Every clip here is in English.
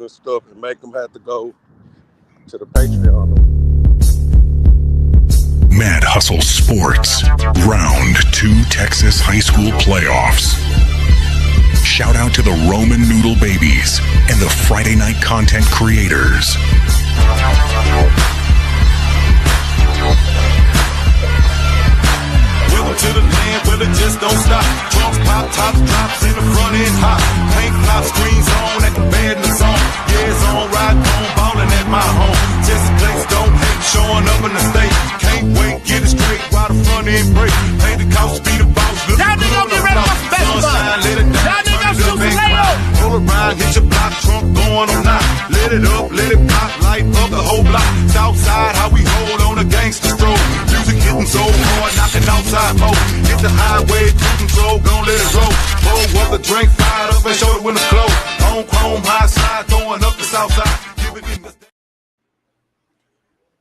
and stuff and make them have to go to the Patreon. Mad Hustle Sports, Round 2 Texas High School Playoffs. Shout out to the Roman Noodle Babies and the Friday Night Content creators. Welcome to the land where it just don't stop. Trunks pop, top drops in the front end hot. Paint flop, screens on, at the bed in the zone. Yeah, it's on, ride on, ballin' at my home. Just place, don't hate, showing up in the state. Can't wait, get it straight, while the front end break. Paint the couch, be the boss, look y'all niggas get ready for some sunshine, let it down. Y'all niggas shoot some Lego. Roll around, hit your block, trunk going on now. Let it up, let it pop, light up the whole block. Southside, how we hold on a gangster stroll. Music hitting so hard, knocking outside mode. Hit the highway, cruise control, gon' let it roll. Roll up the drink, fired up and show the windows closed. On chrome, high side, throwing up the south side. Give it in the...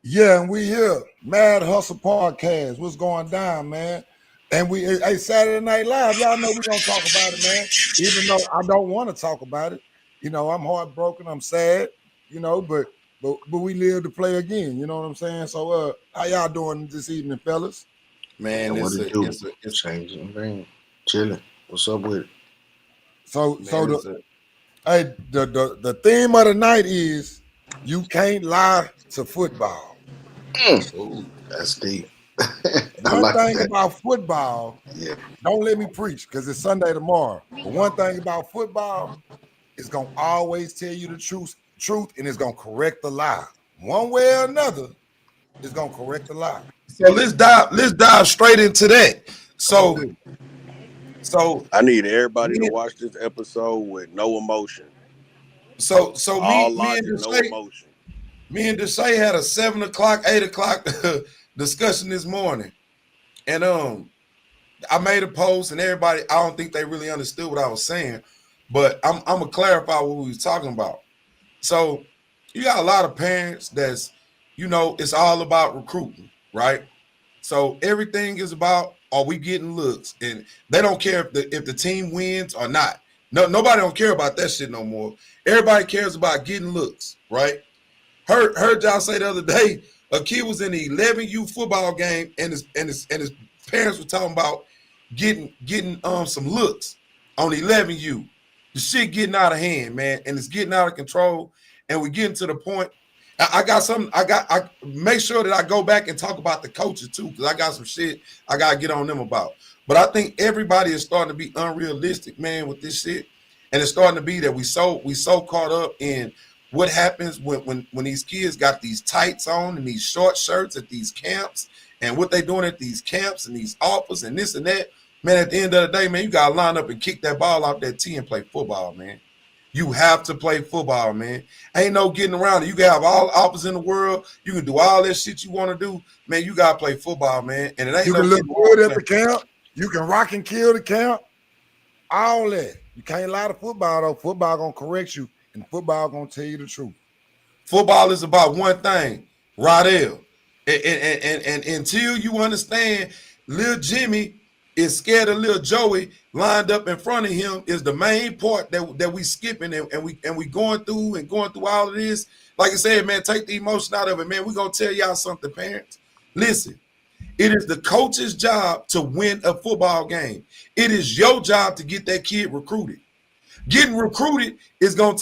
Yeah, and we here. Mad Hustle Podcast. What's going down, man? And we, hey, Saturday Night Live, y'all know we're going to talk about it, man. Even though I don't want to talk about it. You know, I'm heartbroken. I'm sad, you know, but we live to play again. You know what I'm saying? So, how y'all doing this evening, fellas? Man, it's changing, man. Chilling. What's up with it? The theme of the night is you can't lie to football. Ooh, that's deep. One thing about football, yeah. Don't let me preach because it's Sunday tomorrow. But one thing about football, it's gonna always tell you the truth, and it's gonna correct the lie. One way or another, it's gonna correct the lie. So let's dive straight into that. So I need everybody to watch this episode with no emotion. So All me logic, and no Deshae, emotion. me and Deshae had a 7 o'clock, 8 o'clock discussion this morning. And I made a post and everybody, I don't think they really understood what I was saying, but I'm gonna clarify what we was talking about. So you got a lot of parents that's, you know, it's all about recruiting, right? So everything is about, are we getting looks? And they don't care if the team wins or not. No, nobody don't care about that shit no more. Everybody cares about getting looks, right? Heard y'all say the other day, a kid was in the 11U football game and his parents were talking about getting some looks on 11U. The shit getting out of hand, man, and it's getting out of control. And we getting to the point. I make sure that I go back and talk about the coaches too, because I got some shit I gotta get on them about. But I think everybody is starting to be unrealistic, man, with this shit. And it's starting to be that we so caught up in what happens when these kids got these tights on and these short shirts at these camps and what they doing at these camps and these offers and this and that. Man, at the end of the day, man, you gotta line up and kick that ball out that tee and play football, man. You have to play football, man. Ain't no getting around it. You can have all the offers in the world. You can do all that shit you want to do. Man, you got to play football, man. And it ain't you can look good at the camp. You can rock and kill the camp. All that. You can't lie to football, though. Football going to correct you, and football going to tell you the truth. Football is about one thing, Rodell. And until you understand, Lil Jimmy is scared of Lil Joey lined up in front of him is the main part that we skipping and we going through all of this. Like I said, man, take the emotion out of it, man. We're gonna tell y'all something, parents. Listen, it is the coach's job to win a football game. It is your job to get that kid recruited. Getting recruited is gonna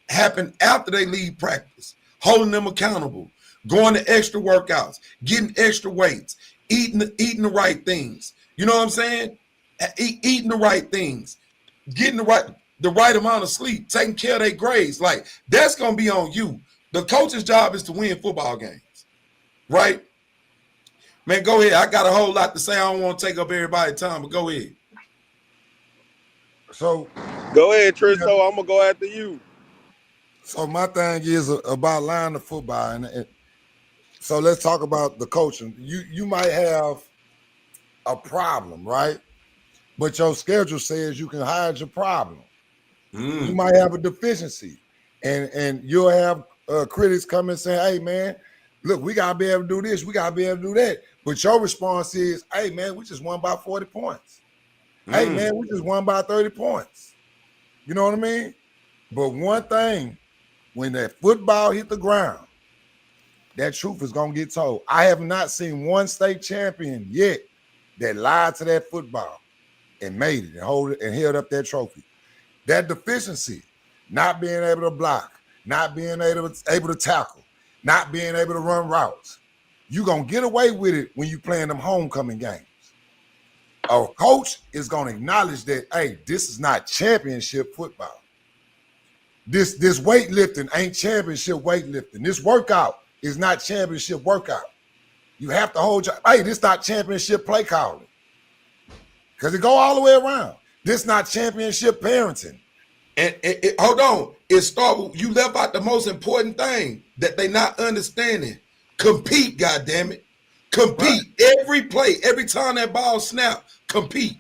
happen after they leave practice, holding them accountable, going to extra workouts, getting extra weights, eating the right things. You know what I'm saying? Eating the right things, getting the right amount of sleep, taking care of their grades. Like, that's going to be on you. The coach's job is to win football games, right? Man, go ahead. I got a whole lot to say. I don't want to take up everybody's time, but go ahead. So, go ahead, Tristo. I'm going to go after you. So my thing is about line of football. And so let's talk about the coaching. You might have a problem, right? But your schedule says you can hide your problem. You might have a deficiency, and you'll have critics come and say, "Hey, man, look, we gotta be able to do this, we gotta be able to do that." But your response is, "Hey, man, we just won by 40 points. Hey, man, we just won by 30 points." You know what I mean? But one thing when that football hit the ground, that truth is gonna get told. I have not seen one state champion yet that lied to that football and made it and hold it and held up that trophy. That deficiency, not being able to block, not being able to tackle, not being able to run routes. You're gonna get away with it when you playing them homecoming games. A coach is gonna acknowledge that, hey, this is not championship football. This weightlifting ain't championship weightlifting. This workout is not championship workout. You have to hold your, hey, this not championship play calling. Because it go all the way around. This not championship parenting. And hold on, it start. You left out the most important thing that they not understanding. Compete, goddammit. Compete. Right. Every play, every time that ball snap, compete.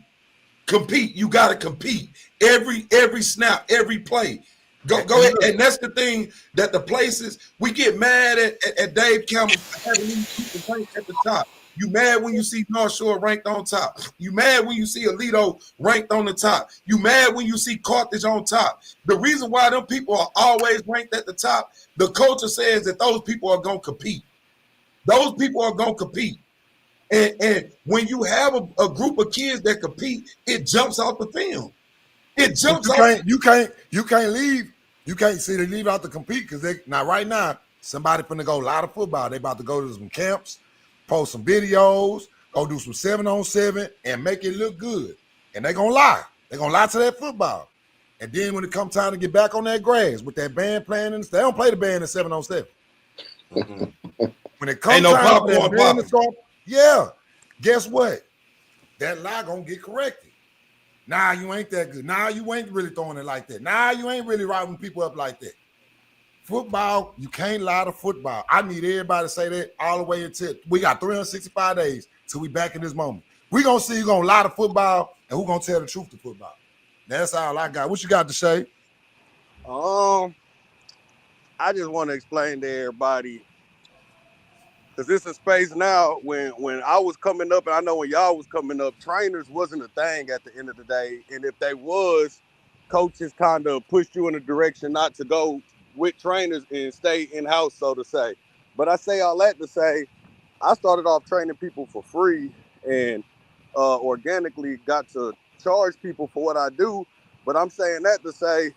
Compete. You gotta compete. Every snap, every play. Go ahead. And that's the thing that the places we get mad at Dave Campbell having these people ranked at the top. You mad when you see North Shore ranked on top. You mad when you see Alito ranked on the top. You mad when you see Carthage on top. The reason why them people are always ranked at the top, the culture says that those people are going to compete. Those people are going to compete. And when you have a group of kids that compete, it jumps out the film. It jumps out. You can't leave. You can't see they leave out to compete because right now, somebody finna go a lot of football. They about to go to some camps, post some videos, go do some 7-on-7 and make it look good. And they're going to lie. They're going to lie to that football. And then when it comes time to get back on that grass with that band playing, they don't play the band in 7-on-7. Mm-hmm. When it comes time to that band to start, yeah, guess what? That lie going to get corrected. Nah, you ain't that good. Nah, you ain't really throwing it like that. Nah, you ain't really routing people up like that. Football, you can't lie to football. I need everybody to say that all the way until we got 365 days till we back in this moment. We're going to see who's going to lie to football and who's going to tell the truth to football. That's all I got. What you got to say? I just want to explain to everybody, because this is space now. When I was coming up, and I know when y'all was coming up, trainers wasn't a thing at the end of the day. And if they was, coaches kind of pushed you in a direction not to go with trainers and stay in-house, so to say. But I say all that to say, I started off training people for free and organically got to charge people for what I do. But I'm saying that to say,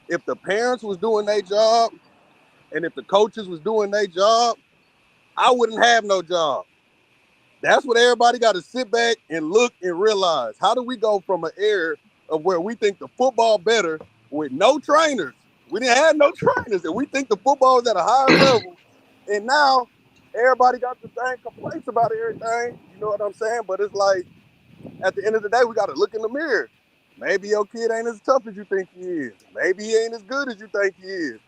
if the parents was doing their job and if the coaches was doing their job, I wouldn't have no job. That's what everybody got to sit back and look and realize. How do we go from an era of where we think the football better with no trainers? We didn't have no trainers, and we think the football is at a higher level. And now everybody got the same complaints about everything. You know what I'm saying? But it's like, at the end of the day, we got to look in the mirror. Maybe your kid ain't as tough as you think he is. Maybe he ain't as good as you think he is.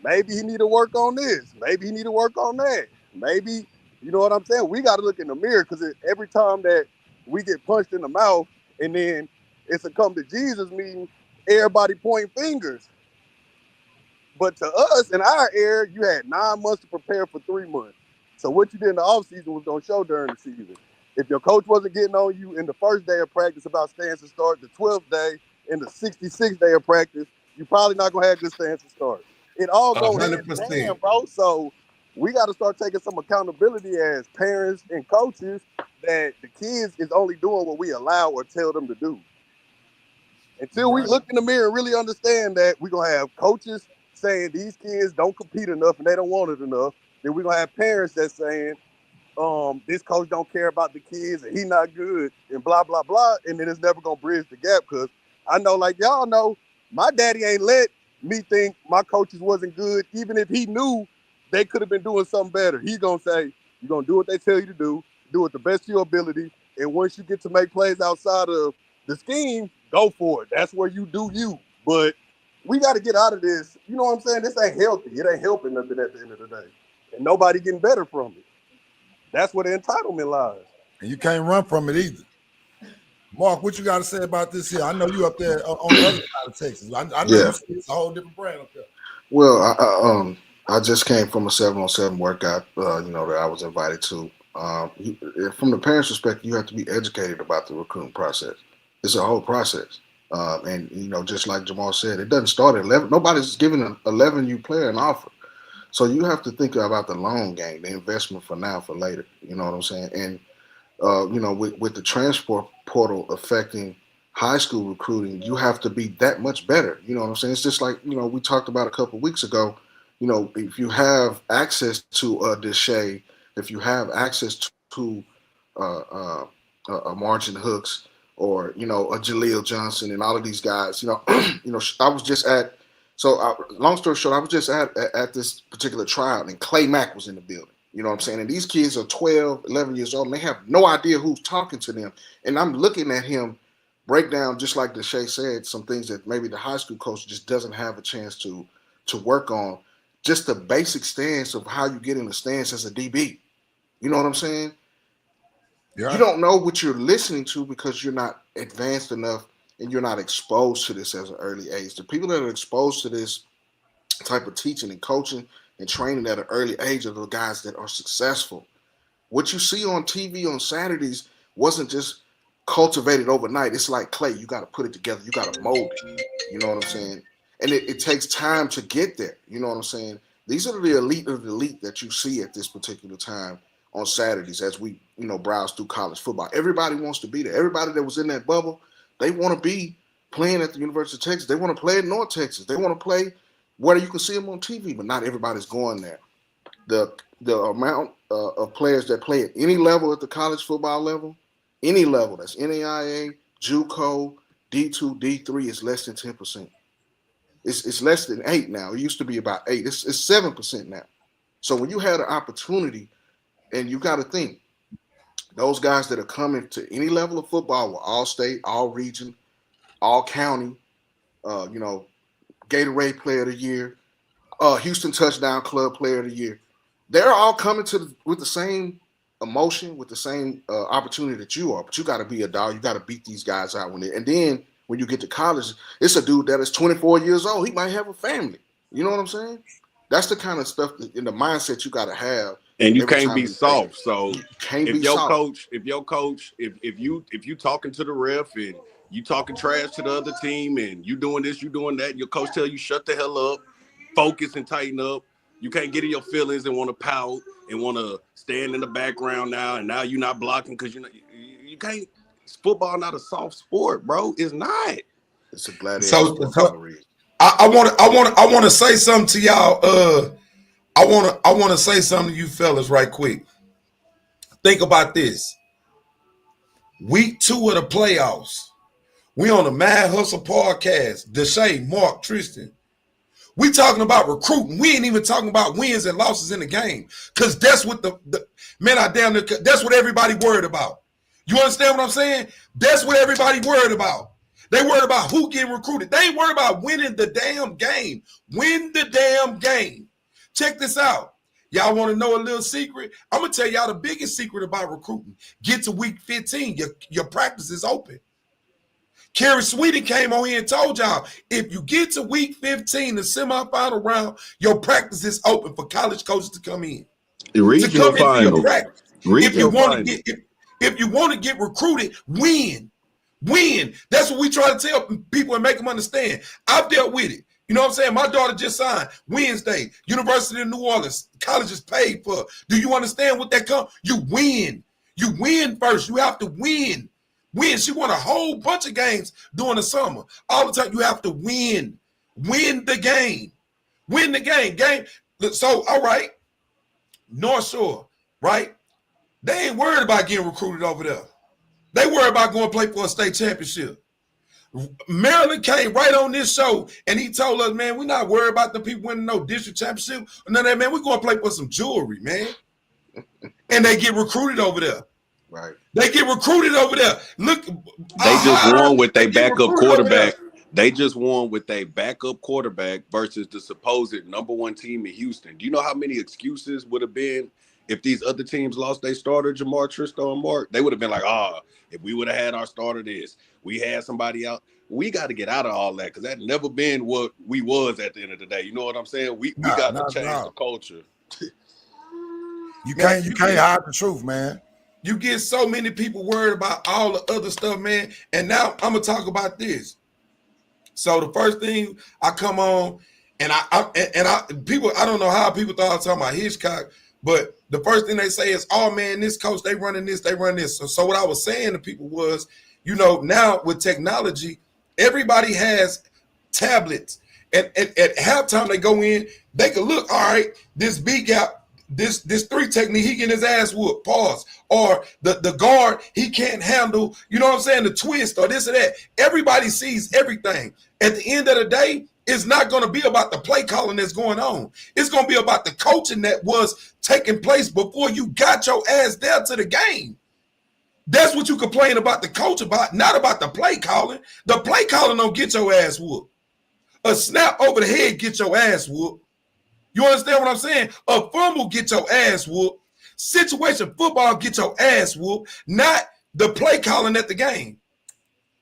Maybe he need to work on this. Maybe he need to work on that. Maybe, you know what I'm saying? We got to look in the mirror because every time that we get punched in the mouth and then it's a come to Jesus meeting, everybody pointing fingers. But to us, in our era, you had 9 months to prepare for 3 months. So what you did in the offseason was going to show during the season. If your coach wasn't getting on you in the first day of practice about stance to start, the 12th day, and the 66th day of practice, you're probably not going to have good stance to start. It all goes hand in hand, bro. So we got to start taking some accountability as parents and coaches that the kids is only doing what we allow or tell them to do. Until we look in the mirror and really understand that we're going to have coaches saying these kids don't compete enough and they don't want it enough, then we're going to have parents that's saying, this coach don't care about the kids and he not good and blah, blah, blah. And then it's never going to bridge the gap because I know, like y'all know, my daddy ain't let me think my coaches wasn't good, even if he knew they could have been doing something better. He's going to say, you're going to do what they tell you to do it the best of your ability. And once you get to make plays outside of the scheme, go for it. That's where you do you. But we got to get out of this. You know what I'm saying? This ain't healthy. It ain't helping nothing at the end of the day. And nobody getting better from it. That's where the entitlement lies. And you can't run from it either. Mark, what you got to say about this here? I know you up there on the other side of Texas. I know you see it's a whole different brand up there. Well, I just came from a 7-on-7 workout, that I was invited to. From the parents' perspective, you have to be educated about the recruiting process. It's a whole process. And just like Jamal said, it doesn't start at 11. Nobody's giving an 11U player an offer. So you have to think about the long game, the investment for now, for later. You know what I'm saying? And with the transfer portal affecting high school recruiting, you have to be that much better. You know what I'm saying? It's just like, we talked about a couple of weeks ago. If you have access to Deshae, if you have access to a Margin Hooks or, a Jaleel Johnson and all of these guys, I was just at, long story short, I was just at this particular tryout and Clay Mack was in the building. You know what I'm saying? And these kids are 12, 11 years old, and they have no idea who's talking to them. And I'm looking at him break down, just like Deshae said, some things that maybe the high school coach just doesn't have a chance to work on. Just the basic stance of how you get in the stance as a DB. You know what I'm saying? Yeah. You don't know what you're listening to because you're not advanced enough and you're not exposed to this as an early age. The people that are exposed to this type of teaching and coaching and training at an early age are the guys that are successful. What you see on TV on Saturdays wasn't just cultivated overnight. It's like clay. You got to put it together. You got to mold it. You know what I'm saying? And it takes time to get there. You know what I'm saying? These are the elite of the elite that you see at this particular time on Saturdays as we, browse through college football. Everybody wants to be there. Everybody that was in that bubble, they want to be playing at the University of Texas. They want to play at North Texas. They want to play where you can see them on TV, but not everybody's going there. The amount of players that play at any level at the college football level, any level, that's NAIA, JUCO, D2, D3, is less than 10%. It's less than 8 now. It used to be about 8. It's 7% now. So when you had an opportunity, and you got to think, those guys that are coming to any level of football were all state, all region, all county, Gatorade Player of the Year, Houston Touchdown Club Player of the Year. They're all coming with the same emotion, with the same opportunity that you are. But you got to be a dog. You got to beat these guys out and then when you get to college, it's a dude that is 24 years old. He might have a family. You know what I'm saying? That's the kind of stuff in the mindset you got to have. And you can't be soft. So if you talking to the ref and you talking trash to the other team and you doing this, you doing that, your coach tell you shut the hell up, focus and tighten up. You can't get in your feelings and want to pout and want to stand in the background now, and now you're not blocking because you can't. Football not a soft sport, bro. It's not. It's a gladiator. So I want to say something to y'all. I want to say something to you fellas right quick. Think about this. Week 2 of the playoffs. We on the Mad Hustle podcast. Deshae, Mark, Tristan. We talking about recruiting. We ain't even talking about wins and losses in the game. Because that's what the men are down there. That's what everybody worried about. You understand what I'm saying? That's what everybody worried about. They worried about who getting recruited. They ain't worried about winning the damn game. Win the damn game. Check this out. Y'all want to know a little secret? I'm going to tell y'all the biggest secret about recruiting. Get to week 15. Your practice is open. Kerry Sweeting came on here and told y'all, if you get to week 15, the semifinal round, your practice is open for college coaches to come in. The regional final. If you want to get recruited, win. That's what we try to tell people and make them understand. I've dealt with it. You know what I'm saying? My daughter just signed Wednesday, University of New Orleans. College is paid for. Do you understand what that comes? You win. You win first. You have to win. She won a whole bunch of games during the summer. All the time, you have to win. Win the game. Win the game. So, all right, North Shore, right? They ain't worried about getting recruited over there. They worried about going to play for a state championship. Maryland came right on this show, and he told us, man, we're not worried about the people winning no district championship. Or none of that, man. We're going to play for some jewelry, man. And they get recruited over there. Right. They get recruited over there. Look, they just won with their backup quarterback. They just won with their backup quarterback versus the supposed number 1 team in Houston. Do you know how many excuses would have been if these other teams lost their starter, Jamar, Tristan, and Mark? They would have been like, if we would have had our starter this, we had somebody out. We got to get out of all that because that never been what we was at the end of the day. You know what I'm saying? We got to change the culture. You can't hide the truth, man. You get so many people worried about all the other stuff, man. And now I'm going to talk about this. So the first thing I come on, and I people, I don't know how people thought I was talking about Hitchcock, but the first thing they say is, "Oh man, this coach, they running this, they run this." So what I was saying to people was, now with technology, everybody has tablets, and at halftime they go in, they can look, all right, this B gap. This 3 technique, he getting his ass whooped, pause. Or the guard, he can't handle, you know what I'm saying, the twist or this or that. Everybody sees everything. At the end of the day, it's not going to be about the play calling that's going on. It's going to be about the coaching that was taking place before you got your ass there to the game. That's what you complain about the coach about, not about the play calling. The play calling don't get your ass whooped. A snap over the head get your ass whooped. You understand what I'm saying? A fumble get your ass whooped. Situation football get your ass whooped, not the play calling at the game.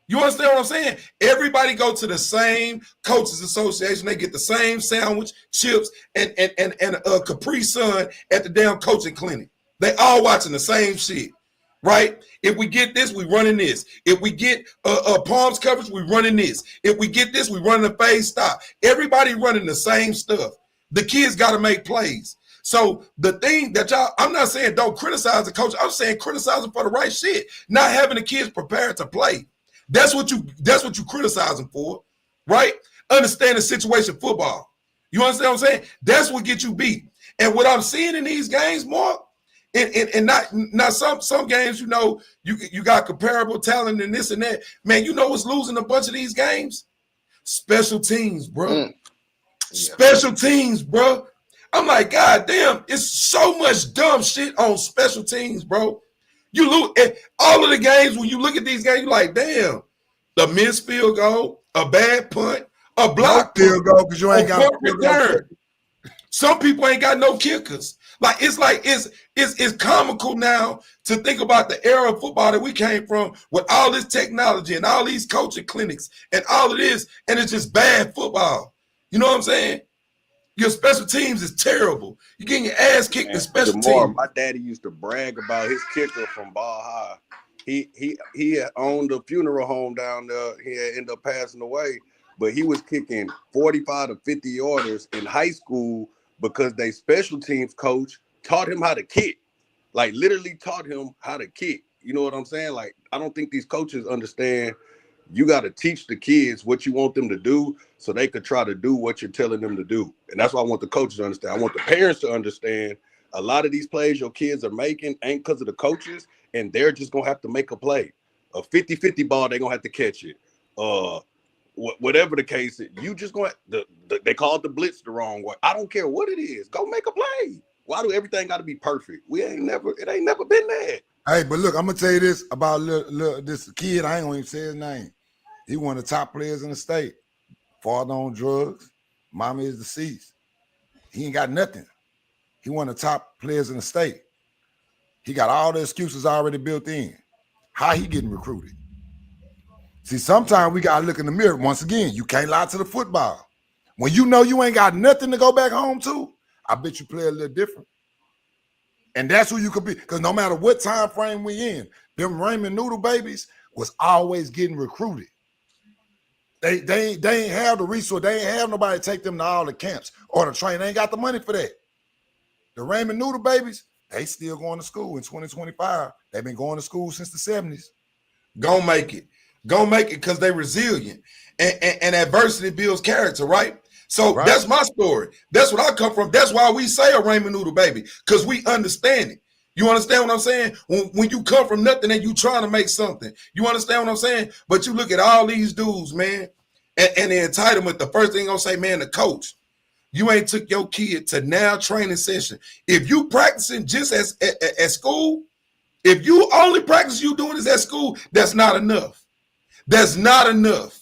You understand what I'm saying? Everybody go to the same coaches association. They get the same sandwich, chips, and a Capri Sun at the damn coaching clinic. They all watching the same shit, right? If we get this, we running this. If we get palms coverage, we running this. If we get this, we running a phase stop. Everybody running the same stuff. The kids got to make plays. So the thing that I'm not saying don't criticize the coach. I'm saying criticize them for the right shit. Not having the kids prepared to play. That's what you criticize them for, right? Understanding situation football. You understand what I'm saying? That's what gets you beat. And what I'm seeing in these games, Mark, and not some games, you got comparable talent and this and that. Man, you know what's losing a bunch of these games? Special teams, bro. Special teams, bro. I'm like, God damn, it's so much dumb shit on special teams, bro. You look at all of the games, when you look at these games, you're like, damn, the missed field goal, a bad punt, a block field goal because you ain't got a return. Some people ain't got no kickers. It's comical now to think about the era of football that we came from with all this technology and all these coaching clinics and all of this, and it's just bad football. You know what I'm saying? Your special teams is terrible. You're getting your ass kicked in special teams. My daddy used to brag about his kicker from Ball High. He had owned a funeral home down there. He had ended up passing away, but he was kicking 45 to 50 yarders in high school because they special teams coach taught him how to kick. Like literally taught him how to kick. You know what I'm saying? Like I don't think these coaches understand. You got to teach the kids what you want them to do so they could try to do what you're telling them to do. And that's what I want the coaches to understand. I want the parents to understand a lot of these plays your kids are making ain't because of the coaches, and they're just going to have to make a play. A 50-50 ball, they're going to have to catch it. Whatever the case is, you just going to – they called the blitz the wrong way. I don't care what it is. Go make a play. Why do everything got to be perfect? It ain't never been that. Hey, but look, I'm going to tell you this about this kid. I ain't going to even say his name. He one of the top players in the state. Father on drugs. Mommy is deceased. He ain't got nothing. He one of the top players in the state. He got all the excuses already built in. How he getting recruited? See, sometimes we got to look in the mirror. Once again, you can't lie to the football. When you know you ain't got nothing to go back home to, I bet you play a little different. And that's who you could be. Because no matter what time frame we in, them Raymond Noodle babies was always getting recruited. They ain't have the resource. They ain't have nobody take them to all the camps or the train. They ain't got the money for that. The Raymond Noodle babies, they still going to school in 2025. They've been going to school since the 70s. Gonna make it because they resilient. And adversity builds character, right? So right. That's my story. That's what I come from. That's why we say a Raymond Noodle baby, because we understand it. You understand what I'm saying? When you come from nothing and you trying to make something, you understand what I'm saying? But you look at all these dudes, man, and the entitlement, the first thing gonna say, man, the coach, you ain't took your kid to now training session. If you practicing just at school, if you only practice you doing this at school, that's not enough. That's not enough.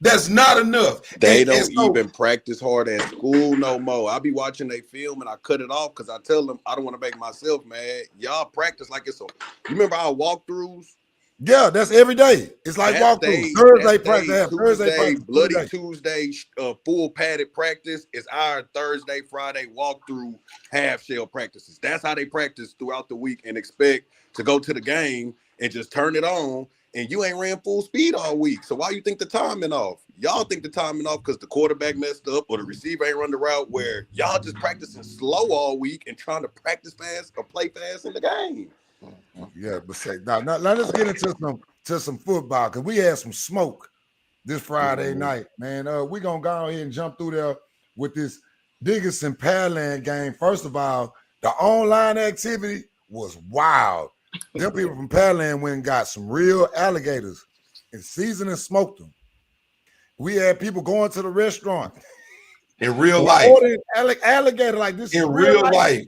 That's not enough. They don't even practice hard at school no more. I be watching they film and I cut it off because I tell them I don't want to make myself mad. Y'all practice like it's a. You remember our walkthroughs? Yeah, that's every day. It's like walkthroughs. Thursday practice, Thursday practice, Bloody Tuesday, full padded practice is our Thursday, Friday walkthrough half shell practices. That's how they practice throughout the week and expect to go to the game and just turn it on and you ain't ran full speed all week. So why you think the timing off? Y'all think the timing off because the quarterback messed up or the receiver ain't run the route where y'all just practicing slow all week and trying to practice fast or play fast in the game. Yeah, but say now let's get into some football because we had some smoke this Friday night, man. We're gonna go ahead and jump through there with this Dickinson Pearland game. First of all, the online activity was wild. Them people from Pearland went and got some real alligators and seasoned and smoked them. We had people going to the restaurant in real life, ordering alligator like this in real life.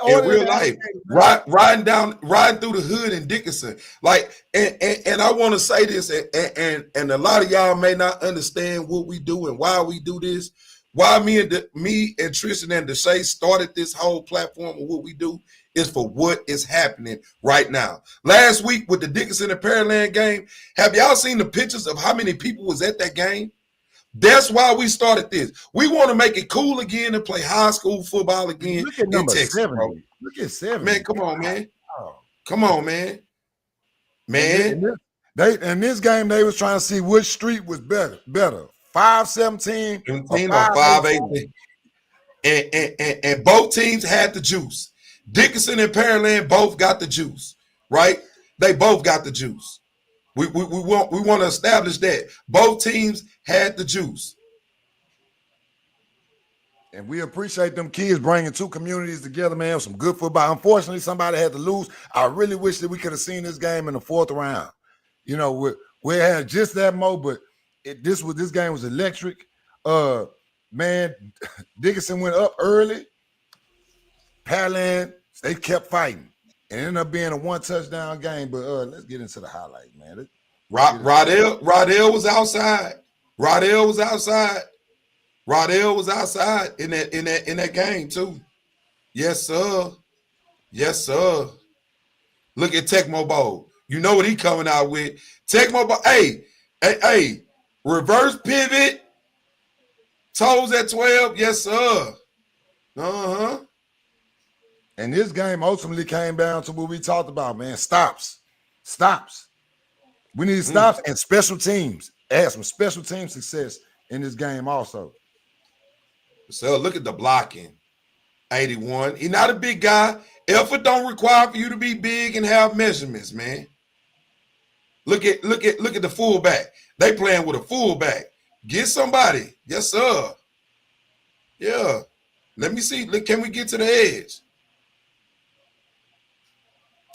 In real life, riding through the hood in Dickinson, like, and I want to say this, and a lot of y'all may not understand what we do and why we do this. Why me and Tristan and Deshae started this whole platform of what we do is for what is happening right now. Last week with the Dickinson and Pearland game, have y'all seen the pictures of how many people was at that game? That's why we started this. We want to make it cool again and play high school football again. Look at number Texas, 70. bro. Look at 70. Man, come on, man. Oh. Come on, man. Man. In this game, they was trying to see which street was better. 517 or 518. And both teams had the juice. Dickinson and Pearland both got the juice, right? They both got the juice. We want to establish that both teams had the juice. And we appreciate them kids bringing two communities together, man. Some good football. Unfortunately, somebody had to lose. I really wish that we could have seen this game in the fourth round. You know, we had just that mo, but this game was electric. Man, Dickinson went up early. Pearland, they kept fighting. It ended up being a one-touchdown game, but let's get into the highlight, man. Rodell was outside. Rodell was outside in that game too. Yes, sir. Yes, sir. Look at Tecmo Bowl. You know what he coming out with. Tecmo Bowl. Hey, reverse pivot. Toes at 12. Yes, sir. Uh-huh. And this game ultimately came down to what we talked about, man. Stops. We need stops and special teams. Add some special team success in this game also. So look at the blocking. 81. He's not a big guy. Effort don't require for you to be big and have measurements, man. Look at the fullback. They playing with a fullback. Get somebody. Yes, sir. Yeah. Let me see. Can we get to the edge?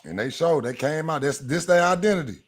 And they showed. They came out. This their identity.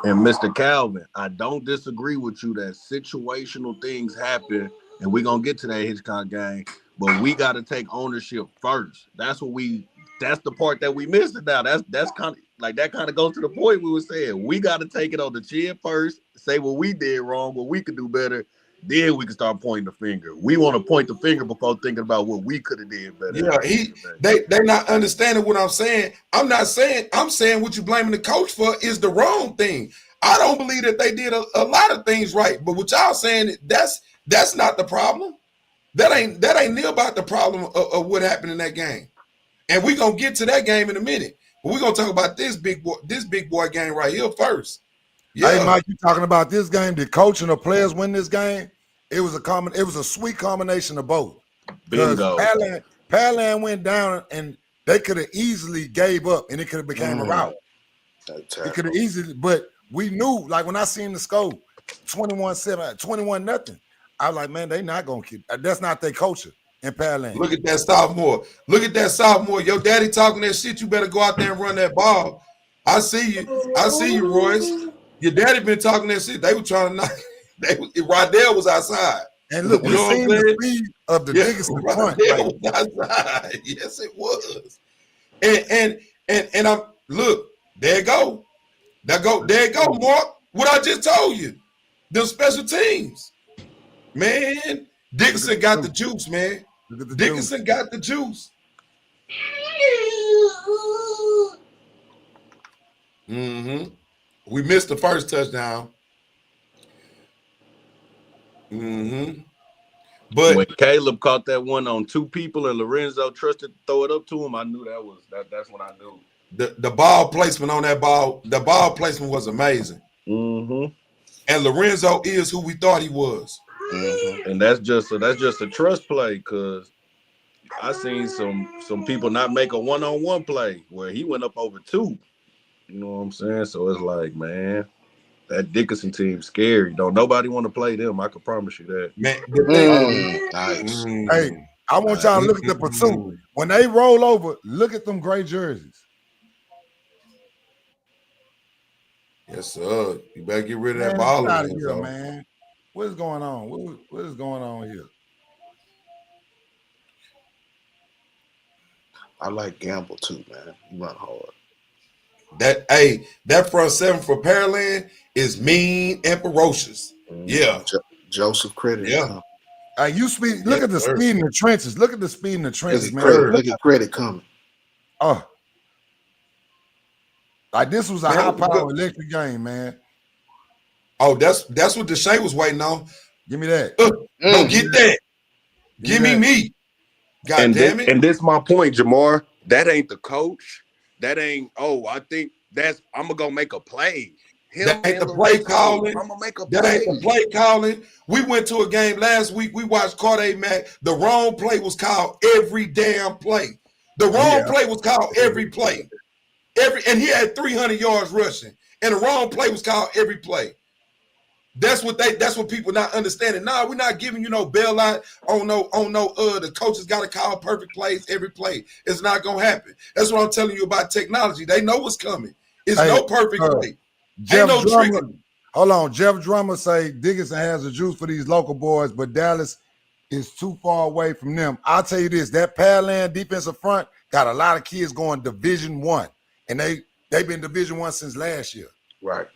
And Mr. Calvin, I don't disagree with you that situational things happen, and we're gonna get to that Hitchcock game, but we got to take ownership first. That's the part that we missed it now. That's kind of like that kind of goes to the point we were saying. We got to take it on the chin first, say what we did wrong, what we could do better. Then we can start pointing the finger. We want to point the finger before thinking about what we could have did better. Yeah, they're not understanding what I'm saying. I'm saying what you're blaming the coach for is the wrong thing. I don't believe that they did a lot of things right, but what y'all saying, that's not the problem. That ain't near about the problem of what happened in that game. And we're gonna get to that game in a minute. But we're gonna talk about this big boy game right here first. Yeah. Hey, Mike, you talking about this game? Did coach and the players win this game? It was a sweet combination of both. Bingo. Pearland went down and they could have easily gave up and it could have became a rout. It could have easily, but we knew, like when I seen the score, 21-7, 21-0. I was like, man, they not gonna keep. That's not their culture in Pearland. Look at that sophomore. Your daddy talking that shit. You better go out there and run that ball. I see you, Royce. Your daddy been talking that shit. They were trying to knock. Rodell was outside. And look, we seen the speed of the Dickinson front. Rodell was outside. Yes, it was. And I'm look. There you go. There you go, Mark. What I just told you. Them special teams, man. Dickinson got the juice, man. Dickinson got the juice. Mm-hmm. We missed the first touchdown. Mm-hmm. But when Caleb caught that one on two people and Lorenzo trusted to throw it up to him, I knew that's when I knew. the ball placement on that ball, the ball placement was amazing. Mm-hmm. And Lorenzo is who we thought he was. Mm-hmm. And that's just a trust play, because I seen some people not make a one-on-one play where he went up over two. You know what I'm saying? So it's like, man, that Dickinson team scary. Don't nobody want to play them. I can promise you that. Man, the thing, Nice. Hey, I want y'all to look at the pursuit. When they roll over, look at them gray jerseys. Yes, sir. You better get rid of that Man, ball. get out of Lorenzo. here, man. What is going on? What is going on here? I like Gamble too, man. He run hard. That front seven for Pearland is mean and ferocious. Yeah. Joseph Credit. Yeah. You speed. Look at the sir. speed in the trenches. Look at the speed in the trenches, man. Look at Credit coming. Oh, like this was a Man, high-power electric game, man. Oh, that's what Deshae was waiting on. Give me that. Don't get that. Give me me. God damn it. And this my point, Jamar. That ain't the coach. That ain't, I think I'm gonna go make a play. That ain't the play calling. I'm gonna make a That play. ain't the play calling. We went to a game last week. We watched Corday Mack. The wrong play was called every damn play. The wrong play was called every play. And he had 300 yards rushing. And the wrong play was called every play. That's what people not understanding. Nah, we're not giving you no bailout the coaches got to call perfect plays every play. It's not gonna happen. That's what I'm telling you about technology. They know what's coming. It's no perfect play. Jeff Ain't no Drummer, trick. hold on. Jeff Drummer say Dickinson has the juice for these local boys, but Dallas is too far away from them. I'll tell you this: that Pearland defensive front got a lot of kids going Division I, and they've been Division I since last year. Right.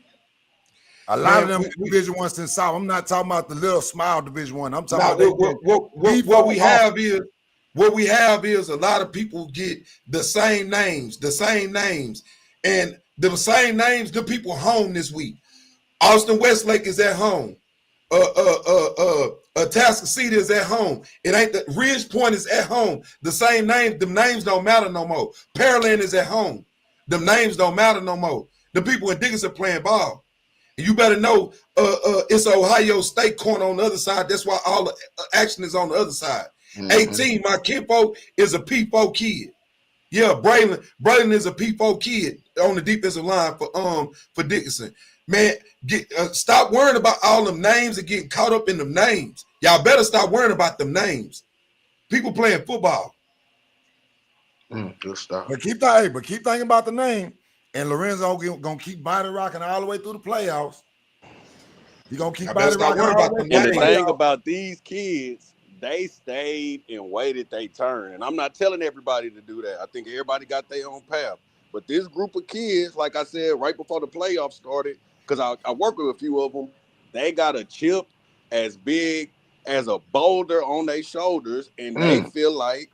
A lot of them Division I since South. I'm not talking about the little small Division I. I'm talking about what we have is a lot of people get the same names, and the same names. The people home this week. Austin Westlake is at home. Tascasita is at home. It ain't the Ridge Point is at home. The same name. The names don't matter no more. Pearland is at home. The names don't matter no more. The people in Dickinson playing ball. You better know it's Ohio State corner on the other side. That's why all the action is on the other side. 18, my kinfolk is a P4 kid. Yeah, Braylon is a P4 kid on the defensive line for Dickinson. Man, stop worrying about all them names and getting caught up in them names. Y'all better stop worrying about them names. People playing football. Good stuff. But keep thinking about the name. And Lorenzo gonna keep body rocking all the way through the playoffs. He gonna keep body rocking all the way through And the the playoffs. thing about these kids, they stayed and waited their turn. And I'm not telling everybody to do that. I think everybody got their own path. But this group of kids, like I said, right before the playoffs started, because I work with a few of them, they got a chip as big as a boulder on their shoulders, and they feel like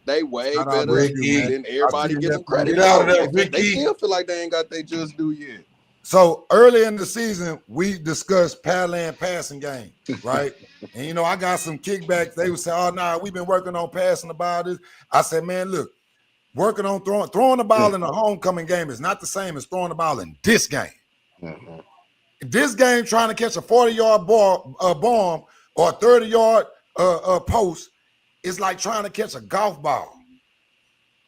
they way Shout out better Ricky, man. than everybody I'll give them credit. Get out of there, They Ricky. still feel like they ain't got their just due yet. So early in the season, we discussed Pearland passing game, right? And I got some kickbacks. They would say, "Oh, nah, we've been working on passing the ball." This, I said, "Man, look, working on throwing the ball in a homecoming game is not the same as throwing the ball in this game. This game, trying to catch a 40-yard bomb or a 30-yard post is like trying to catch a golf ball.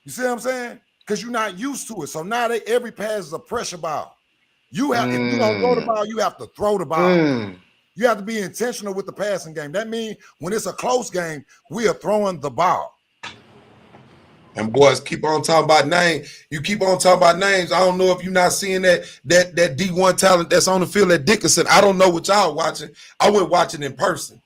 You see what I'm saying? Because you're not used to it. So now every pass is a pressure ball. You have, if you don't throw the ball, you have to throw the ball. You have to be intentional with the passing game. That means when it's a close game, we are throwing the ball. And boys, keep on talking about names. You keep on talking about names. I don't know if you're not seeing that D1 talent that's on the field at Dickinson. I don't know what y'all watching. I went watching in person.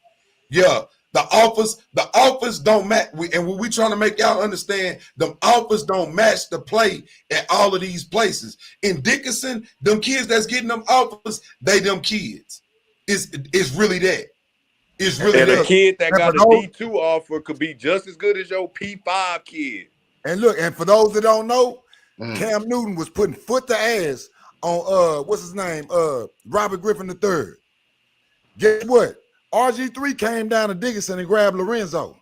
Yeah, the offers don't match. And when we trying to make y'all understand, the offers don't match the play at all of these places. In Dickinson, them kids that's getting them offers, they them kids. It's really that. It's really And that. a kid that got a D2 offer could be just as good as your P5 kid. And look, and for those that don't know, Cam Newton was putting foot to ass on what's his name? Robert Griffin III. Guess what? RG3 came down to Dickinson and grabbed Lorenzo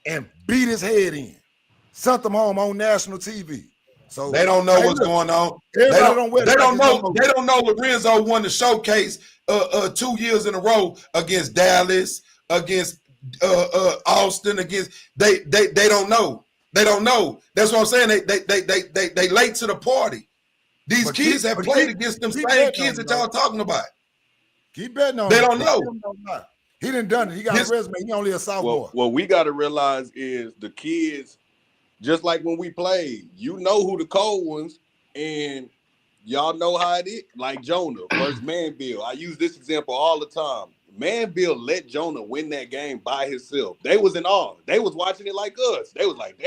and beat his head in. Sent them home on national TV. So they don't know what's going on. They don't know Lorenzo won the showcase 2 years in a row against Dallas, against Austin, against they don't know. They don't know. That's what I'm saying. They late to the party. These kids have played against them same kids that y'all talking about. Keep betting on They don't know. He done done it. He got a resume. He only a sophomore. What we got to realize is the kids, just like when we played, you know who the cold ones, and y'all know how it is. Like Jonah versus Manville. I use this example all the time. Manville let Jonah win that game by himself. They was in awe. They was watching it like us. They was like,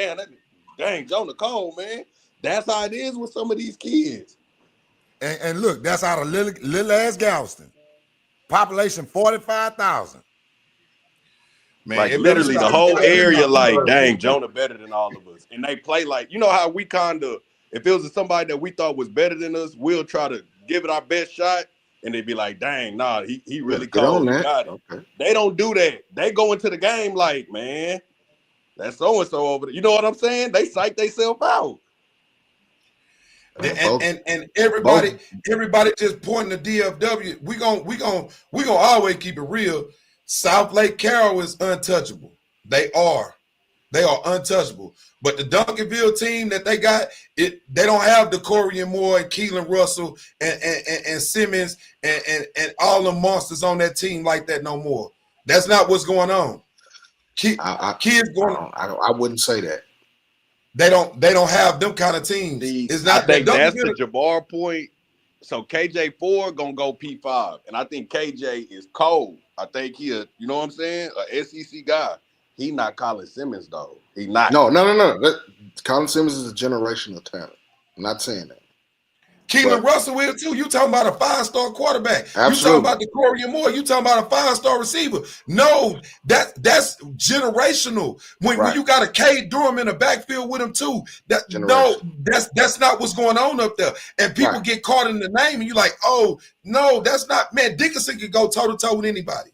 dang, Jonah cold, man. That's how it is with some of these kids. And look, that's out of little ass Galveston. Population 45,000. Man, like literally the whole area, like, dang, Jonah better than all of us. And they play like, you know how we kind of, if it was somebody that we thought was better than us, we'll try to give it our best shot. And they'd be like, dang, nah, he really cold. Okay. They don't do that. They go into the game like, man, that's so-and-so over there. You know what I'm saying? They psych themselves out. And everybody just pointing to DFW. We gonna always keep it real. South Lake Carroll is untouchable. They are untouchable. But the Duncanville team that they got, they don't have the Corian Moore and Keelan Russell and Simmons and all the monsters on that team like that no more. That's not what's going on. I wouldn't say that. They don't have them kind of teams. It's not. I think that's the Jabbar point. So KJ4 gonna go P5, and I think KJ is cold. I think he, you know what I'm saying, a SEC guy. He not Colin Simmons though. He not. No. Colin Simmons is a generational talent. I'm not saying that. Keelan Russell will too. You talking about a 5-star quarterback. Absolutely. You talking about the Corian Moore. You talking about a 5-star receiver. No, that's generational. When you got a Cade Durham in the backfield with him too. That's not what's going on up there. And people get caught in the name and you're like, oh, no, that's not. Man, Dickinson can go toe-to-toe with anybody.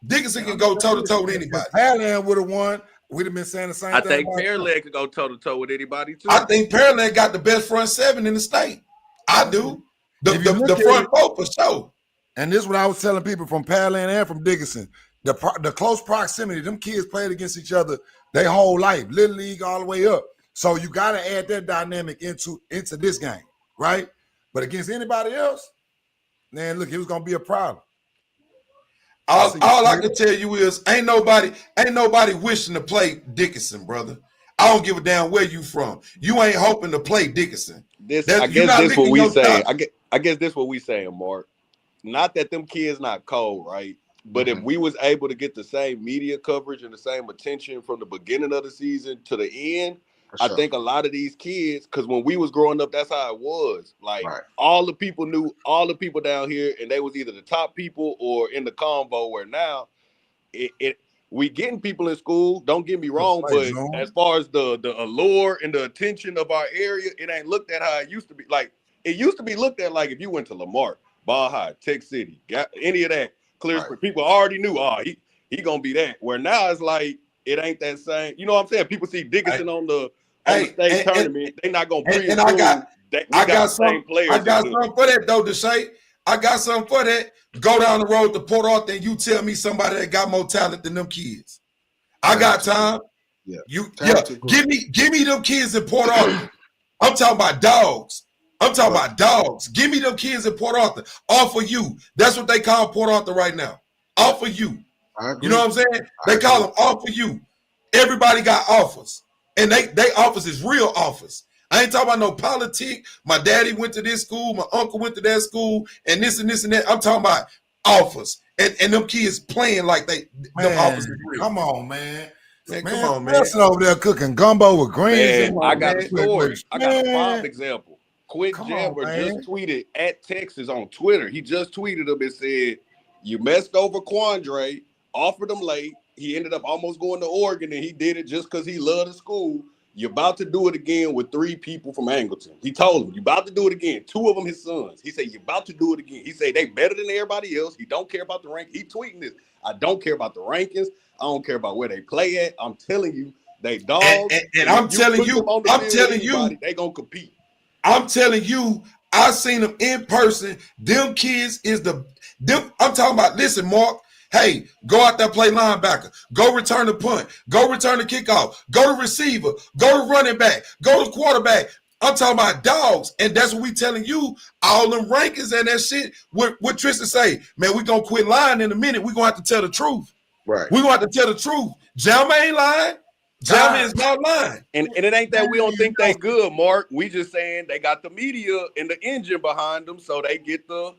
Dickinson can go toe-to-toe with anybody. Pearland would have won. We'd have been saying the same thing. I think Pearland could go toe-to-toe with anybody too. I think Pearland got the best front seven in the state. I do. The front four for sure. And this is what I was telling people from Pearland and from Dickinson. The close proximity, them kids played against each other their whole life, Little League all the way up. So you got to add that dynamic into this game, right? But against anybody else, man, look, it was going to be a problem. All I can tell you is ain't nobody wishing to play Dickinson, brother. I don't give a damn where you from. You ain't hoping to play Dickinson. I guess this what we say. I guess this what we saying, Mark. Not that them kids not cold, right? But if we was able to get the same media coverage and the same attention from the beginning of the season to the end, I think a lot of these kids, because when we was growing up, that's how it was. Like all the people knew all the people down here, and they was either the top people or in the convo. Where now, we getting people in school. Don't get me wrong, but as far as the allure and the attention of our area, it ain't looked at how it used to be. Like it used to be looked at like if you went to Lamar, Baja, Tech City, got any of that, Clear Spring, people already knew. He gonna be that. Where now it's like it ain't that same. You know what I'm saying? People see Dickinson on the state tournament. They not gonna pre. And I got something for that though to say. I got something for that. Go down the road to Port Arthur and you tell me somebody that got more talent than them kids. I got time. Give me them kids in Port Arthur. I'm talking about dogs. Give me them kids in Port Arthur. All for you. That's what they call Port Arthur right now. All for you. You know what I'm saying? They call them all for you. Everybody got offers. And they offers is real offers. I ain't talking about no politics. My daddy went to this school, my uncle went to that school, and this and that. I'm talking about offers. And them kids playing like them offers is real. Come on, man. Come on, man. Nelson over there cooking gumbo with greens. I got a story. I got a prime example. Quick Jammer just tweeted at Texas on Twitter. He just tweeted him and said, you messed over Quandre, offered him late. He ended up almost going to Oregon, and he did it just because he loved the school. you're about to do it again with 3 people from Angleton. He told him, you're about to do it again. 2 of them his sons. He said, you're about to do it again. He said, they better than everybody else. He don't care about the rank. He tweeting this. I don't care about the rankings. I don't care about where they play at. I'm telling you, they dogs. And I'm telling you, they gonna compete. I'm telling you, I seen them in person. Them kids is them. I'm talking about, listen, Mark, hey, go out there, play linebacker, go return the punt, go return the kickoff, go to receiver, go to running back, go to quarterback. I'm talking about dogs, and that's what we telling you, all them rankings and that shit. What Tristan say, man, we gonna quit lying in a minute. We gonna have to tell the truth. Right. We gonna have to tell the truth. Jama ain't lying. Jama is not lying. And it ain't that we don't think they good, Mark. We just saying they got the media and the engine behind them, so they get the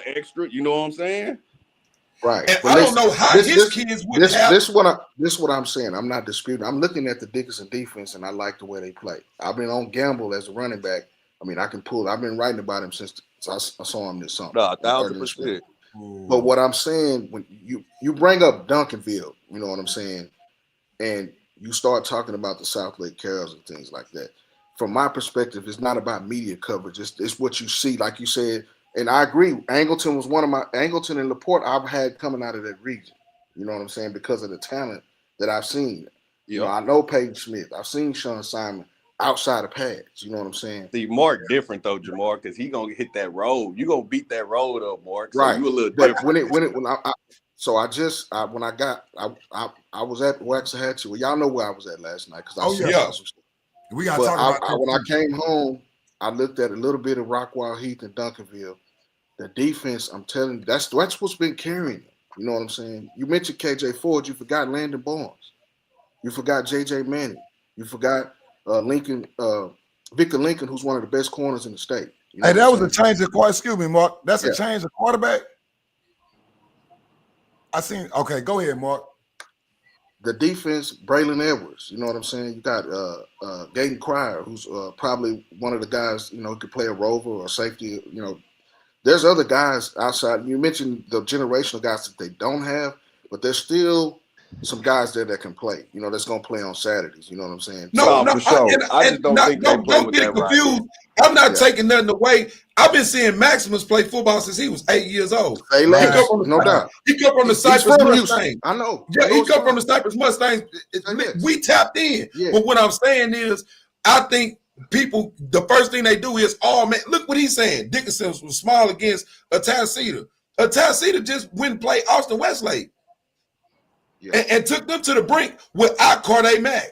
extra, you know what I'm saying? Right. And I don't know how his kids would have. This what I'm saying. I'm not disputing. I'm looking at the Dickinson defense, and I like the way they play. I've been on Gamble as a running back. I mean, I've been writing about him since I saw him this summer. No, 1,000%. But what I'm saying, when you bring up Duncanville, you know what I'm saying, and you start talking about the South Lake Carrols and things like that. From my perspective, it's not about media coverage. It's what you see, like you said. And I agree. Angleton was Angleton and LaPorte I've had coming out of that region. You know what I'm saying? Because of the talent that I've seen. You know, I know Peyton Smith. I've seen Sean Simon outside of pads. You know what I'm saying? See, Mark different though, Jamar, because he gonna hit that road. You gonna beat that road up, Mark. So right. You a little but different. when I was at Waxahachie. Well, y'all know where I was at last night because we got to talk about when I came home, I looked at a little bit of Rockwall Heath and Duncanville. The defense, I'm telling you, that's what's been carrying them. You know what I'm saying? You mentioned KJ Ford, you forgot Landon Barnes, you forgot JJ Manning, you forgot Lincoln, Victor Lincoln, who's one of the best corners in the state. You know that was a change of quarterback. Excuse me, Mark. That's a change of quarterback. Okay, go ahead, Mark. The defense, Braylon Edwards, you know what I'm saying? You got Gaten Cryer, who's probably one of the guys, you know, who could play a rover or safety. You know, there's other guys outside. You mentioned the generational guys that they don't have, but there's still some guys there that can play. You know, that's going to play on Saturdays. You know what I'm saying? For sure. I just don't think they play with that confused. Right. I'm not taking nothing away. I've been seeing Maximus play football since he was 8 years old. No doubt. He come from the Cypress Mustangs. I know. Yeah, he come from the Cypress Mustangs. We tapped in. Yeah. But what I'm saying is, I think people, the first thing they do is, oh, man, look what he's saying. Dickinson was small against Atascocita. Atascocita just went and played Austin Westlake and took them to the brink without Corday Mack.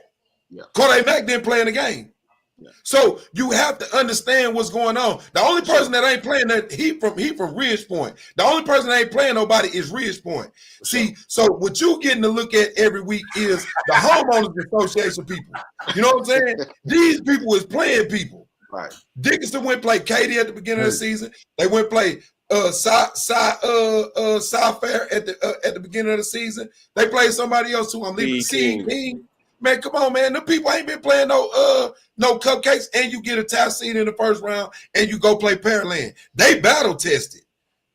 Yeah. Corday Mack didn't play in the game. Yeah. So you have to understand what's going on. The only person that ain't playing that he from Ridge Point. The only person that ain't playing nobody is Ridge Point. See, so what you getting to look at every week is the homeowners association people. You know what I'm saying? These people is playing people. Right. Dickinson went play Katy at the beginning of the season. They went play South Fair at the beginning of the season. They played somebody else who I'm leaving. King. Man, come on, man. The people ain't been playing no cupcakes, and you get a top seed in the first round, and you go play Pearland. They battle tested.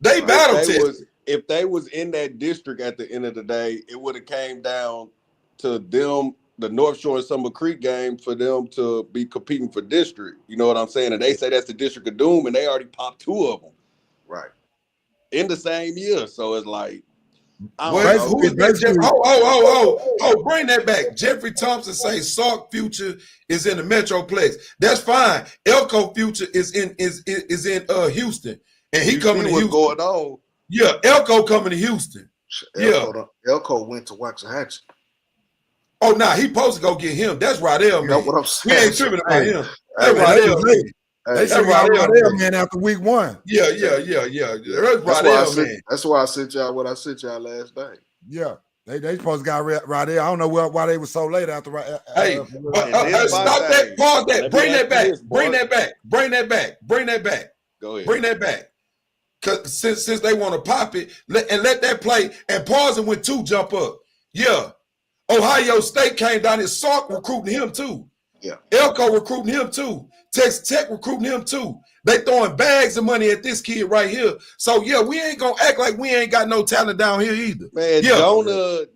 If they was in that district at the end of the day, it would have came down to them, the North Shore and Summer Creek game, for them to be competing for district. You know what I'm saying? And they say that's the District of Doom, and they already popped 2 of them. Right. In the same year. So it's like, bring that back. Jeffrey Thompson says Sark Future is in the Metroplex. That's fine. Elko Future is in Houston, and he coming to Houston. Going on? Yeah, Elko coming to Houston. Elko went to Waxahachie. Oh, nah, he supposed to go get him. That's Rydell, man. You know what I'm saying? We ain't tripping about him. That's Rydell, man. They should have got Rydell, man, after week 1. Yeah. That's Rydell, man. That's why I sent y'all what I sent y'all last night. Yeah. They supposed to got Rydell. I don't know why they were so late after. Hey, stop that. Pause that. Bring that back. Bring that back. Go ahead. Bring that back. Because since they want to pop it, let that play, and pause it when 2 jump up. Yeah. Ohio State came down here. Sark recruiting him too. Yeah. Elko recruiting him too. Texas Tech recruiting him too. They throwing bags of money at this kid right here. So yeah, we ain't gonna act like we ain't got no talent down here either. Man, Yeah.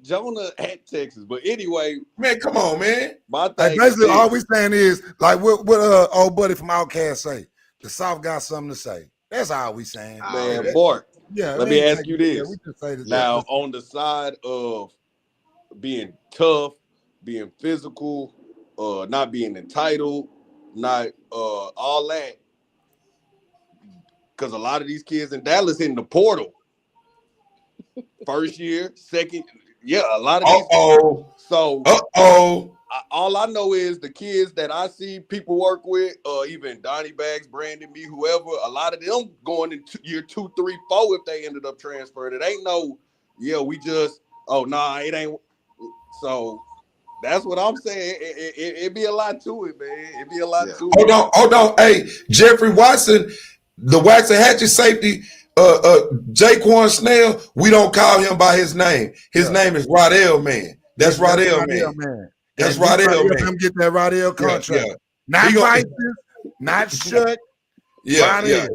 Jonah at Texas. But anyway, Man, come on, man. my Hey, thing basically, is all we saying is like what old buddy from Outkast say. The South got something to say. That's all we saying. man, Bart. Yeah. Let we me ain't ask you taking- this. we just say that. Now, on the side of being tough, being physical, not being entitled, not all that, because a lot of these kids in Dallas in the portal, first year, second, yeah, a lot of these. So all I know is the kids that I see people work with, even Donnie Bags, Brandon, me, whoever, a lot of them going in year 2, 3, 4 if they ended up transferred. It ain't no, we just, it ain't. So that's what I'm saying. It be a lot to it, man. It be a lot to it. Hold on. Hey, Jeffrey Watson, the Waxahachie safety, Jaquan Snell, we don't call him by his name. His name is Rodell, man. That's Rodell, man. That's Rodell, man. Him get that Rodell contract. Yeah. Not Vices, not Shut. Yeah.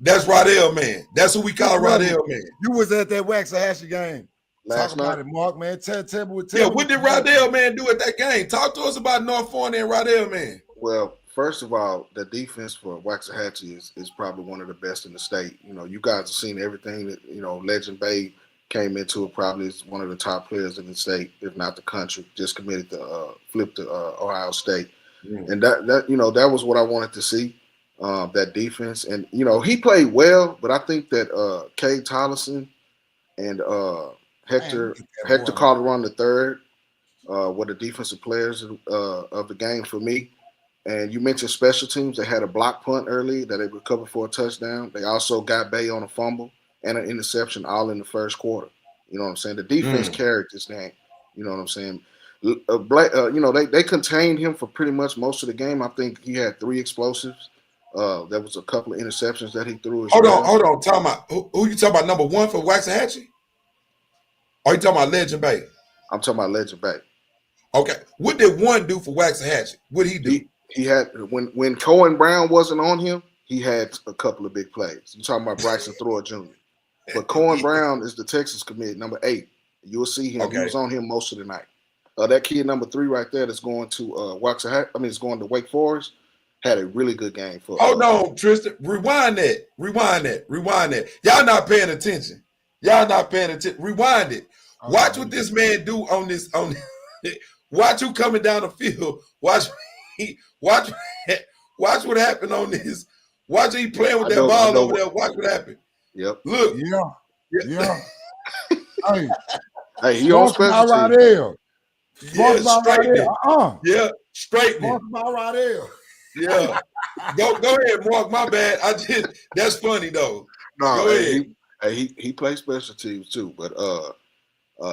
That's Rodell, man. That's who we call Rodell, man. You was at that Waxahachie game. Last Talk about night. it, Mark, man. Tell me. What did Rodell, man, do at that game? Talk to us about North Forney and Rodell, man. Well, first of all, the defense for Waxahachie is probably one of the best in the state. You know, you guys have seen everything that, Legend Bay came into it, probably is one of the top players in the state, if not the country, just committed to flip to Ohio State. And that was what I wanted to see, that defense. And, he played well, but I think that Cade Tollison and Hector Calderon III were the defensive players of the game for me. And you mentioned special teams. They had a block punt early that they recovered for a touchdown. They also got Bay on a fumble and an interception all in the first quarter. You know what I'm saying? The defense carried this game. You know what I'm saying? They contained him for pretty much most of the game. I think he had 3 explosives. There was a couple of interceptions that he threw. Hold on. Talking about who you talking about? Number 1 for Waxahachie? Or you talking about Legend Bay? I'm talking about Legend Bay. Okay. What did 1 do for Waxahachie? What did he do? He had when Cohen Brown wasn't on him, he had a couple of big plays. You're talking about Bryson Thrower Jr. But Cohen Brown is the Texas commit, number 8. You'll see him. Okay. He was on him most of the night. That kid number 3 right there that's going to it's going to Wake Forest, had a really good game for. Hold on, Tristan. Rewind that. Y'all not paying attention. Rewind it. Watch what this man do on this. Watch who coming down the field. Watch what happened on this. Watch he playing with that ball over there. Watch what happened. Yep. Look. Yeah. Hey, he on special teams. Yeah, straight. Mark about Rodell. Yeah. Go ahead, Mark. My bad. That's funny though. No, go ahead. He plays special teams too, but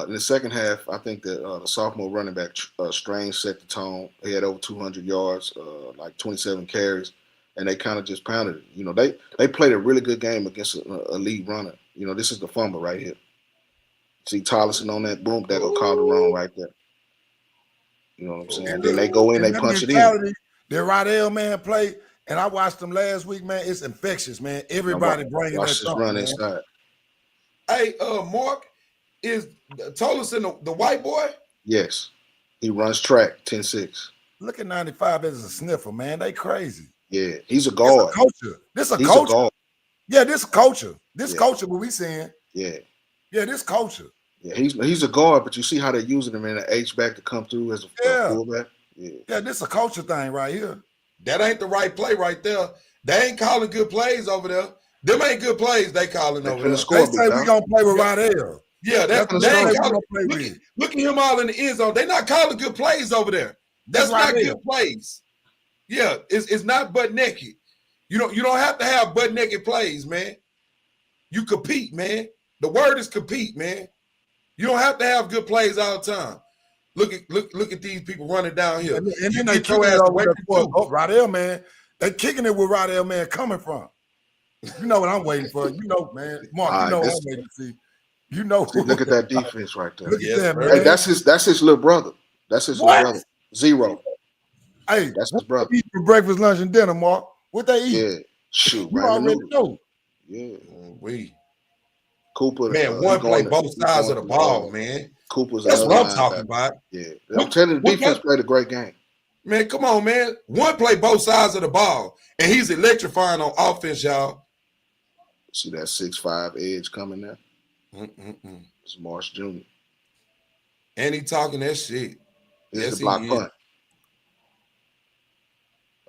in the second half, I think that the sophomore running back Strange set the tone. He had over 200 yards, like 27 carries, and they kind of just pounded it. They played a really good game against a lead runner. This is the fumble right here. See Tollison on that boom, that go Calderon right there. You know what I'm saying? And then they go in, they punch it in. The Rodell man play, and I watched them last week, man. It's infectious, man. Everybody bringing that stuff. Run inside. Hey, Mark, is Tollison the white boy? Yes. He runs track 10-6. Look at 95 as a sniffer, man. They crazy. Yeah, he's a guard. This a culture. Yeah, this culture. This culture what we saying. Yeah. Yeah, this culture. Yeah, he's a guard, but you see how they're using him in an H-back to come through as a fullback. Yeah, this a culture thing right here. That ain't the right play right there. They ain't calling good plays over there. Them ain't good plays they calling over there. They say we gonna play with Rodell. Yeah, they ain't calling. Look at him all in the end zone. They not calling good plays over there. That's not good plays. Yeah, it's not butt naked. You don't have to have butt naked plays, man. You compete, man. The word is compete, man. You don't have to have good plays all the time. Look at these people running down here. And then they throw ass away for Rodell, man. They kicking it where Rodell, man, coming from. You know what I'm waiting for. Man. Mark, what I'm waiting to see. See, look at that defense right there. Look at that, man. Hey, that's his little brother. That's his little brother. Zero. Hey, that's his brother. Eat for breakfast, lunch, and dinner, Mark. What they eat? Yeah. Shoot, You Raymond already Newton. know. Yeah, Man, Cooper. He one play going both he sides of going the to, ball, man. Cooper's That's another what I'm talking linebacker. about. Yeah, I'm telling you, the defense played a great game. Man, come on, man. One play both sides of the ball, and he's electrifying on offense, y'all. See that 6'5" edge coming there? Mm-mm-mm. It's Marsh Jr. And he talking that shit. This Yes, is the block he is. punt.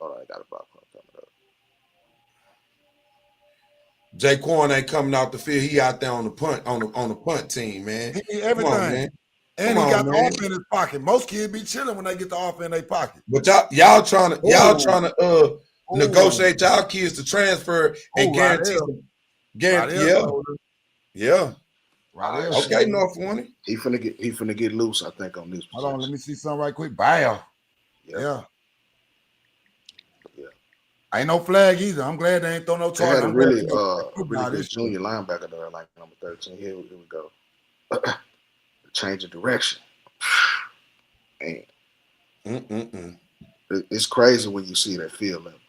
All right, got a block punt coming up. Jaquan ain't coming out the field. He out there on the punt team, man. He need Come everything. on, man. And Come he got on, the man. off in his pocket. Most kids be chilling when they get the off in their pocket. But y'all trying to negotiate y'all kids to transfer and guarantee some Yeah. Right. Okay, North Warning. He finna get loose, I think, on this position. Hold on, let me see something right quick. Bow. Yep. Yeah. Yeah. Ain't no flag either. I'm glad they ain't throw no They had target. a I'm really glad good junior linebacker there, like number 13. Here we go. Change of direction. Man. It's crazy when you see that field level.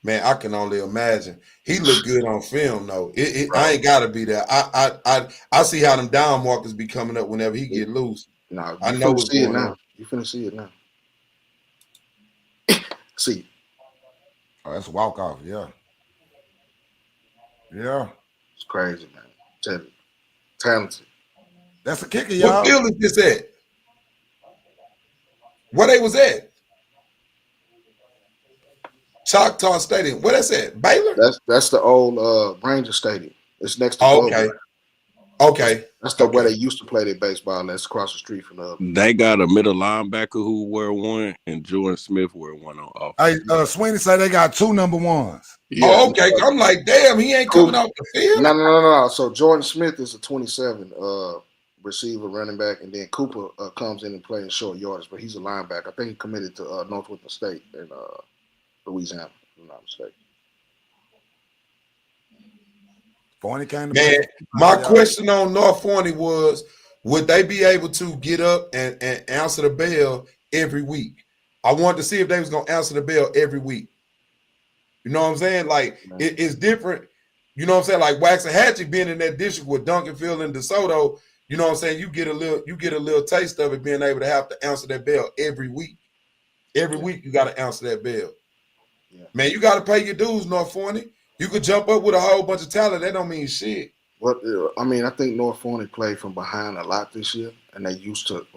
Man, I can only imagine. He looked good on film, though. I ain't gotta be there. I see how them down markers be coming up whenever he get loose. No, I know what's going on. You finna see it now. See. Oh, that's a walk off. Yeah. Yeah. It's crazy, man. Tell you. Talented. That's a kicker, y'all. What field is this at? Where they was at? Choctaw Stadium. Where that's at? Baylor? That's the old Ranger Stadium. It's next to Okay. That's where they used to play their baseball. That's across the street from the. They got a middle linebacker who wear one, and Jordan Smith wear one on offense. Hey, Sweeney said they got 2 number 1s. Yeah. Oh, okay. I'm like, damn, he ain't coming off the field. No. So Jordan Smith is a 27 receiver, running back, and then Cooper comes in and plays short yardage, but he's a linebacker. I think he committed to Northwestern State in Louisiana, if I'm not mistaken. Man, my question on North Forney was, would they be able to get up and answer the bell every week? I wanted to see if they was going to answer the bell every week. You know what I'm saying? Like, it's different. You know what I'm saying? Like Waxahachie being in that district with Duncanville and DeSoto, you know what I'm saying? You get a little taste of it being able to have to answer that bell every week. Every week you got to answer that bell. Yeah. Man, you got to pay your dues, North Forney. You could jump up with a whole bunch of talent. That don't mean shit. Well, I mean, I think North Forney played from behind a lot this year, and they used to,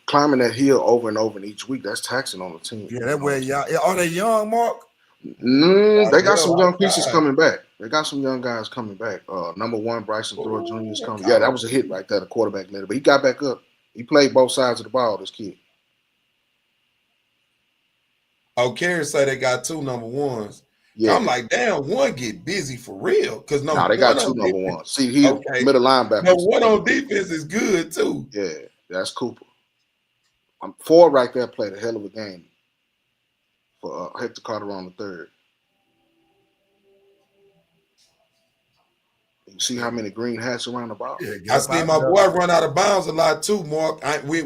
climbing that hill over and over each week. That's taxing on the team. Yeah, that way, y'all. Are they young, Mark? They got some young pieces coming back. They got some young guys coming back. Number 1, Bryson Thor Jr. is coming. Yeah, that was a hit right there, the quarterback later. But he got back up. He played both sides of the ball, this kid. Oh, Kerry say they got 2 number 1s. Yeah. I'm like, damn, one get busy for real. Because they got 2 number 1s. See, he's middle linebacker. No, one on defense is good too. Yeah, that's Cooper. 4 right there played a hell of a game for Hector Carteron III. You see how many green hats around the ball? I see my boy run out of bounds a lot too, Mark. We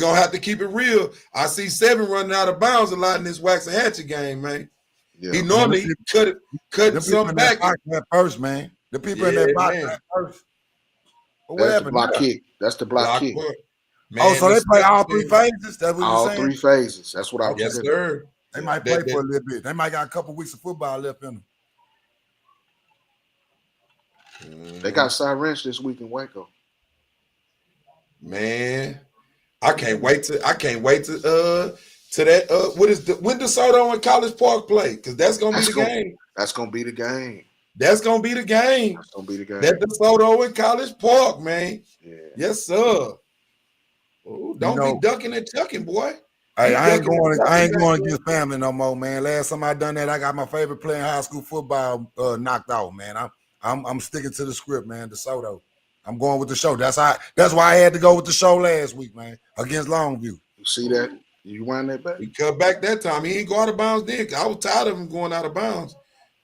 gonna have to keep it real. I see 7 running out of bounds a lot in this Waxahachie game, man. Yeah. He normally cut some back at first, man. The people in that box at first. That's the block kick. That's the block kick. Man, so they play all 3 phases? That's what all you're saying? 3 phases. That's what I was saying. Yes, sir. They might play for a little bit. They might got a couple weeks of football left in them. They got Cy Ranch this week in Waco. Man, I can't wait to that when DeSoto and College Park play, because that's gonna be the game. That's gonna be the game. That's gonna be the game. That's gonna be the game. That DeSoto and College Park, man. Yeah. Yes, sir. Ooh, don't be ducking and chucking, boy. Hey, I ain't going against family no more, man. Last time I done that, I got my favorite player in high school football knocked out, man. I'm sticking to the script, man. DeSoto. I'm going with the show. That's why I had to go with the show last week, man, against Longview. You see that? You wind that back? He cut back that time. He ain't go out of bounds then. I was tired of him going out of bounds.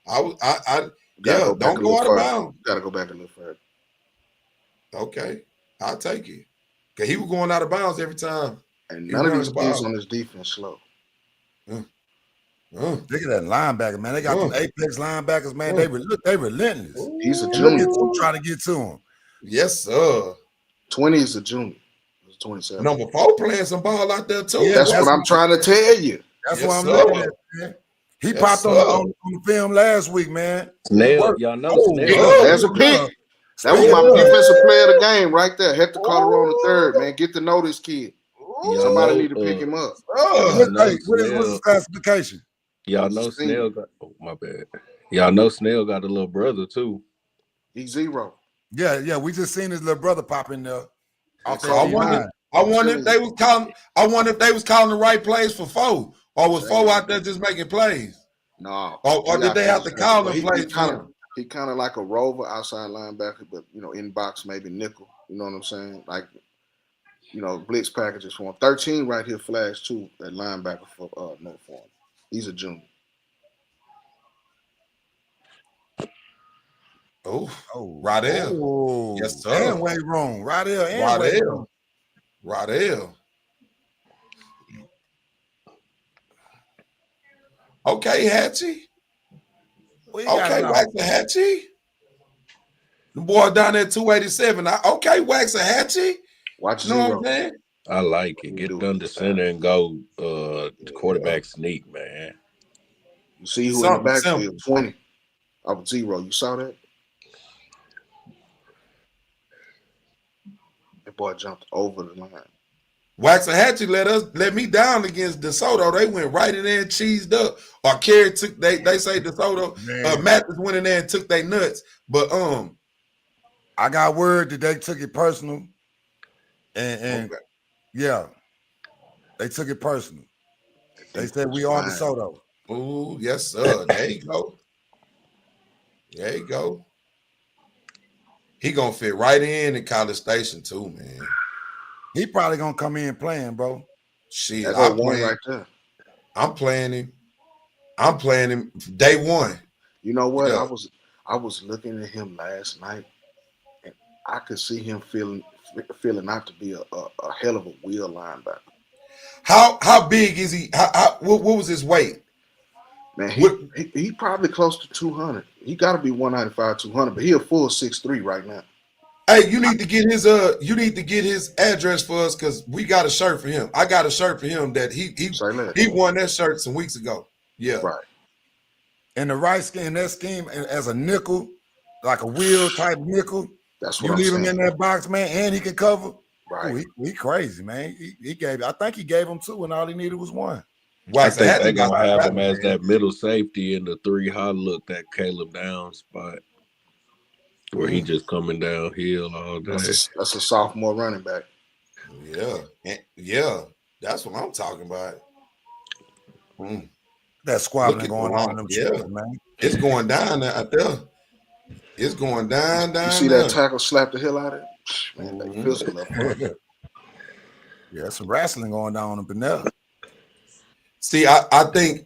Don't go out of bounds. You gotta go back a little further. Okay, I'll take it. Cause he was going out of bounds every time. And none of these kids on this defense slow. Look at that linebacker, man. They got them apex linebackers, man. They relentless. He's a And junior. look at who trying to get to him. Yes, sir. 20 is a junior. It's 27. Number 4 playing some ball out there too. Yeah, That's what I'm trying to tell you. That's Yes, what I'm sir. looking at, man. He Yes, popped sir. on the film last week, man. Snail, y'all know Snail. yeah. There's a pick. That was my defensive player of the game right there. Hector Calderon III, man. Get to know this kid. Somebody need to pick him up. What is his classification? Y'all know Snail got. Oh, my bad. Y'all know Snail got a little brother too. He's 0. Yeah. We just seen his little brother pop in there. Off So that I wonder if they was calling. I wonder if they was calling the right plays for 4, or was 4 out there just making plays? No. Or did they have to call him plays? He kind of like a rover outside linebacker, but in box maybe nickel. You know what I'm saying? Like, blitz packages for him. 13 right here, flash too. That linebacker for no for him. He's a junior. Oh, Rodell. Oh, Yes, sir. And way wrong. Rodell. Okay, Hatchie. Okay, Waxahachie. The boy down there 287. Okay, Waxahachie. Watch You know zero. what I'm saying? I like it. Get under center and go quarterback sneak, man. You see who in the Something backfield? simple. 20 of 0. You saw that? That boy jumped over the line. Waxahachie let me down against DeSoto. They went right in there and cheesed up. Or Kerry took they say DeSoto. Mathis went in there and took their nuts. But I got word that they took it personal. And okay. yeah, they took it personal. They said we on DeSoto. Oh, yes, sir. There you go. There you go. He gonna fit right in College Station too, man. He probably gonna come in playing, bro. Shit, That's I'm one playing. right there. I'm playing him. I'm playing him day one. You know what? Yeah. I was looking at him last night, and I could see him feeling not to be a hell of a wheel linebacker. How big is he? What was his weight? Man, he probably close to 200. He got to be 195, 200, but he a full 6'3" right now. Hey, you need to get his address for us because we got a shirt for him. I got a shirt for him that he won that shirt some weeks ago. Yeah, right. In the right scheme, that scheme as a nickel, like a wheel type nickel. That's what you I'm leave saying. him in that box, man, and he can cover. Right. Ooh, he crazy, man. I think he gave him 2, and all he needed was 1. I think they're gonna have him as that middle safety in the 3 high look, that Caleb Downs spot, where he just coming downhill all day. That's a sophomore running back. Yeah, that's what I'm talking about. That squabbling going on in them shorts, man. It's going down out there. It's going down. You see that tackle slap the hell out of it? Man, they physical up front. Yeah, some wrestling going down up in there. See, I think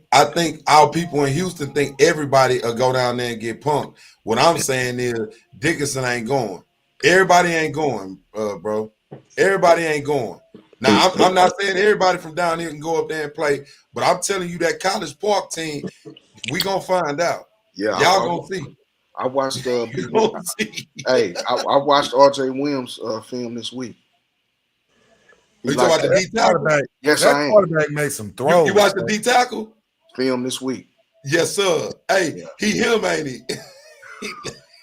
our people in Houston think everybody will go down there and get punked. What I'm saying is Dickinson ain't going. Everybody ain't going, bro. Everybody ain't going. Now, I'm not saying everybody from down here can go up there and play, but I'm telling you that College Park team, we gonna find out. Yeah, y'all gonna see. I watched Hey, I watched RJ Williams film this week. You talking about the D tackle? Yes, that I am. quarterback made some throws. You watched the D tackle? Film this week. Yes, sir. Hey, he him, ain't he?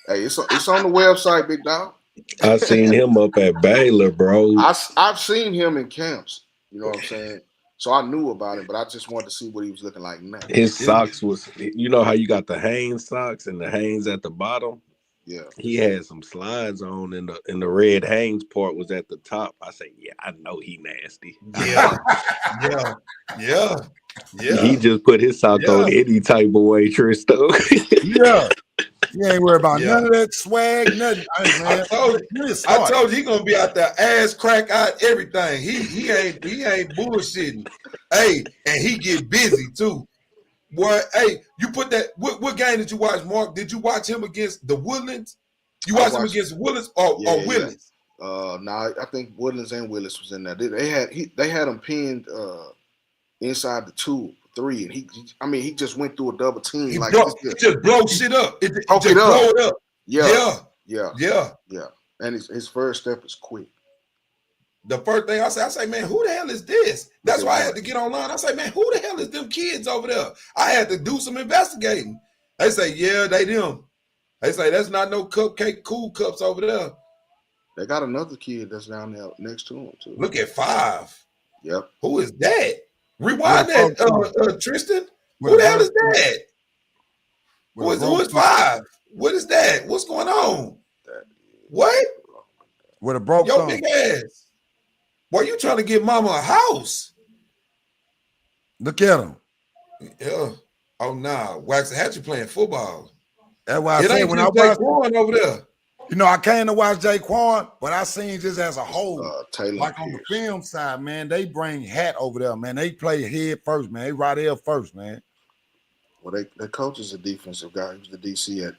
Hey, it's on the website, big dog. I seen him up at Baylor, bro. I've seen him in camps. You know what I'm saying? So I knew about him, but I just wanted to see what he was looking like now. His socks was, you know how you got the Hanes socks and the Hanes at the bottom? Yeah. He had some slides on, and the red Hanes part was at the top. I said, yeah, I know he nasty. Yeah. He just put his sock on any type of way, Tristo. Yeah. You ain't worried about none of that swag, nothing. I told you he gonna be out there ass crack out everything. He ain't bullshitting. Hey, and he get busy too. Boy, hey, you put that. What game did you watch, Mark? Did you watch him against the Woodlands? You watched him against Woodlands or Willis? No, I think Woodlands and Willis was in there. They had him pinned inside the tube. 3, and he just went through a double team. He Like just blow shit up. It broke just it up. blow it up. Yeah. And his first step is quick. The first thing I say, man, who the hell is this? That's why I had to get online. I say, man, who the hell is them kids over there? I had to do some investigating. They say, yeah, they them. They say, that's not no Cupcake Cool Cups over there. They got another kid that's down there next to him, too. Look at 5. Yep. Who is that? Rewind that, Tristan. Who the hell is that? Who is 5? What is that? What's going on? What? With a broke Yo, thumb. big ass. Boy, you trying to give mama a house? Look at him. Yeah. Oh, nah. Waxahachie playing football. That's why I It say ain't when I just watch Jaquan over there. You know, I came to watch Jaquan, but I seen just as a whole. Taylor like on the film side, man, they bring Hat over there, man. They play head first, man. They right there first, man. Well, the coach is a defensive guy. He was the DC at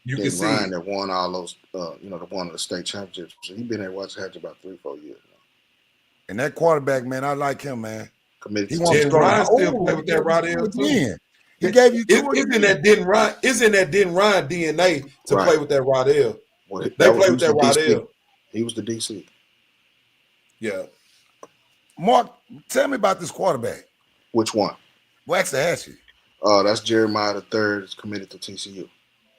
You can Dan see Ryan it. that won all those, that won the state championships. So he's been at Waxahachie about 3-4 years now. And that quarterback, man, I like him, man. Committed He to wants to Jen throw Ryan the- still Oh, play with that right there too. again. He gave you two It's in that Den Ryan. It's in that Den Ryan DNA to Right. play with that Rodell. Well, They that was- play he with was that the DC. Rodell. He was the DC. Yeah. Mark, tell me about this quarterback. Which one? Waxahachie. That's Jeremiah the third. Is committed to TCU.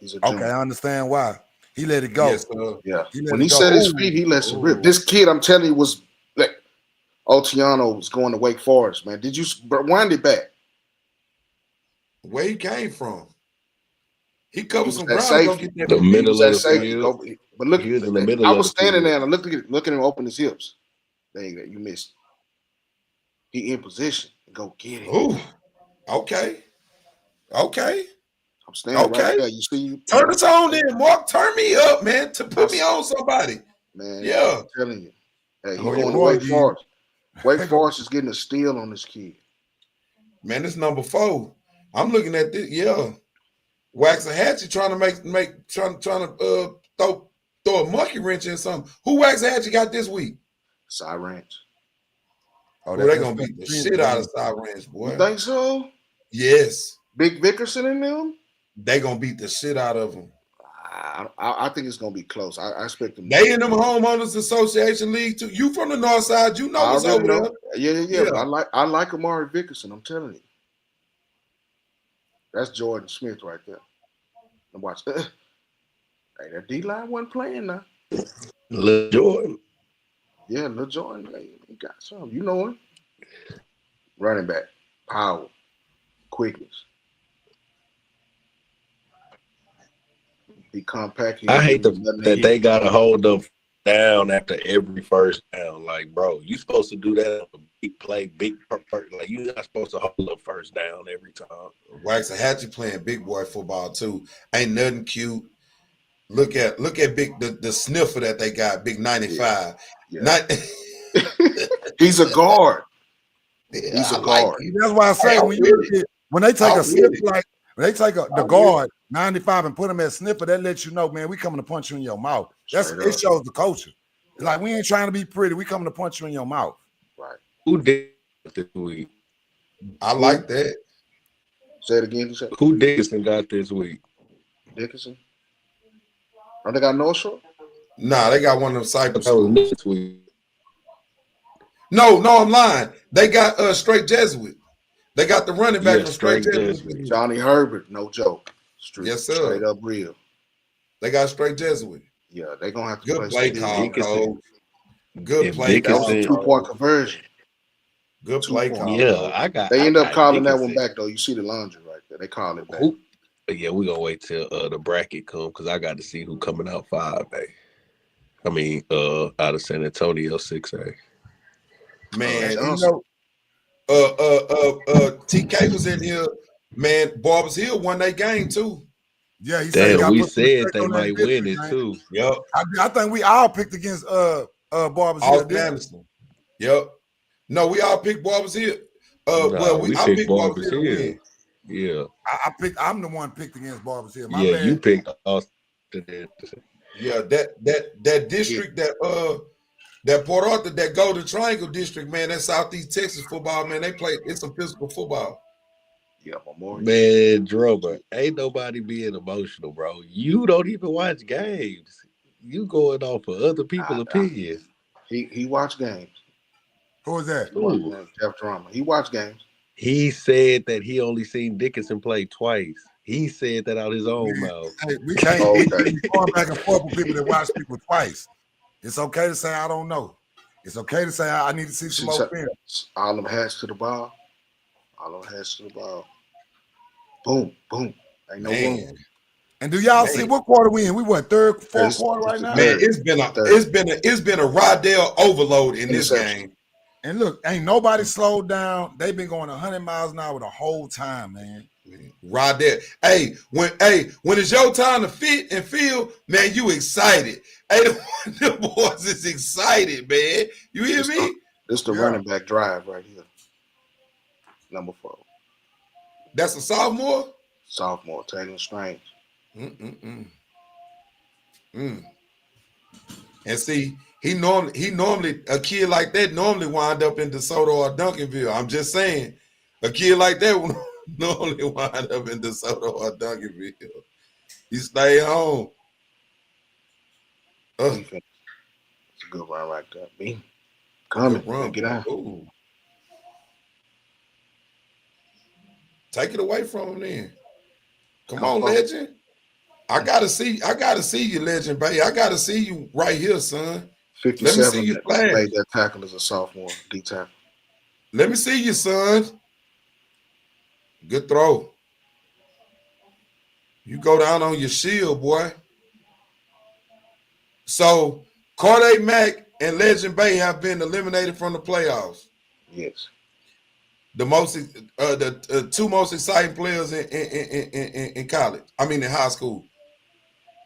He's a junior. Okay, I understand why. He let it go. Yes, sir. Yeah. He let When it he go. set his Ooh. feet, he lets it rip. Ooh. This kid, I'm telling you, was like Otiano was going to Wake Forest, man. Did you wind it back? Where he came from. He covered was some that ground. Go safety. get that. The He middle was of at the safety. field. But look, He was in the middle I of was the standing field. there and I looked at him open his hips. Dang that, you missed. He in position. Go get it. Ooh. Okay. Okay. I'm standing Okay. right there. You see, Turn us on then, Mark. Turn me up, man. To put me on somebody. man. Yeah. I'm telling you. Hey, he's Oh, going your to boy, Wake dude. Forest. Wake Forest is getting a steal on this kid. Man, this number 4. I'm looking at this. Yeah. Waxahachie trying to throw a monkey wrench in something. Who Waxahachie got this week? Cy Ranch. Oh, Boy, they gonna beat the shit out of Cy Ranch, boy. You think so? Yes. Big Vickerson in them? They gonna beat the shit out of them. I think it's gonna be close. I expect them. They in them homeowners association league too. You from the north side, you know I what's already over know. there. Yeah. Yeah. But I like Amari Vickerson. I'm telling you. That's Jordan Smith right there. And watch. Hey, that D line wasn't playing now. Lil Jordan. Yeah, Lil Jordan, he got some. You know him. Running back, power, quickness. Be compact. I hate that they gotta hold them down after every first down. Like, bro, you supposed to do that on a big play, like you're not supposed to hold up first down every time. Waxahachie playing big boy football too. Ain't nothing cute. Look at big the sniffer that they got, big 95. Yeah. He's a guard. Yeah, He's a I like guard. it. That's why I say Hey, when they take I'm a sniffer, with it. like when they take the guard 95 and put him at sniffer, that lets you know, man, we coming to punch you in your mouth. Straight It up. shows the culture. It's like we ain't trying to be pretty. We coming to punch you in your mouth. Right. Who did this week? I like that. Say it again. You said Who Dickinson got this week? Dickinson. Oh, they got North Shore? Nah, they got one of them Cypress That was schools. this week. No, I'm lying. They got straight Jesuit. They got the running back Yeah, from straight straight Jesuit. Johnny Herbert, no joke. Yes, sir. Straight up real. They got straight Jesuit. Yeah, they're gonna have to Good play some call, defense. Cole. Good If play That was call. a 2-point conversion. Good play call. Yeah, I got. They end I up got calling that one Dickinson. back though. You see the laundry right there. They call it back. Who? Yeah, we gonna wait till the bracket come because I got to see who coming out 5A. I mean, out of San Antonio 6A. Man, you Johnson. know, TK was in here. Man, Barbers Hill won that game too. Yeah, he said Damn, we put some said respect they on that might win victory, it man. too. Yep. I think we all picked against Barbers Hill. Austin Anderson. Yep. No, we all picked Barbers Hill. Well, we I picked picked Barbers Barbers Hill. Hill. to win. Yeah, I'm the one picked against Barbers Hill. My yeah, bad. you picked Austin Anderson. Yeah, that district that Port Arthur, that Golden Triangle district, man, that Southeast Texas football, man, they play. It's some physical football. Yeah, Memorial. Man, Drummer, ain't nobody being emotional, bro. You don't even watch games. You going off of other people's opinions. He watched games. Who was that? He watched games. Jeff Drummer. He watched games. He said that he only seen Dickinson play twice. He said that out his own mouth. Hey, we can't be going back and forth with people that watch people twice. It's okay to say I don't know. It's okay to say I need to see some more film. All them hats to the ball. All them hats to the ball. Boom, boom. Ain't no room. And do y'all see what quarter we in? We what, third, fourth quarter right now? Man, it's been a Rodell overload in this game. And look, ain't nobody slowed down. They've been going 100 miles an hour the whole time, man. Rodell. Hey, when it's your time to fit and feel, man, you excited. Hey, the boys is excited, man. You hear me? It's the running back drive right here. Number 4. That's a sophomore? Sophomore, Taylor Strange. And see, he normally a kid like that normally wind up in DeSoto or Duncanville. I'm just saying, a kid like that would normally wind up in DeSoto or Duncanville. He stay home. It's a good run right there. B. Coming. Run. Get out. Ooh. Take it away from him then. Come on, legend. I gotta see you, legend, baby. I gotta see you right here, son. 57. Let me see you play. Made that tackle as a sophomore, D tackle. Let me see you, son. Good throw. You go down on your shield, boy. So Corday Mack and Legend Bay have been eliminated from the playoffs. Yes. The two most exciting players in college. I mean, in high school.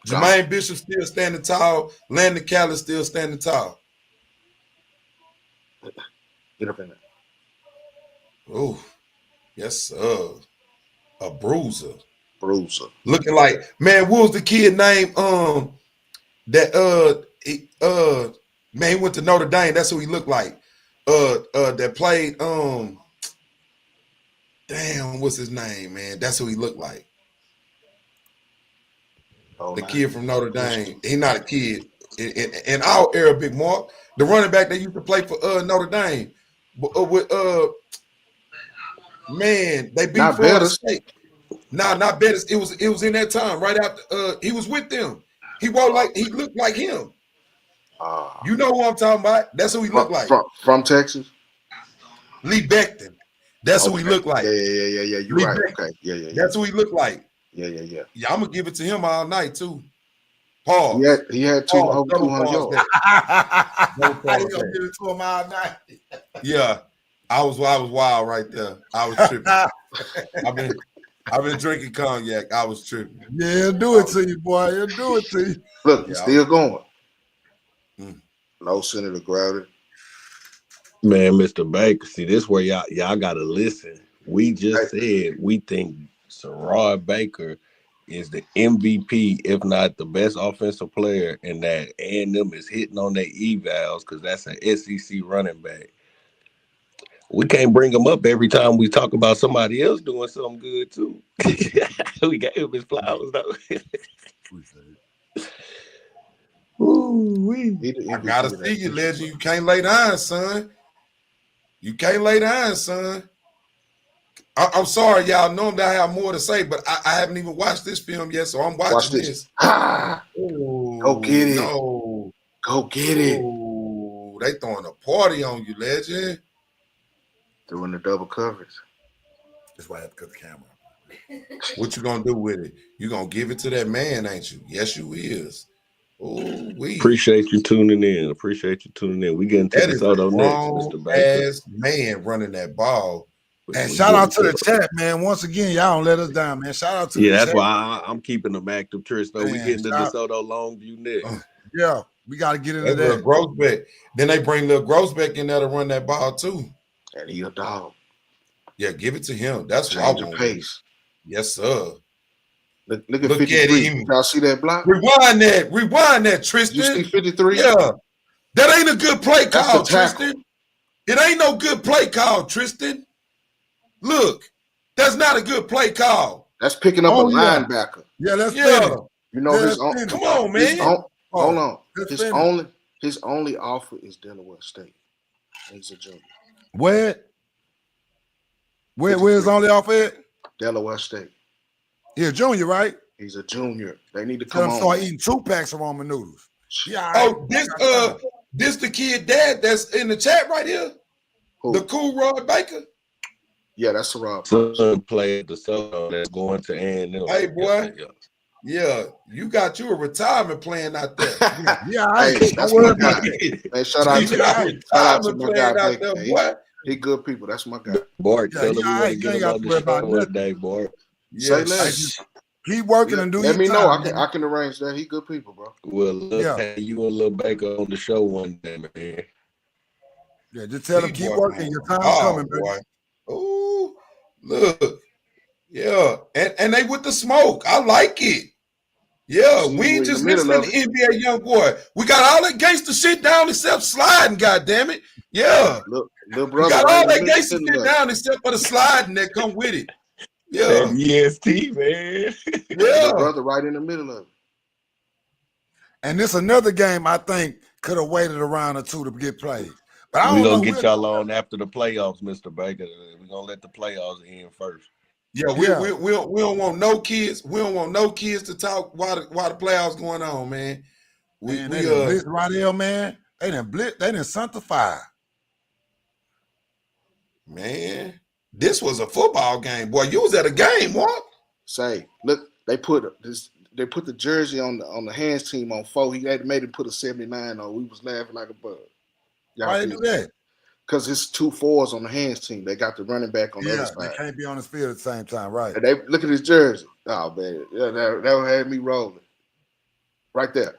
Jermaine Bishop still standing tall. Landon Callis still standing tall. Get up in there. Oh, yes, sir. A bruiser. Looking like, man, what was the kid name? Man, he went to Notre Dame. That's who he looked like. That played damn, what's his name, man? That's who he looked like. The kid from Notre Dame. He not a kid. In our era, Big Mark, the running back that used to play for Notre Dame. Man, they beat Florida State. Nah, not Bettis. It was in that time, right after he was with them. He looked like him. You know who I'm talking about? That's who he looked like. From Texas? Lee Becton. That's who he looked like. Yeah. You're Lee right. Becton. Okay. Yeah. That's who he looked like. Yeah. Yeah, I'm gonna give it to him all night too. Paul. He had 200 yards. I ain't gonna give it to him all night. Yeah, I was wild right there. I was tripping. I've been drinking cognac. I was tripping. Yeah, he'll do it to you, boy. He'll do it to you. Look, he's still going. No Senator Crowder. Man, Mr. Baker, see, this where y'all gotta listen. We just said we think Sarod Baker is the MVP, if not the best offensive player, and that A&M is hitting on their evals because that's an SEC running back. We can't bring him up every time we talk about somebody else doing something good too. We gave him his flowers though. I gotta see you, legend. You can't lay down, son. You can't lay down, son. I'm sorry, y'all. Normally I have more to say, but I haven't even watched this film yet, so I'm watching this. Go get it. No. Go get it. Oh, they throwing a party on you, legend. Doing the double coverage. That's why I have to cut the camera. What you gonna do with it? You gonna give it to that man, ain't you? Yes, you is. Oh, we appreciate you tuning in. We getting to the Soto next, Mr. Baker. Ass man running that ball. And shout out to the chat, man. Once again, y'all don't let us down, man. Shout out to the chat. That's why I'm keeping them active, Tristan. We getting to DeSoto Longview next. Yeah, we got to get into that. Grossbeck. Then they bring Lil Grossbeck in there to run that ball too. And he a dog. Yeah, give it to him. That's what I want. Pace. Yes, sir. Look at 53. At him. Y'all see that block? Rewind that, Tristan. You see 53? Yeah. That ain't a good play call, Tristan. It ain't no good play call, Tristan. Look, That's not a good play call. That's picking up a linebacker. Yeah, let's Yeah. finish. You know Yeah, his own. finish. Come on, man. Hold on. Let's His only offer is Delaware State. He's a junior. Where's only offer at? Delaware State. He's a junior, right? He's a junior. They need to Tell come him on. start eating 2 packs of ramen noodles. Yeah. Oh, this the kid dad that's in the chat right here. Who? The cool Roy Baker. Yeah, that's a Rob. Son played the son that's going to A&M. Hey, boy. Yeah, you got you a retirement plan out there. Yeah, Hey, that's my guy. Hey, shout out You got a to my retirement plan guy. out there, Baker. boy. He good people. That's my guy. Bart, Yeah, tell him we yeah, want to you get ain't him got on to the worry show about one nothing. day, Bart. Say less. Keep working and do Let your me time, know. man. I can arrange that. He good people, bro. Well, look, hey, you and Lil Baker on the show one day, man. Yeah, just tell him keep working. Your time's coming, boy. Ooh, look. Yeah, and they with the smoke. I like it. Yeah, See, we ain't in just the middle listening of to NBA young boy. We got all that gangster shit down except sliding, goddammit. Yeah. Look, little We brother. got right all in the that gangster middle shit of it. down except for the sliding that come with it. Yeah. That EST, man. Yeah. Little brother right in the middle of it. And this another game I think could have waited a round or two to get played. But I We're don't going to know. get y'all on after the playoffs, Mr. Baker. We're going to let the playoffs end first. Yeah, we don't want no kids. We don't want no kids to talk while the playoffs going on, man. Man, they done blitz Rydell, man. They done sanctify. Man, this was a football game. Boy, you was at a game, what? Say, look, they put the jersey on the hands team on 4. He had made him put a 79 on. We was laughing like a bug. Why they do that? Because it's 2 4s on the hands team. They got the running back on the other side. They can't be on the field at the same time, right? And they look at his jersey. Oh man, that had me rolling. Right there.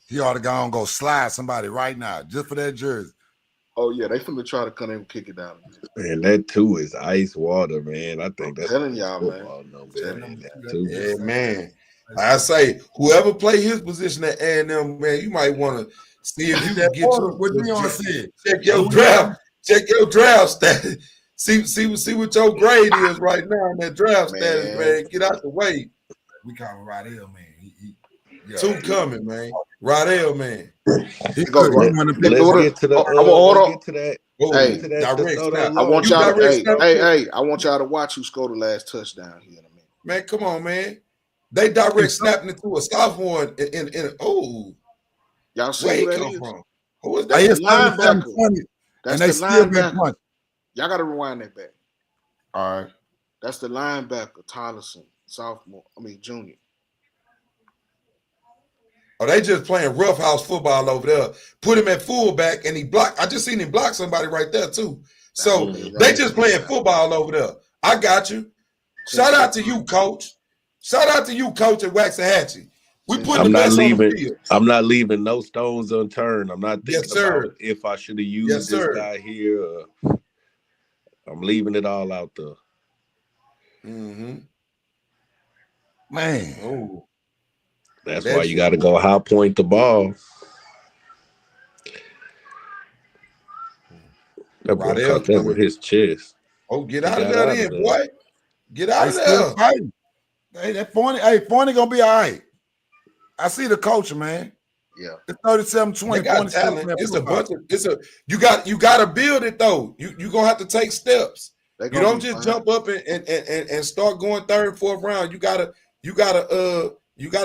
He ought to go slide somebody right now just for that jersey. Oh yeah, they finna try to come in and kick it down. Man, that too is ice water, man. I think that's telling y'all, man. No better than that too. Yeah, man. I say, whoever play his position at A&M, man, you might want to see if you can get check your draft status. See what your grade is right now in that draft status, man. Get out the way. We call him Rydell, man. Two coming, man. Rydell, man. Let's get to that. I want y'all. Hey, I want y'all to watch who scored the last touchdown here in a minute. Man, come on, man. They direct snapping into a sophomore in y'all see where who he that come is? from? Who is That's that? the linebacker. And That's they the still been linebacker. punched. Y'all got to rewind that back. All right. That's the linebacker, Tolleson, junior. Oh, they just playing roughhouse football over there. Put him at fullback and he blocked. I just seen him block somebody right there too. So they just playing football over there. I got you. Shout out to you, coach. Shout out to you, coach at Waxahachie. We put the best on the field. I'm not leaving no stones unturned. I'm not thinking about if I should have used this guy here. I'm leaving it all out there. Mm-hmm. Man. Oh. That's why you got to go high point the ball. That boy caught that with his chest. Oh, get out of there then, boy. Get out of there. Fighting. Hey, that Forney gonna be all right. I see the coach, man. Yeah. It's 37-20. They got talent. It's a bunch of you got to build it though. You gonna have to take steps. You don't just jump up and start going third, fourth round. You gotta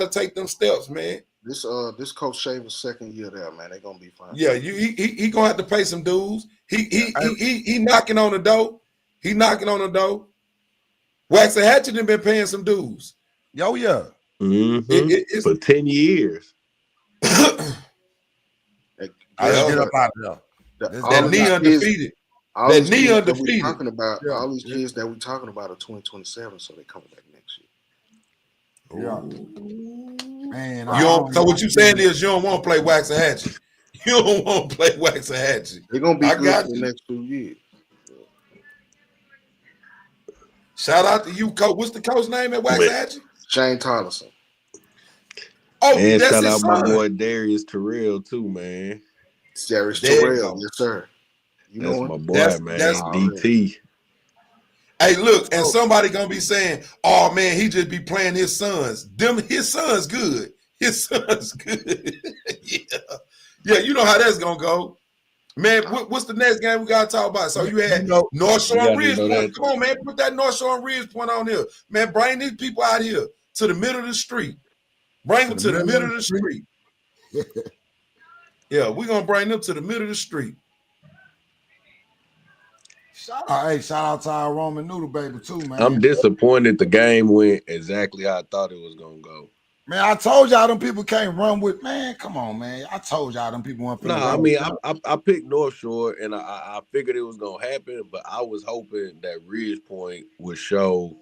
take them steps, man. This Coach Shaver's second year there, man. They're gonna be fine. Yeah, he gonna have to pay some dues. He knocking on the door. He knocking on the door. Waxahachie done been paying some dues. Oh yeah. Mm-hmm. For 10 years. Get up out of there. That knee undefeated. That knee undefeated. Talking about all these kids that we talking about are 2027, so they coming back next year. Yeah. Man, so what you saying is you don't want to play Waxahachie. You don't want to play Waxahachie. They're gonna be good for the next 2 years. Shout out to you, coach. What's the coach name at Waxahachie? Shane Tolleson. Oh, and that's shout his out son. my boy Darius Terrell too, man. Darius Terrell, yes sir. That's my boy, man. DT. Hey, look, and somebody gonna be saying, "Oh man, he just be playing his sons. His sons good. His sons good." yeah. You know how that's gonna go, man. What's the next game we gotta talk about? So you had North Shore and Ridge Point. Come on, man, put that North Shore and Ridge Point on here, man. Bring these people out here to the middle of the street. Bring them to the middle of the street. Yeah, we're gonna bring them to the middle of the street. Shout out to our Roman Noodle baby too, man. I'm disappointed the game went exactly how I thought it was gonna go. Man, I told y'all them people can't run with, man. Come on, man. I told y'all them people weren't. No, I mean I picked North Shore and I figured it was gonna happen, but I was hoping that Ridge Point would show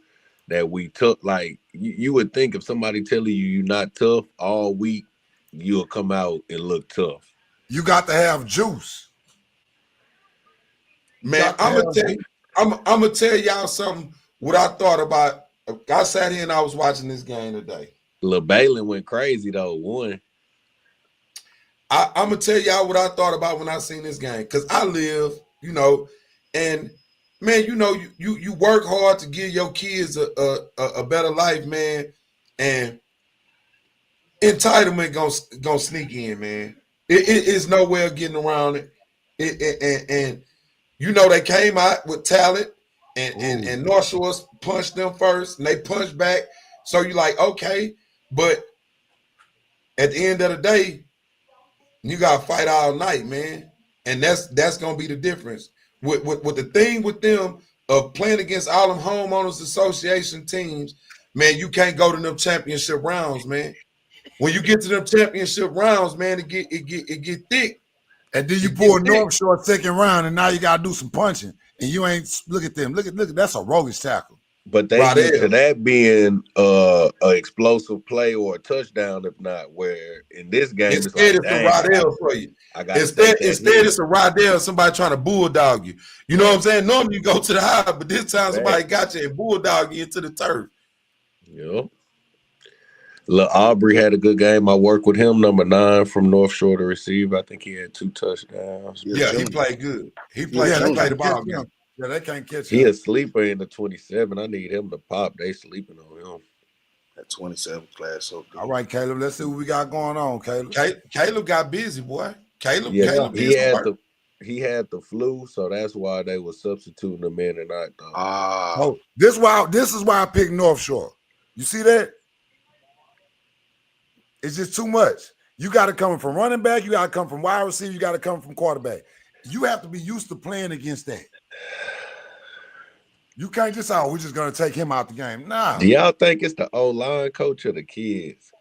that we took, like you would think if somebody telling you you're not tough all week, you'll come out and look tough. You got to have juice. Man, I'm gonna tell y'all something. What I thought about. I sat here and I was watching this game today. LeBailin went crazy though. One. I'm gonna tell y'all what I thought about when I seen this game, because I live, and man, you work hard to give your kids a better life, man, and entitlement gonna sneak in, man. It is no way of getting around it. And they came out with talent, and North Shores punched them first, and they punched back. So you're like, okay, but at the end of the day, you gotta fight all night, man, and that's gonna be the difference. With the thing with them of playing against all them homeowners association teams, man, you can't go to them championship rounds, man. When you get to them championship rounds, man, it get thick. And then you pull North Shore second round, and now you gotta do some punching, and you ain't look at them. Look at that's a roguish tackle. But they get to that being an explosive play or a touchdown, if not. Where in this game, instead it's a Rodell for you. Instead it's a Rodell, somebody trying to bulldog you. You know what I'm saying? Normally you go to the high, but this time somebody got you and bulldog you into the turf. Yep. Look, Aubrey had a good game. I worked with him, number 9 from North Shore to receive. I think he had 2 touchdowns. Yeah, he played good. He played the ball game. Yeah, they can't catch him. He a sleeper in the 27. I need him to pop. They sleeping on him. That 27 class. So good. All right, Caleb. Let's see what we got going on, Caleb. Caleb got busy, boy. Caleb he had the flu, so that's why they were substituting him in and out. This is why I picked North Shore. You see that? It's just too much. You got to come from running back. You got to come from wide receiver. You got to come from quarterback. You have to be used to playing against that. You can't just, we're just going to take him out the game. Nah. Do y'all think it's the O-line coach or the kids?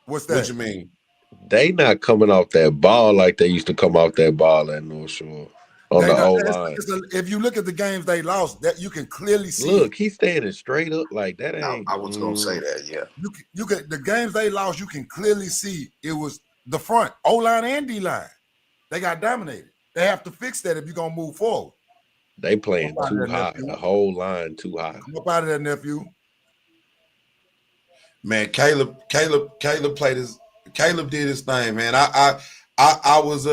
What's that? What you mean? They not coming off that ball like they used to come off that ball at North Shore on the O-line. If you look at the games they lost, that you can clearly see. Look, he's standing straight up like that. I was going to say that, yeah. You can the games they lost, you can clearly see it was the front, O-line and D-line. They got dominated. They have to fix that if you're going to move forward. They playing too high. The whole line too high. Come up out of there, nephew. Man, Caleb played his. Caleb did his thing, man. I was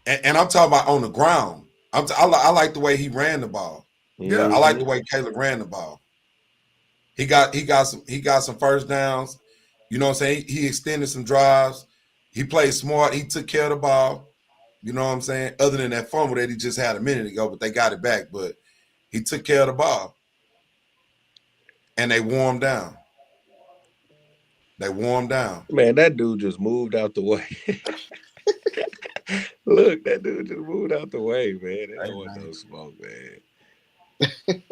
and I'm talking about on the ground. I like the way he ran the ball. Yeah, I like the way Caleb ran the ball. He got some first downs. You know what I'm saying? He extended some drives. He played smart. He took care of the ball. You know what I'm saying? Other than that fumble that he just had a minute ago, but they got it back. But he took care of the ball. And they wore him down. Man, that dude just moved out the way. Look, that dude just moved out the way, man. That wasn't no smoke, man.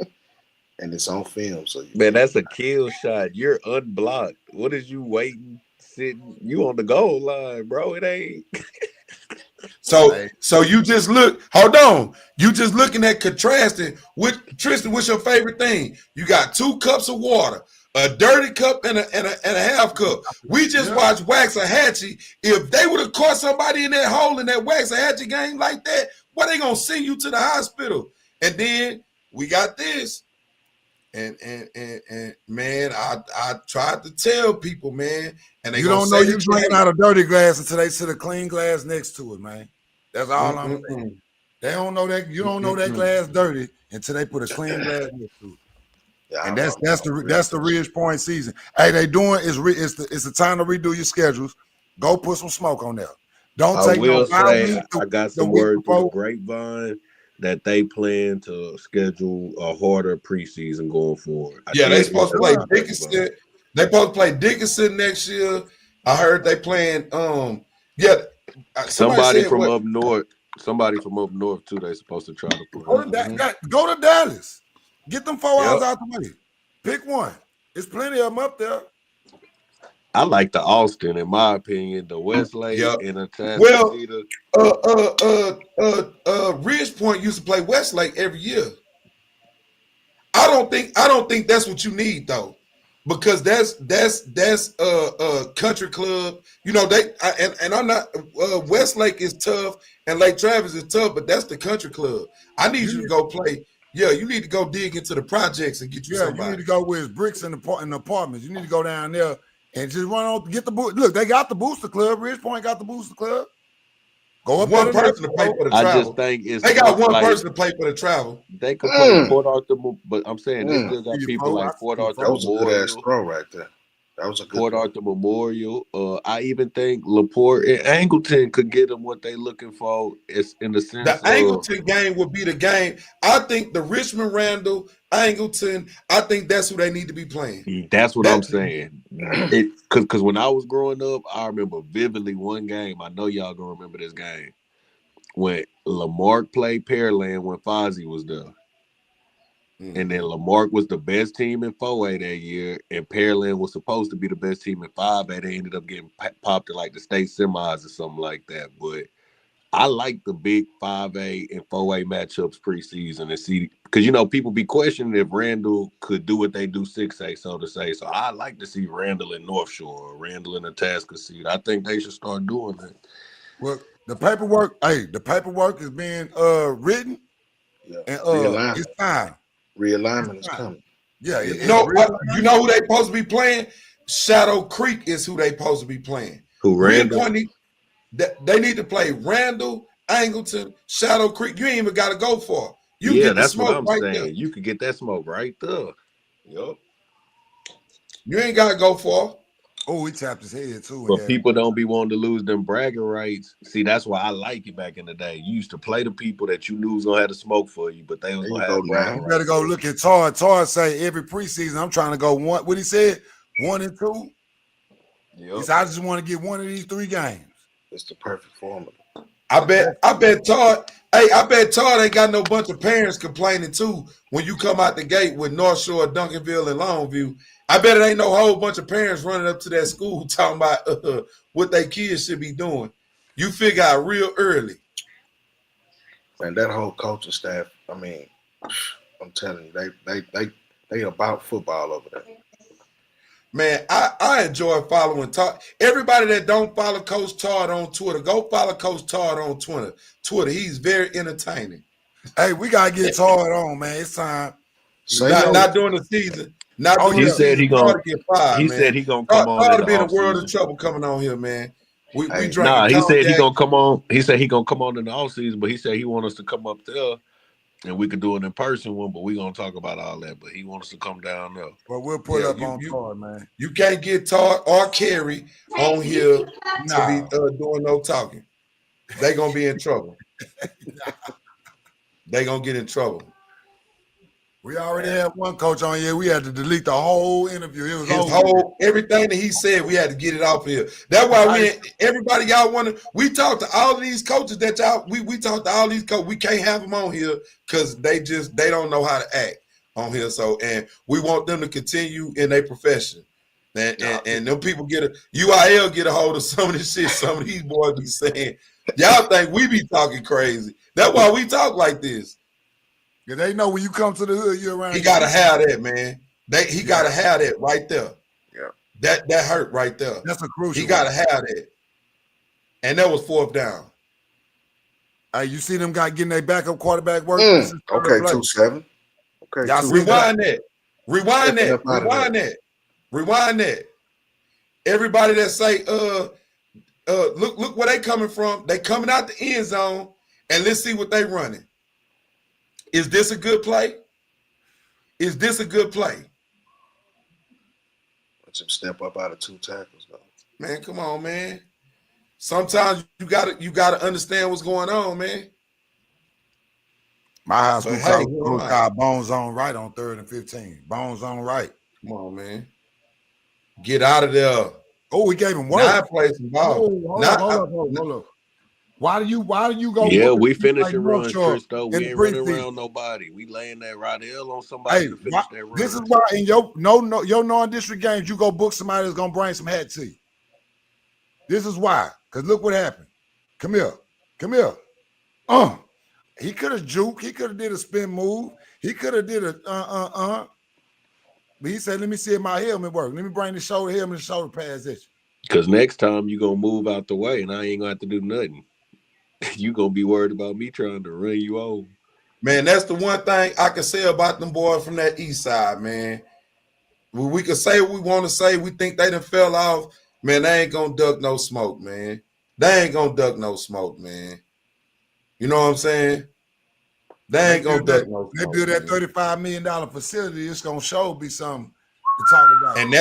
And it's on film. So man, that's a kill shot. You're unblocked. What is you waiting, sitting? You on the goal line, bro. It ain't. So you just look, hold on. You just looking at contrasting with Tristan, what's your favorite thing? You got 2 cups of water, a dirty cup and a half cup. We just watched Waxahachie. If they would have caught somebody in that hole in that Waxahachie game like that, what they gonna send you to the hospital? And then we got this. And man, I tried to tell people, man, and they don't know you drinking out of dirty glass until they sit a clean glass next to it, man. That's all I'm saying. They don't know that you don't know that glass dirty until they put a clean glass next to it. Yeah, And that's the Ridge Point season. Hey, they doing it's the time to redo your schedules. Go put some smoke on there. Don't I take no will 5 say weeks. I got some word through the grapevine that they plan to schedule a harder preseason going forward. They supposed to play Dickinson. They supposed to play Dickinson next year. I heard they playing. Somebody from up north. Somebody from up north too. They supposed to try to play. Go to Dallas. Get them 4 hours out the way. Pick one. There's plenty of them up there. I like the Austin, in my opinion, the Westlake and the Ridge Point used to play Westlake every year. I don't think that's what you need though, because that's country club. You know I'm not. Westlake is tough and Lake Travis is tough, but that's the country club. I need you to go play. Yeah, you need to go dig into the projects and get you somebody. You need to go with bricks in the apartments. You need to go down there and just run on, get the boot. Look, they got the booster club. Ridge Point got the booster club. Go up one person to pay for the travel. I just think they got one person to pay for the travel. They could play Port Arthur, but I'm saying they still got people like Port Arthur. That was a good ass throw right there. That was a good Port Arthur Memorial. I even think LaPorte and Angleton could get them what they looking for. It's in the sense the Angleton game would be the game. I think the Richmond, Randall, Angleton. I think that's who they need to be playing. That's what I'm saying. Because when I was growing up, I remember vividly one game. I know y'all gonna remember this game when Lamarck played Pearland when Fozzie was there. And then Lamarck was the best team in 4A that year, and Pearland was supposed to be the best team in 5A. They ended up getting popped in like the state semis or something like that. But I like the big 5A and 4A matchups preseason and see, because people be questioning if Randall could do what they do 6A, so to say. So I like to see Randall in North Shore, or Randall in Atascocita. I think they should start doing that. Well, the paperwork is being written, and it's time. Realignment is coming. Yeah, you know who they supposed to be playing? Shadow Creek is who they supposed to be playing. Who, Randall? They need to play Randall, Angleton, Shadow Creek. You ain't even got to go for. You get that's what I'm saying. There. You could get that smoke right there. Yup. You ain't got to go for. Oh, he tapped his head too. But people don't be wanting to lose them bragging rights. See, that's why I like it back in the day. You used to play the people that you knew was gonna have the smoke for you, but they was gonna have bragging rights. You better go look at Todd. Todd say every preseason I'm trying to go one. What he said, 1 and 2. Yep. He said, I just want to get one of these 3 games. It's the perfect formula. I bet Todd. Hey, I bet Todd ain't got no bunch of parents complaining too when you come out the gate with North Shore, Duncanville, and Longview. I bet it ain't no whole bunch of parents running up to that school talking about what their kids should be doing. You figure out real early. And that whole coaching staff, I mean, I'm telling you, they about football over there. Man, I enjoy following Todd. Everybody that don't follow Coach Todd on Twitter, go follow Coach Todd on Twitter. He's very entertaining. Hey, we gotta get Todd on, man. It's time. Not during the season. He said he gonna get fired. He said he gonna come on. Todd be in a world of trouble coming on here, man. We he said he gonna come on. He said he gonna come on in the offseason, but he said he want us to come up there and we could do an in-person one, but we gonna talk about all that. But he wants us to come down there. Well, we'll put up on Todd, man. You can't get Todd or Kerry on here to be doing no talking. They gonna be in trouble. They gonna get in trouble. We already had one coach on here. We had to delete the whole interview. It was everything that he said. We had to get it off here. That's why everybody y'all want to. We talked to all of these coaches that y'all. We talked to all these coaches. We can't have them on here because they don't know how to act on here. So and we want them to continue in their profession. And them people UIL get a hold of some of this shit. Some of these boys be saying, y'all think we be talking crazy. That's why we talk like this. Yeah, they know when you come to the hood, you're around. He gotta have that, man. He gotta have that right there. Yeah, that hurt right there. That's a crucial. He gotta have that. And that was 4th down. Hey, you see them guys getting their backup quarterback work? Okay, 2-7. Okay, y'all rewind that. Everybody that say, look where they coming from. They coming out the end zone. and let's see what they running. Is this a good play? Is this a good play? Watch him step up out of 2 tackles, though. Man, come on, man. Sometimes you gotta understand what's going on, man. My high school coach who was am I? called Bones on right on 3rd and 15. Bones on right. Come on, man. Get out of there. Oh, we gave him work. Now play some ball. Hold up. Why do you go? Yeah, look we at teams finish like and North run, Shore Tristo. in We the ain't running preseason? around nobody. We laying that Rodell on somebody to finish that run. This is why in your non-district games you go book somebody that's gonna bring some hat to you. This is why, because look what happened. Come here. He could have juked. He could have did a spin move. He could have did a But he said, "Let me see if my helmet work. Let me bring the shoulder helmet and shoulder pads at you." Because next time you gonna move out the way, and I ain't gonna have to do nothing. You gonna be worried about me trying to run you over. Man, that's the one thing I can say about them boys from that east side, man. We can say what we want to say. We think they done fell off. Man, they ain't gonna duck no smoke, man. They ain't gonna duck no smoke, man. You know what I'm saying? They ain't gonna duck no They smoke. build that Man. $35 million facility. It's gonna sure be something to talk about. And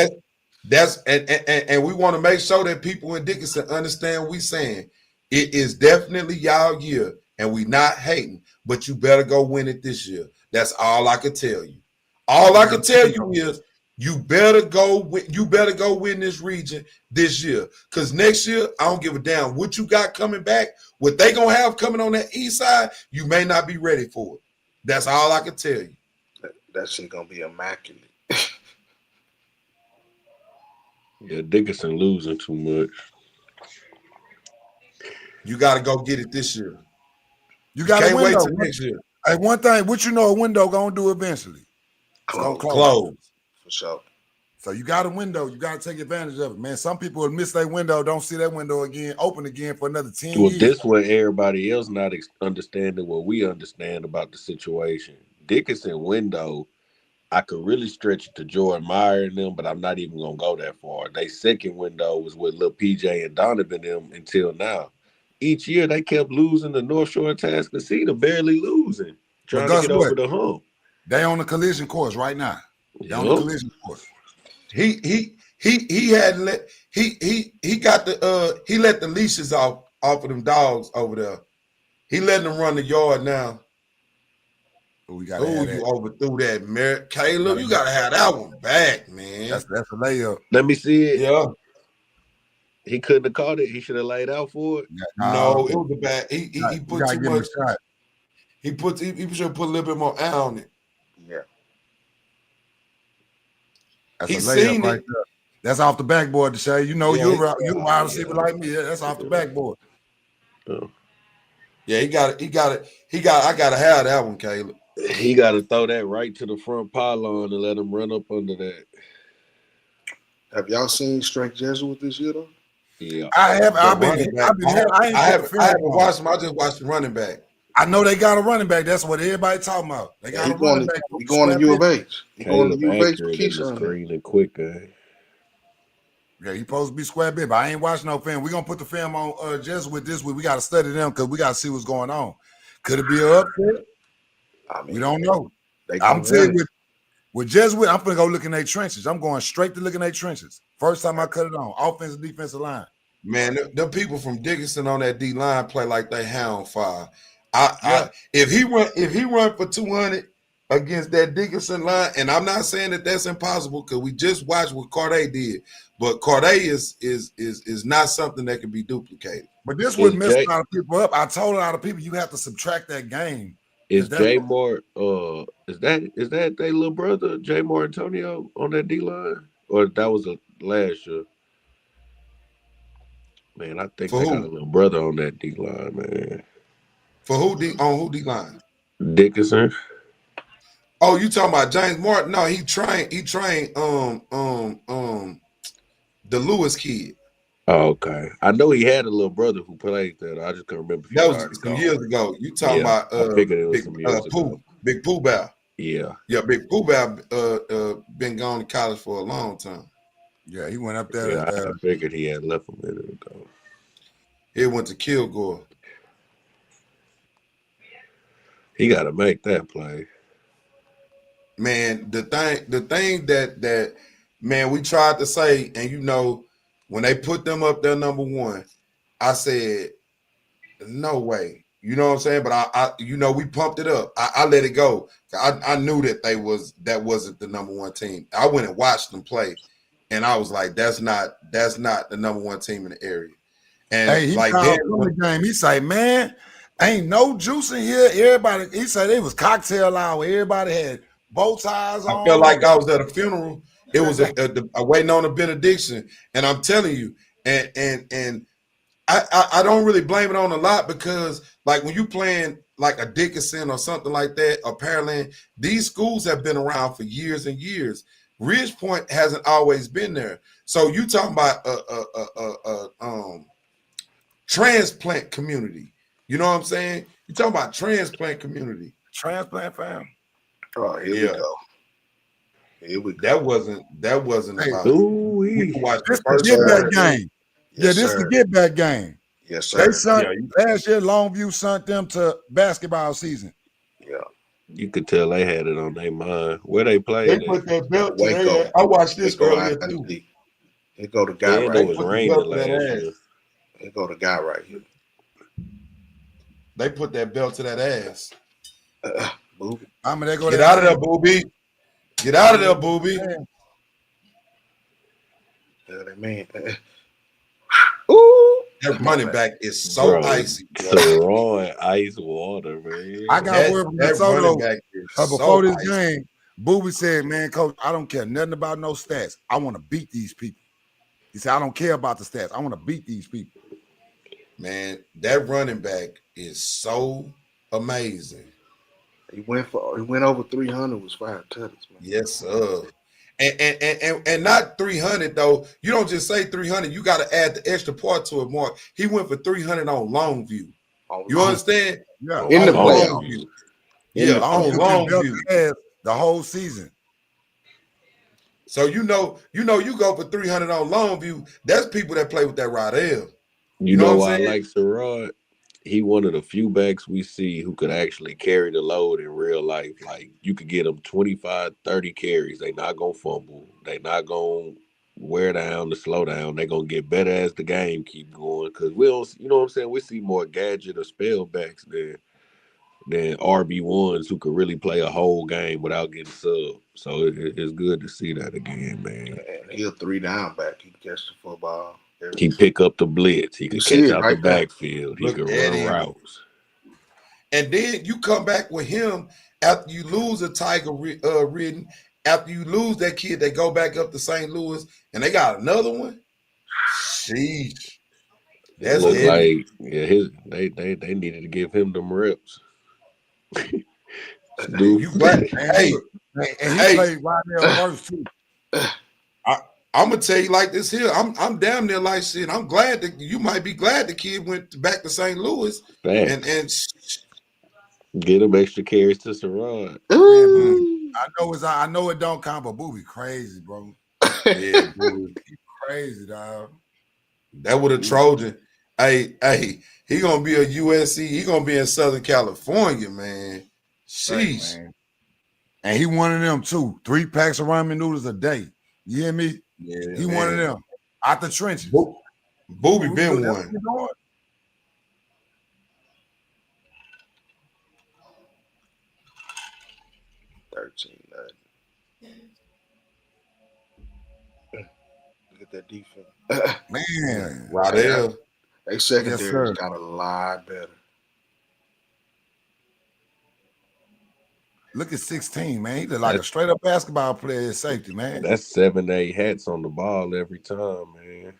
and we want to make sure that people in Dickinson understand what we saying. It is definitely y'all year, and we not hating, but you better go win it this year. That's all I can tell you. All I can tell you is you better go win this region this year. Because next year, I don't give a damn what you got coming back, what they gonna have coming on that east side, you may not be ready for it. That's all I can tell you. That shit gonna be immaculate. Yeah, Dickinson losing too much. You got to go get it this year. You got Can't a wait window. till next year. Hey, one thing, what you know, a window gonna do eventually. It's gonna Close. For sure. So you got a window. You got to take advantage of it, man. Some people will miss their window, don't see that window again, open again for another 10 Well, years. this what everybody else not understanding what we understand about the situation. Dickinson window, I could really stretch it to Jordan Meyer and them, but I'm not even gonna go that far. They second window was with Lil PJ and Donovan them until now. Each year they kept losing to North Shore and Tascasita, barely losing, trying to guess get what? over the hump. They on the collision course right now. They on the Yup. collision course. He hadn't let he got the he let the leashes off of them dogs over there. He letting them run the yard now. We got. Oh, you overthrew that, Merritt. Caleb, you gotta have that one back, man. That's a layup. Let me see it. Yeah. He couldn't have caught it. He should have laid out for it. No, it was a bad. He put too much. He should have put a little bit more air on it. Yeah. That's He a layup seen right it. there. That's off the backboard, Deshae. You know, Yeah, you're a wide receiver like me. Yeah, that's off the backboard. Oh. Yeah, he got it. I gotta have that one, Caleb. He got to throw that right to the front pylon and let him run up under that. Have y'all seen Strength Jesuit this year though? Yeah, I have. I haven't watched him. I just watched the running back. I know they got a running back. That's what everybody talking about. They got a running back. He going to U of H. He going to Caleb U of H for accurate in the Keyshawn. screen and quicker. Yeah, he supposed to be square bit, but I ain't watching no film. We're gonna put the film on Jesuit this week. We gotta study them because we gotta see what's going on. Could it be an upset? I mean, We don't know. They I'm gonna telling win you, with Jesuit, I'm gonna go look in their trenches. I'm going straight to look in their trenches. First time I cut it on, offensive, defensive line. Man, them people from Dickinson on that D line play like they hound fire. If he run for 200 against that Dickinson line, and I'm not saying that that's impossible because we just watched what Corday did, but Corday is not something that can be duplicated. But this would mess a lot of people up. I told a lot of people you have to subtract that game. Is Jay Moore? Is that their little brother, Jay Moore Antonio, on that D line, or that was last year? Man, I think they got a little brother on that D line, man. For who D line? Dickinson. Oh, you talking about James Martin? No, he trained the Lewis kid. Oh, okay. I know he had a little brother who played there. I just can't remember. That was some years ago. You talking about Big Pooh Bear. Yeah. Yeah, Big Pooh Bear been gone to college for a long time. Yeah, he went up there. Yeah, I figured he had left a minute ago. He went to Kilgore. He got to make that play. Man, the thing that man, we tried to say, and you know, when they put them up there number one, I said, no way. You know what I'm saying? But I you know, we pumped it up. I let it go. I knew that that wasn't the number one team. I went and watched them play, and I was like, that's not the number one team in the area. And Hey, he like called then, from the game. He say, man, ain't no juice in here. Everybody, he said it was cocktail hour. Everybody had bow ties on. I felt like I was at a funeral. It was a waiting on a benediction, and I'm telling you, and I don't really blame it on a lot because like when you playing like a Dickinson or something like that, or Pearland, these schools have been around for years and years. Ridge Point hasn't always been there. So you talking about transplant community. You know what I'm saying? You talking about transplant community. Transplant fam. Oh, here we go. Here we go. That wasn't Hey, about this the get back game. Yes, this sir. the get back game. Yes, sir. They sent last year. Longview sent them to basketball season. Yeah. You could tell they had it on their mind. Where they played They at. put that belt to Waco. their ass. I watched this Waco earlier ISD. too. Here go the guy And right it was here. raining belt to that last ass. year. Here go the guy right here. They put that belt to that ass. Booby. I mean, they go Get out of there, booby. Get out of there, booby. Man. Ooh. That running back is so Bro, icy. Throwing ice water, man. I got word from That running DeSoto back is before so this icy. game. Booby said, "Man, coach, I don't care nothing about no stats. I want to beat these people." He said, "I don't care about the stats. I want to beat these people." Man, that running back is so amazing. He went over 300, was 5 touchdowns, man. Yes, sir. And not 300 though. You don't just say 300. You got to add the extra part to it, Mark. He went for 300 on Longview. You understand? Yeah, In the On playoffs. Longview. In Yeah, the on Longview been built Longview. ass the whole season. So you know, you go for 300 on Longview. That's people that play with that Rydell. You know know what why I'm I saying? like Sherrod? He one of the few backs we see who could actually carry the load in real life. Like, you could get them 25, 30 carries. They not going to fumble. They not going to wear down the slow down. They going to get better as the game keep going. Because we don't, you know what I'm saying? We see more gadget or spell backs than RB1s who could really play a whole game without getting subbed. So it's good to see that again, man. And he a 3-down back. He catch the football. He pick up the blitz. He can see catch it out right the there. backfield. He Look can at run him. routes. And then you come back with him after you lose a Tiger Ridden. After you lose that kid, they go back up to St. Louis and they got another one. Sheesh. That's Look heavy. like they needed to give him them reps. You right. Hey, And he Hey. played right there first too. I'm gonna tell you like this here. I'm damn near like shit. I'm glad that you might be glad the kid went back to St. Louis and Get him extra carries to Sherrod. Ooh. I know it don't count, but Booby crazy, bro. yeah, boy. Crazy, dog. That would a Trojan. Hey, he gonna be a USC. He gonna be in Southern California, man. Sheesh. Man. And he one of them too. 3 packs of ramen noodles a day. You hear me? Yeah, He one of them. Out the trenches. Booby been That's one. what he doing. Look at that defense. Man. Right there. They Yes, secondary sir. got a lot better. Look at 16, man. He look like a straight up basketball player at safety, man. That's 7, 8 hats on the ball every time, man.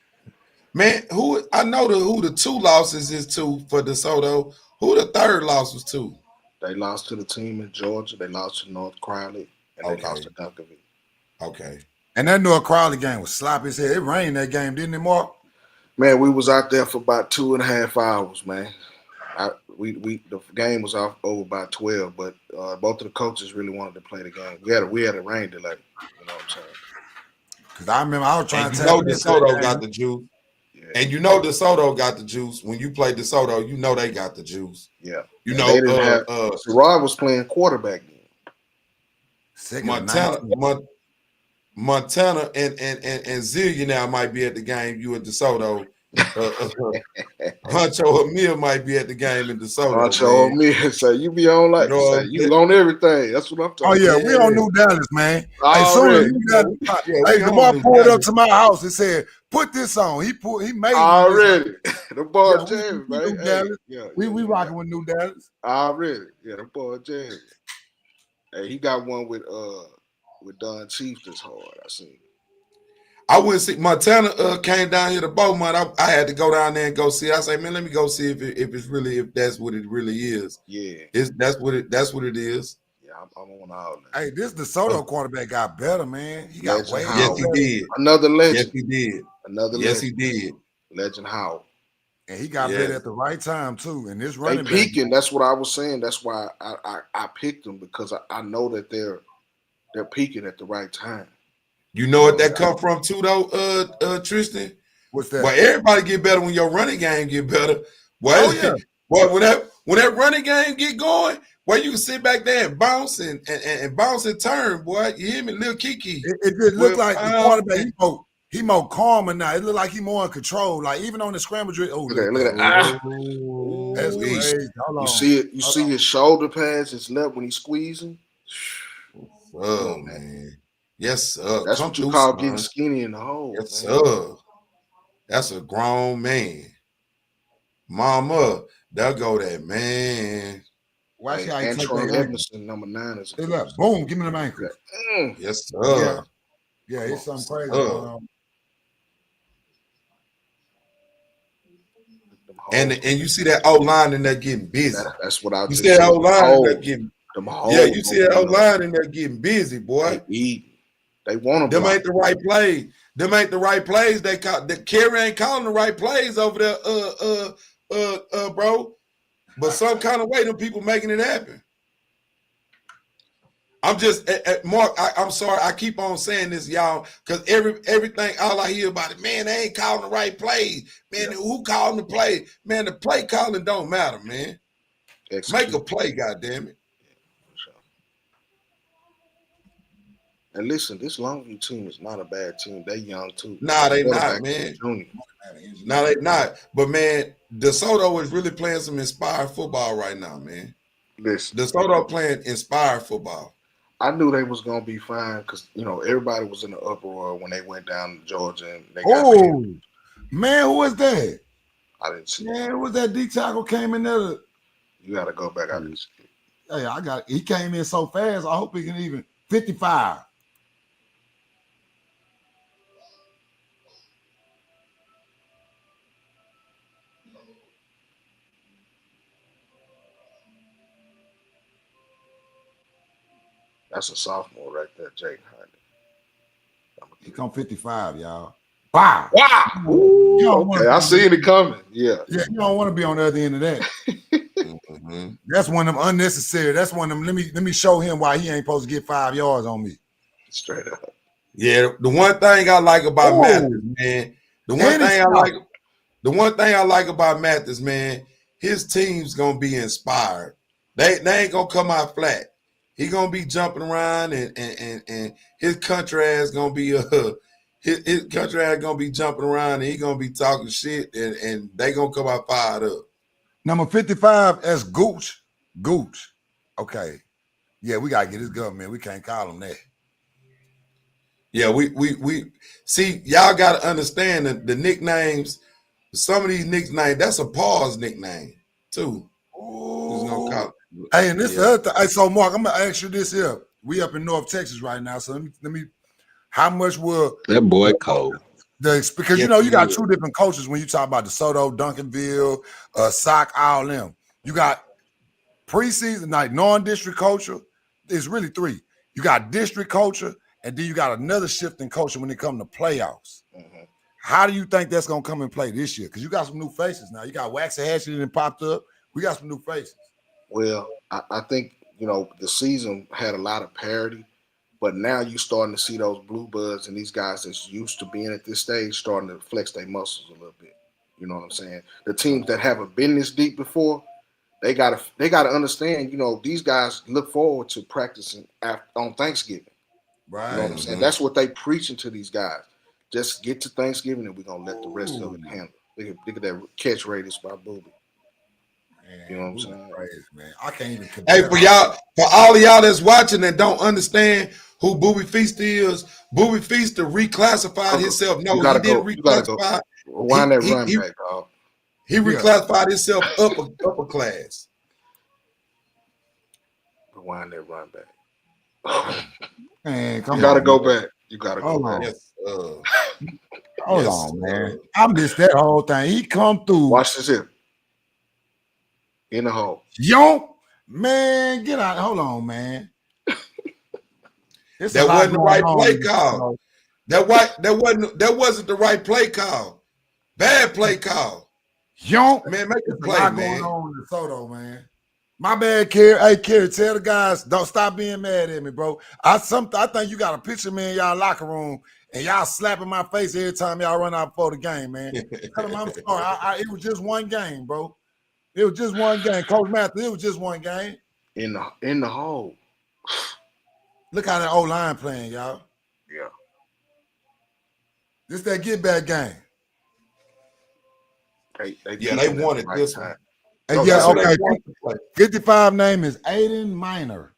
Man, who the 2 losses is to for DeSoto? Who the 3rd loss was to? They lost to the team in Georgia. They lost to North Crowley, and they Okay. lost to Duncanville. Okay. And that North Crowley game was sloppy as hell. It rained that game, didn't it, Mark? Man, we was out there for about 2.5 hours, man. The game was over by 12, but both of the coaches really wanted to play the game. We had a rain delay. You know what I'm saying? Because I remember I was trying And to you tell know DeSoto got the juice. Yeah. And you know DeSoto got the juice. When you play DeSoto, you know they got the juice. Yeah. You And know, they didn't have Rod was playing quarterback then. Montana and Zillia now might be at the game. You at DeSoto. Huncho Amir might be at the game in DeSoto. Huncho Amir say you be on like you on everything. That's what I'm talking about. We on New Dallas, man. Hey, soon as New Dallas, hey, Lamar pulled up to my house and said, "Put this on." He made already. The boy James, man. We rocking with New Dallas already. Yeah, the boy James. Hey, he got one with Don Chief this hard. I seen. I wouldn't see Montana came down here to Beaumont. I had to go down there and go see. I say, man, let me go see if that's what it really is. Yeah, that's what it is. Yeah, I'm on all that. Hey, this DeSoto quarterback got better, man. He got way Yes, he did. Another legend. Yes, he did. Another legend. Yes, he did. Legend Howell. And he got better at the right time too. And this running back peaking. That's what I was saying. That's why I picked them because I know that they're peaking at the right time. You know what that come from too, though, Tristan? What's that? Well, everybody get better when your running game get better. Well, when that running game get going, well, you can sit back there and bounce and bounce and turn, boy. You hear me, Lil Kiki? It just looked like the quarterback. He more calmer now. It looked like he more in control. Like even on the scramble drill. Oh, look at that! That's crazy. You see it. You see his shoulder pads, his left when he's squeezing. Oh man. Yes, sir. That's what you call getting skinny in the hole. Yes, sir. That's a grown man. Mama, there go that man. Watch how he take that Edmondson, number 9 is. Boom, give me the ankle. Yes, sir. Yeah, it's something crazy going on. And you see that O-line in there getting busy. That's what I just see that O-line in there getting. Yeah, you see that O-line in there getting busy, boy. They want them ain't the right plays. Them ain't the right plays. They call the Kerry ain't calling the right plays over there, bro. But some kind of way, them people making it happen. I'm just Mark. I'm sorry. I keep on saying this, y'all, because everything all I hear about it, man, they ain't calling the right plays. Man, who calling the play? Man, the play calling don't matter, man. Make a play, goddamn it. And listen, this Longview team is not a bad team. They young too. Nah, they not, man. No, they not. But man, DeSoto is really playing some inspired football right now, man. Listen, DeSoto playing inspired football. I knew they was gonna be fine because everybody was in the uproar when they went down to Georgia and they got man, who was that? I didn't see. Man, who was that D tackle came in there? You gotta go back. I didn't see it. Hey, he came in so fast. I hope he can even 55. That's a sophomore right there, Jake Hyde. He come 55, y'all. Wow. Okay, I seen it coming. Yeah, you don't want to be on the other end of that. That's one of them unnecessary. That's one of them. Let me show him why he ain't supposed to get 5 yards on me. Straight up. Yeah, the one thing I like about Mathis, man. The one thing I like about Mathis, man, his team's gonna be inspired. They ain't gonna come out flat. He gonna be jumping around and his country ass gonna be his country ass gonna be jumping around and he gonna be talking shit and they gonna come out fired up. Number 55 as Gooch. Okay. Yeah, we gotta get his government. We can't call him that. Yeah, we see y'all gotta understand the nicknames. Some of these nicknames, that's a pause nickname too. Who's gonna call it? Hey, and this the other thing. Hey, so Mark, I'm gonna ask you this here. We up in North Texas right now, so let me. How much will that boy cold? Because you got 2 different coaches when you talk about DeSoto, Duncanville, Sock, all them. You got preseason, like non-district culture. It's really 3. You got district culture, and then you got another shift in culture when it comes to playoffs. Mm-hmm. How do you think that's gonna come and play this year? Because you got some new faces now. You got Waxahachie that popped up. We got some new faces. Well, I think, the season had a lot of parity, but now you're starting to see those blue buds and these guys that's used to being at this stage starting to flex their muscles a little bit. You know what I'm saying? The teams that haven't been this deep before, they gotta understand. You know, these guys look forward to practicing on Thanksgiving. Right. You know what I'm saying? That's what they preaching to these guys. Just get to Thanksgiving and we're gonna let the rest of it handle. Look at that catch radius by Booby. Man, you know what I'm saying? Crazy, man. I can't even Hey, for all of y'all that's watching and don't understand who Booby Feast is, Booby Feast reclassified himself. No, he didn't reclassify. Wind that run back, dog. He reclassified himself upper class. Wind that run back. Man, you gotta go back. You gotta go back. Yes, hold on, man. I missed that whole thing. He come through. Watch this here. In the hole. Yo, man, get out. Hold on, man. That wasn't the right play call. That wasn't the right play call. Bad play call. Yo, man, make a play, man. Going on in DeSoto, man. My bad, Kerry. Hey, Kerry, tell the guys, don't stop being mad at me, bro. I think you got a picture of me in y'all locker room and y'all slapping my face every time y'all run out before the game, man. Tell them I'm sorry. It was just one game, bro. It was just one game. Coach Matthews, it was just one game. In the hole. Look how that O-line playing, y'all. Yeah. This that get back game. They wanted this one. And okay. 55 name is Aiden Minor.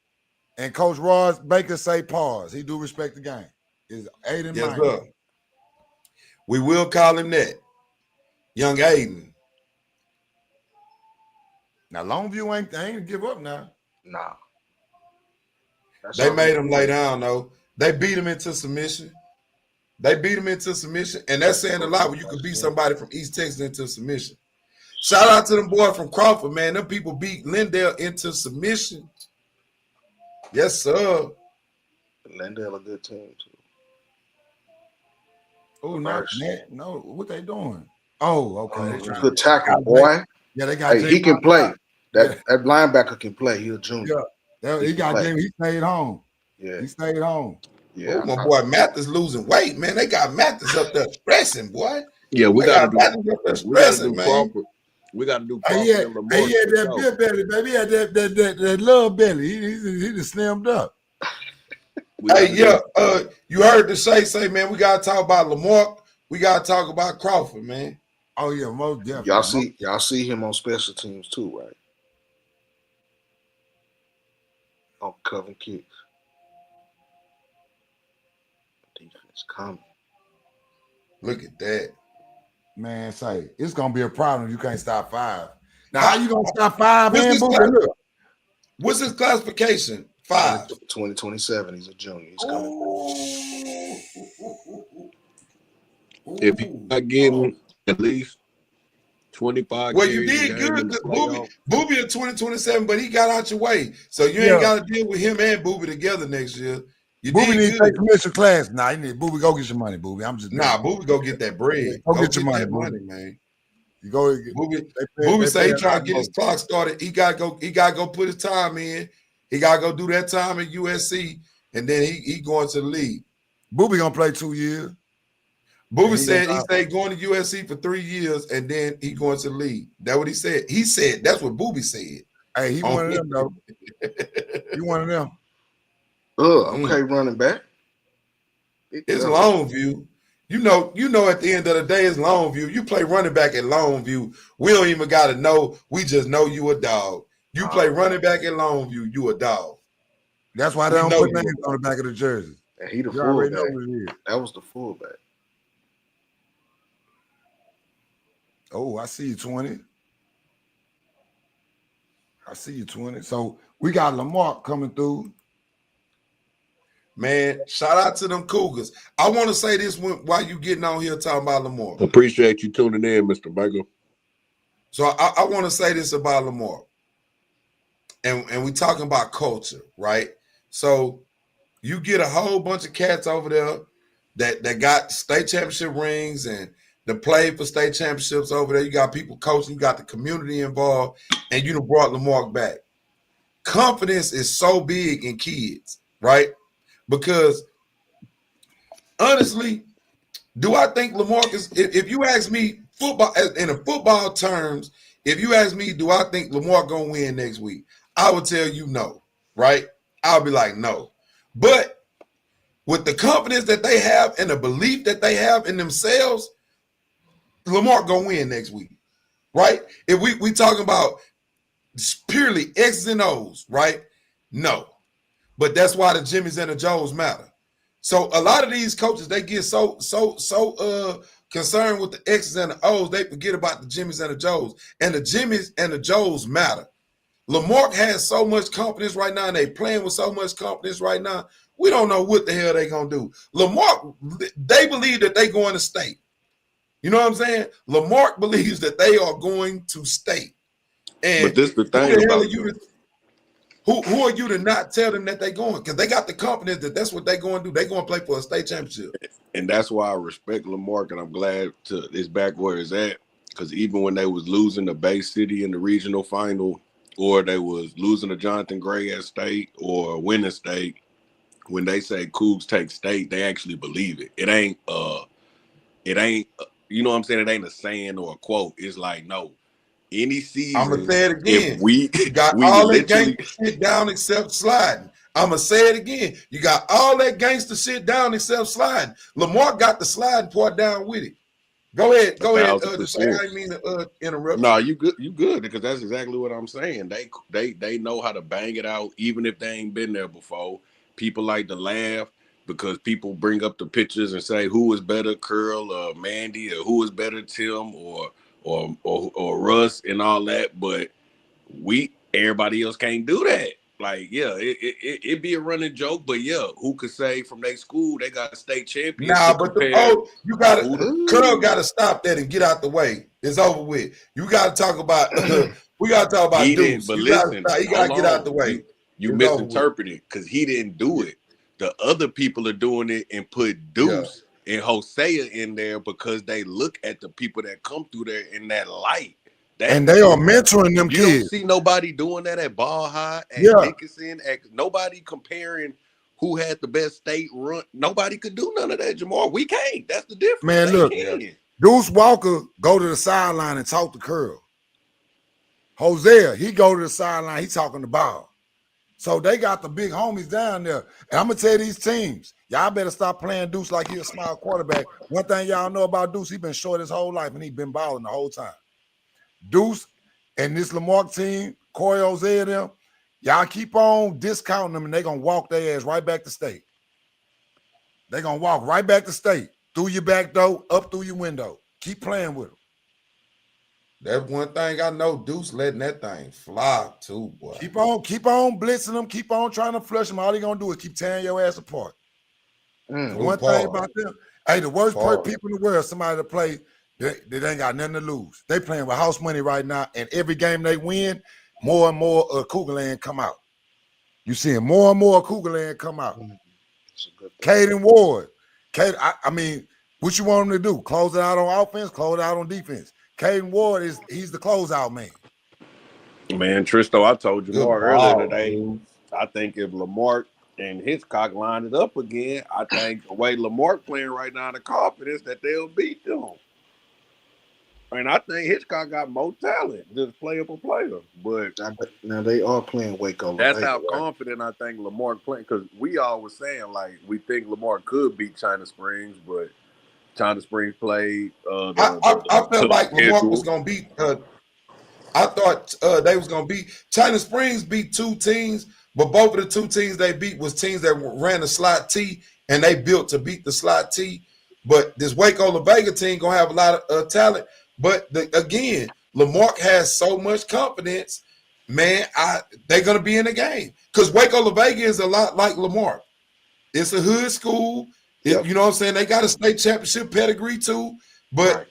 And Coach Ross Baker say pause. He do respect the game. Is Aiden Minor. Sir. We will call him that. Young Aiden. Now Longview ain't give up now. Nah. They made him lay down though. They beat him into submission. And that's saying a lot when you can beat somebody from East Texas into submission. Shout out to them boys from Crawford, man. Them people beat Lindale into submission. Yes, sir. Lindale a good team too. Oh, no, what they doing? Oh, okay. Good tackle, boy. Yeah, they got. He can play. That linebacker can play. He's a junior. Yeah, he got Jim. He stayed home. Yeah, he stayed home. Yeah, my boy Mathis losing weight, man. They got Mathis up there stressing, boy. Yeah, we got to do Crawford. We got to do Crawford. He had that big belly, baby. He had that little belly. He just slimmed up. Hey, you heard the say, man, we got to talk about Lamar. We got to talk about Crawford, man. Oh, yeah, most definitely. Y'all see him on special teams too, right? On covering kicks. Defense coming. Look at that. Man, say, it's going to be a problem if you can't stop 5. Now, how you going to stop 5, man? What's his classification? 5. 2027. He's a junior. He's coming. If he's not getting at least 25. Well, you did good because Booby in 2027, but he got out your way. So you ain't got to deal with him and Booby together next year. Booby need to take commission class. Nah, Booby, go get your money, Booby. Booby, go get that bread. Go get your money, man. You go. Booby say he trying to get his clock started. He got to go put his time in. He got to go do that time at USC, and then he going to the league. Booby gonna play 2 years. Booby said going to USC for 3 years, and then he going to the league. That's what he said. He said that's what Booby said. Hey, he one of them though. He one of them. Okay, running back. It's Longview. You know. At the end of the day, it's Longview. You play running back at Longview. We don't even got to know. We just know you a dog. You play running back at Longview. You a dog. That's why they don't put names on the back of the jersey. And he the fullback. That was the fullback. Oh, I see you, 20. I see you, 20. So we got Lamar coming through. Man, shout out to them Cougars. I want to say this while you getting on here talking about Lamar. Appreciate you tuning in, Mr. Baker. So I want to say this about Lamar. And we talking about culture, right? So you get a whole bunch of cats over there that got state championship rings and that played for state championships over there. You got people coaching, you got the community involved, and you done brought Lamar back. Confidence is so big in kids, right? Because honestly, do I think Lamar is, if you ask me football, in the football terms, if you ask me, do I think Lamar gonna win next week? I would tell you no, right? I'll be like, no. But with the confidence that they have and the belief that they have in themselves, Lamar gonna win next week, right? If we talking about purely X's and O's, right? No. But that's why the Jimmys and the Joes matter. So a lot of these coaches, they get so concerned with the X's and the O's, they forget about the Jimmys and the Joes. And the Jimmys and the Joes matter. Lamar has so much confidence right now, and they playing with so much confidence right now. We don't know what the hell they gonna do. Lamar, they believe that they going to state. You know what I'm saying? Lamar believes that they are going to state. And but this the thing about who are you to not tell them that they're going? Because they got the confidence that that's what they're going to do. They're going to play for a state championship. And that's why I respect Lamar, and I'm glad it's back where it's at. Because even when they was losing to Bay City in the regional final, or they was losing to Jonathan Gray at state or winning state, when they say Cougs take state, they actually believe it. It ain't you know what I'm saying? It ain't a saying or a quote. It's like, no. Any season, I'm gonna say it again. We got all that gangster shit down except sliding. I'm gonna say it again. You got all that gangster shit down except sliding. Lamar got the sliding part down with it. Go ahead. I didn't mean to interrupt. No, you good because that's exactly what I'm saying. They know how to bang it out, even if they ain't been there before. People like to laugh because people bring up the pictures and say who is better, Curl or Mandy, or who is better, Tim or Russ and all that, but everybody else can't do that. Like, yeah, it be a running joke, but yeah, who could say from their school they got a state champion? Nah, but Curl gotta stop that and get out the way. It's over with. You gotta talk about we gotta talk about Deuce. But he listen, gotta get out the way. You misinterpreted because he didn't do it. The other people are doing it and put Deuce and Hosea in there because they look at the people that come through there in that light. And they are mentoring them you kids. You don't see nobody doing that at Ball High, at Dickinson, nobody comparing who had the best state run. Nobody could do none of that, Jamal. We can't. That's the difference. Man, look, Deuce Walker go to the sideline and talk to Curl. Hosea, he go to the sideline, he talking the ball. So they got the big homies down there. And I'm going to tell these teams, y'all better stop playing Deuce like he a small quarterback. One thing y'all know about Deuce, he been short his whole life and he been balling the whole time. Deuce and this Lamar team, Corey Hosea, them, y'all keep on discounting them and they going to walk their ass right back to state. They going to walk right back to state, through your back door, up through your window. Keep playing with them. That's one thing I know. Deuce letting that thing fly too, boy. Keep on blitzing them. Keep on trying to flush them. All they gonna do is keep tearing your ass apart. One thing about them, the worst people in the world, somebody to play, they ain't got nothing to lose. They playing with house money right now, and every game they win, more and more Cougar Land come out. You seeing more and more Cougar Land come out. Caden Ward, I mean, what you want him to do? Close it out on offense, close it out on defense. Caden Ward he's the closeout man. Man, Tristo, I told you more earlier today. I think if Lamar and Hitchcock lined it up again, I think the way Lamar playing right now, the confidence that they'll beat them. And I think Hitchcock got more talent, just player per player. But now they are playing Waco. That's how confident I think Lamar playing. Because we always saying like we think Lamar could beat China Springs, but China Springs played. I felt like Lamar was going to beat. I thought they was going to beat. China Springs beat two teams, but both of the two teams they beat was teams that ran the slot T, and they built to beat the slot T. But this Waco La Vega team going to have a lot of talent. But again, Lamar has so much confidence, man. They're going to be in the game because Waco La Vega is a lot like Lamar. It's a hood school. You know what I'm saying? They got a state championship pedigree too. But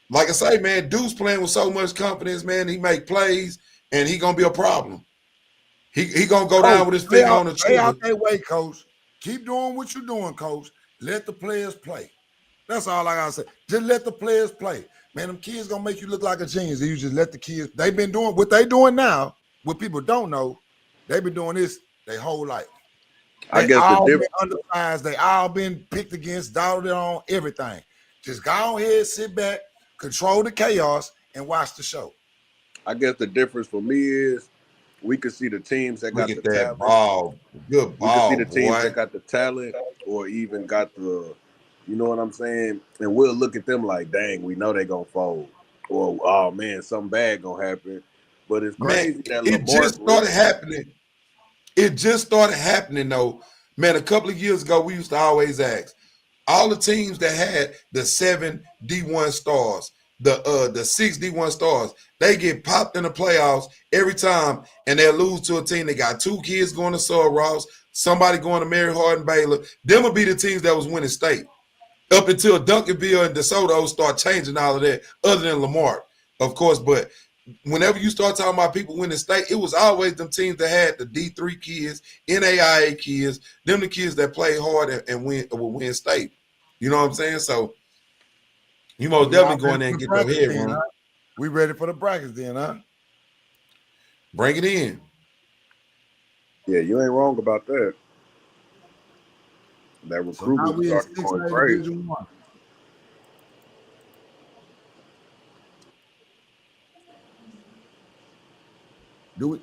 like I say, man, Deuce playing with so much confidence, man. He make plays, and he gonna be a problem. He gonna go down with his finger on the trigger. Stay out that way, coach. Keep doing what you're doing, coach. Let the players play. That's all I gotta say. Just let the players play. Man, them kids gonna make you look like a genius. You just let the kids. They've been doing what they doing now. What people don't know, they've been doing this their whole life. I guess the difference. Undersized. They all been picked against, doubted on everything. Just go ahead, sit back, control the chaos, and watch the show. I guess the difference for me is we could see the teams that Look got at the that talent. ball. Good We could see ball, the teams boy. that got the talent or even got the, you know what I'm saying? And we'll look at them like, dang, we know they gonna fold. Or, oh man, something bad gonna happen. But it's crazy Man, that it Lamar just started happening. It just started happening, though. Man, a couple of years ago, we used to always ask all the teams that had the 7 D1 stars, the 6 D1 stars, they get popped in the playoffs every time, and they lose to a team. They got 2 kids going to Sul Ross, somebody going to Mary Hardin Baylor. Them would be the teams that was winning state. Up until Duncanville and DeSoto start changing all of that, other than Lamar, of course. But whenever you start talking about people winning state, it was always them teams that had the D3 kids, NAIA kids, them the kids that play hard and will win state. You know what I'm saying? So you most definitely go in there and get your head wrong. Huh? We ready for the brackets then, huh? Bring it in. Yeah, you ain't wrong about that. That recruitment started going crazy. Do it.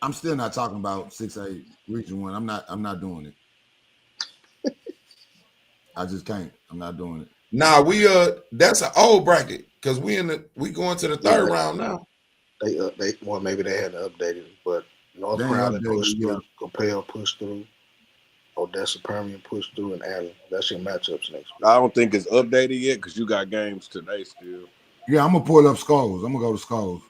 I'm still not talking about 6A Region 1. I'm not doing it. I just can't. I'm not doing it. Nah, that's an old bracket because we going to the third round now. Well, maybe they hadn't updated it, but North Crowley pushed through, Capel pushed through, Odessa Permian pushed through, and Allen. That's your matchups next week. I don't think it's updated yet because you got games today still. Yeah, I'm gonna pull up scores. I'm gonna go to scores.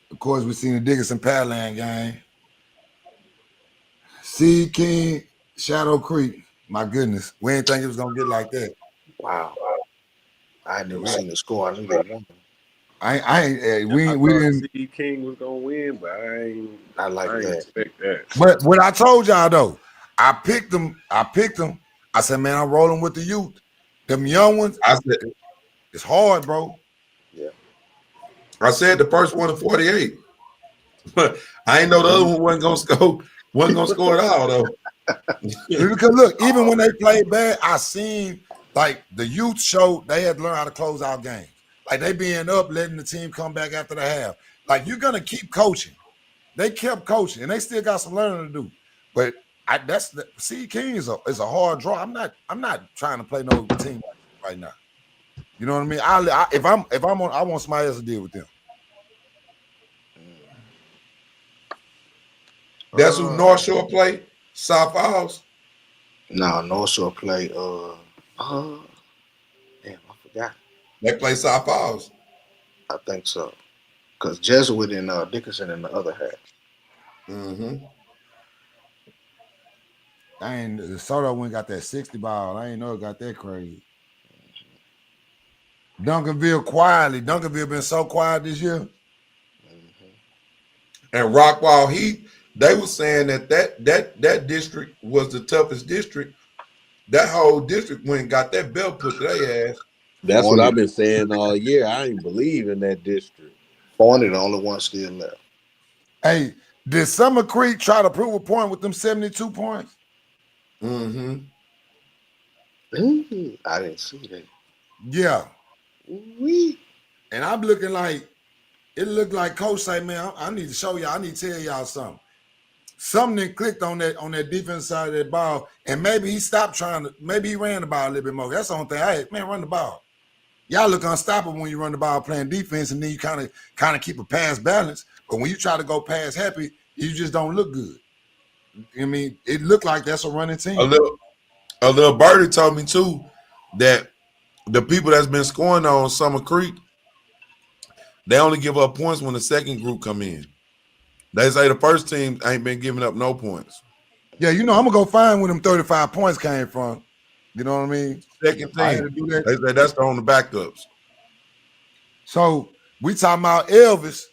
Of course, we seen the Dickinson Padland game. Sea King, Shadow Creek. My goodness, we didn't think it was gonna get like that. Wow, I had never seen the score. I knew they won. We didn't. Sea King was gonna win, but I ain't expect that. But what I told y'all though, I picked them. I said, man, I'm rolling with the youth. Them young ones. I said it's hard, bro. Yeah. I said the first one to 48. But I ain't know the other one wasn't gonna score at all though. Because look, even when they played bad, I seen like the youth show they had to learn how to close out games. Like they being up, letting the team come back after the half. Like you're gonna keep coaching. They kept coaching, and they still got some learning to do. But Sea King is a hard draw. I'm not trying to play no team right now. You know what I mean? If I'm on, I want somebody else to deal with them. That's who North Shore play. South Falls. No, North Shore play. Damn, I forgot. They play South Falls. I think so. Because Jesuit and Dickinson in the other half. Mm-hmm. The Soto went got that 60 ball. I ain't know it got that crazy. Duncanville quietly. Duncanville been so quiet this year. Mm-hmm. And Rockwall Heat, they were saying that district was the toughest district. That whole district went and got that belt put to their ass. That's what I've been saying all year. I ain't believe in that district. Forney, the only one still left. Hey, did Summer Creek try to prove a point with them 72 points? Mm-hmm. I didn't see that. Yeah. Wee. And I'm looking like, it looked like Coach say, man, I need to show y'all, I need to tell y'all something. Something clicked on that defense side of that ball, and maybe he stopped maybe he ran the ball a little bit more. That's the only thing. Hey, man, run the ball. Y'all look unstoppable when you run the ball playing defense, and then you kind of keep a pass balance. But when you try to go pass happy, you just don't look good. I mean, it looked like that's a running team. A little birdie told me too that the people that's been scoring on Summer Creek, they only give up points when the second group come in. They say the first team ain't been giving up no points. Yeah, I'm gonna go find where them 35 points came from. You know what I mean? Second team. They say that's on the backups. So we talking about Elvis.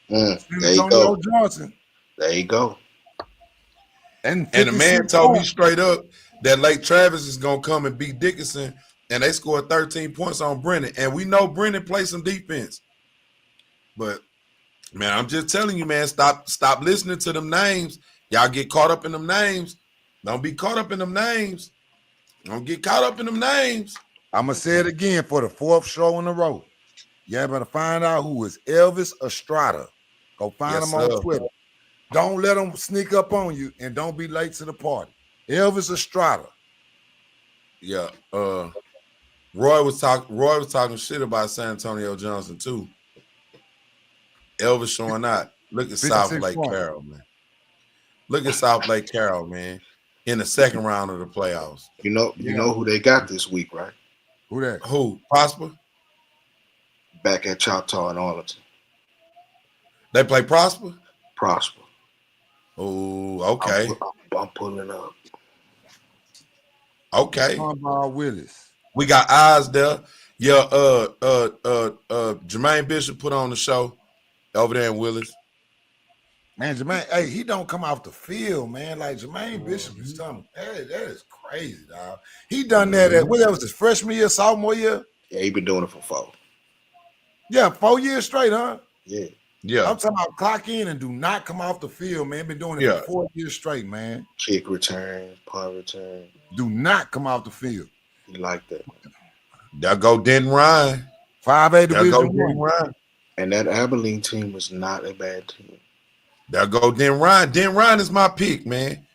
There you go. Johnson. There you go. And the man told me straight up that Lake Travis is gonna come and beat Dickinson, and they scored 13 points on Brennan. And we know Brennan plays some defense. But Man, I'm just telling you, man, stop listening to them names. Y'all get caught up in them names. Don't be caught up in them names. Don't get caught up in them names. I'm going to say it again for the 4th show in a row. Y'all better find out who is Elvis Estrada. Go find him on Twitter. Don't let him sneak up on you, and don't be late to the party. Elvis Estrada. Yeah. Roy was talking shit about San Antonio Johnson too. Elvis showing out. Look at South Lake Carroll, man. Look at South Lake Carroll, man. In the 2nd round of the playoffs. You know who they got this week, right? Who that? Who? Prosper? Back at Choctaw and Arlington. They play Prosper? Prosper. Oh, okay. I'm pulling up. Okay. Willis. We got eyes there. Yeah, Jermaine Bishop put on the show over there in Willis. Man, Jermaine, hey, he don't come off the field, man. Like Jermaine Bishop is something. That is crazy, dog. He done that at what that was his freshman year, sophomore year? Yeah, he been doing it for 4. Yeah, 4 years straight, huh? Yeah. Yeah. I'm talking about clock in and do not come off the field, man. Been doing it for 4 years straight, man. Kick return, punt return. Do not come off the field. He like that. There go Denton Ryan. 5A Division 1. And that Abilene team was not a bad team. There go Denton Ryan. Denton Ryan is my pick, man.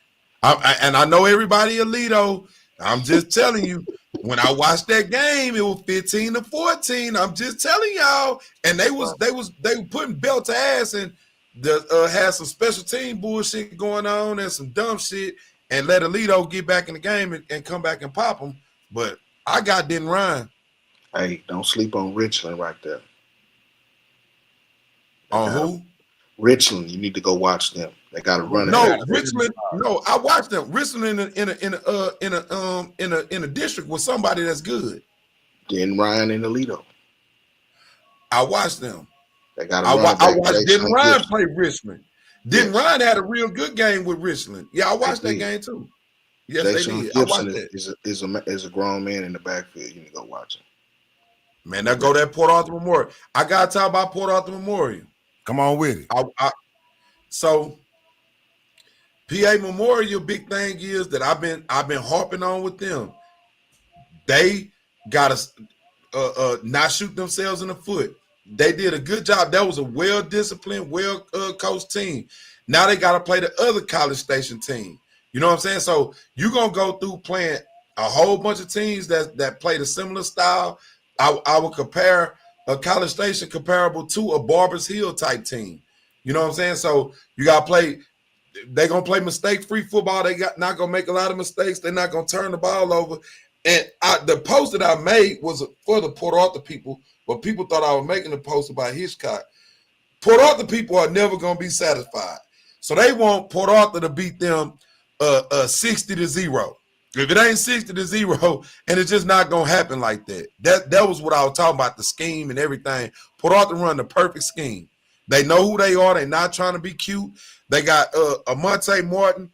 And I know everybody Alito. I'm just telling you, when I watched that game, it was 15-14. I'm just telling y'all. And they were putting belt to ass and had some special team bullshit going on and some dumb shit and let Alito get back in the game and come back and pop them. But I got Denton Ryan. Hey, don't sleep on Richland right there. On who? Richland. You need to go watch them. They got to run. No, Richland. No, I watched them. Richland in a district with somebody that's good. Denton Ryan and Alito. I watched them. They got. I watched Denton Ryan play Richland. Denton Ryan had a real good game with Richland. Yeah, I watched that game too. Yes, they did. I watched that. Is a grown man in the backfield. You need to go watch him. Man, that go that Port Arthur Memorial. I got to talk about Port Arthur Memorial. Come on with it. So PA Memorial, big thing is that I've been harping on with them. They got to not shoot themselves in the foot. They did a good job. That was a well-disciplined, well-coached team. Now they got to play the other College Station team. You know what I'm saying? So you're going to go through playing a whole bunch of teams that played a similar style. I would compare a College Station comparable to a Barbers Hill type team. You know what I'm saying? So you got to play. They're going to play mistake-free football. They not going to make a lot of mistakes. They're not going to turn the ball over. And the post that I made was for the Port Arthur people, but people thought I was making a post about Hitchcock. Port Arthur people are never going to be satisfied. So they want Port Arthur to beat them 60-0. If it ain't 60-0, and it's just not going to happen like that. That was what I was talking about, the scheme and everything. Port Arthur run the perfect scheme. They know who they are. They're not trying to be cute. They got Amonte Martin.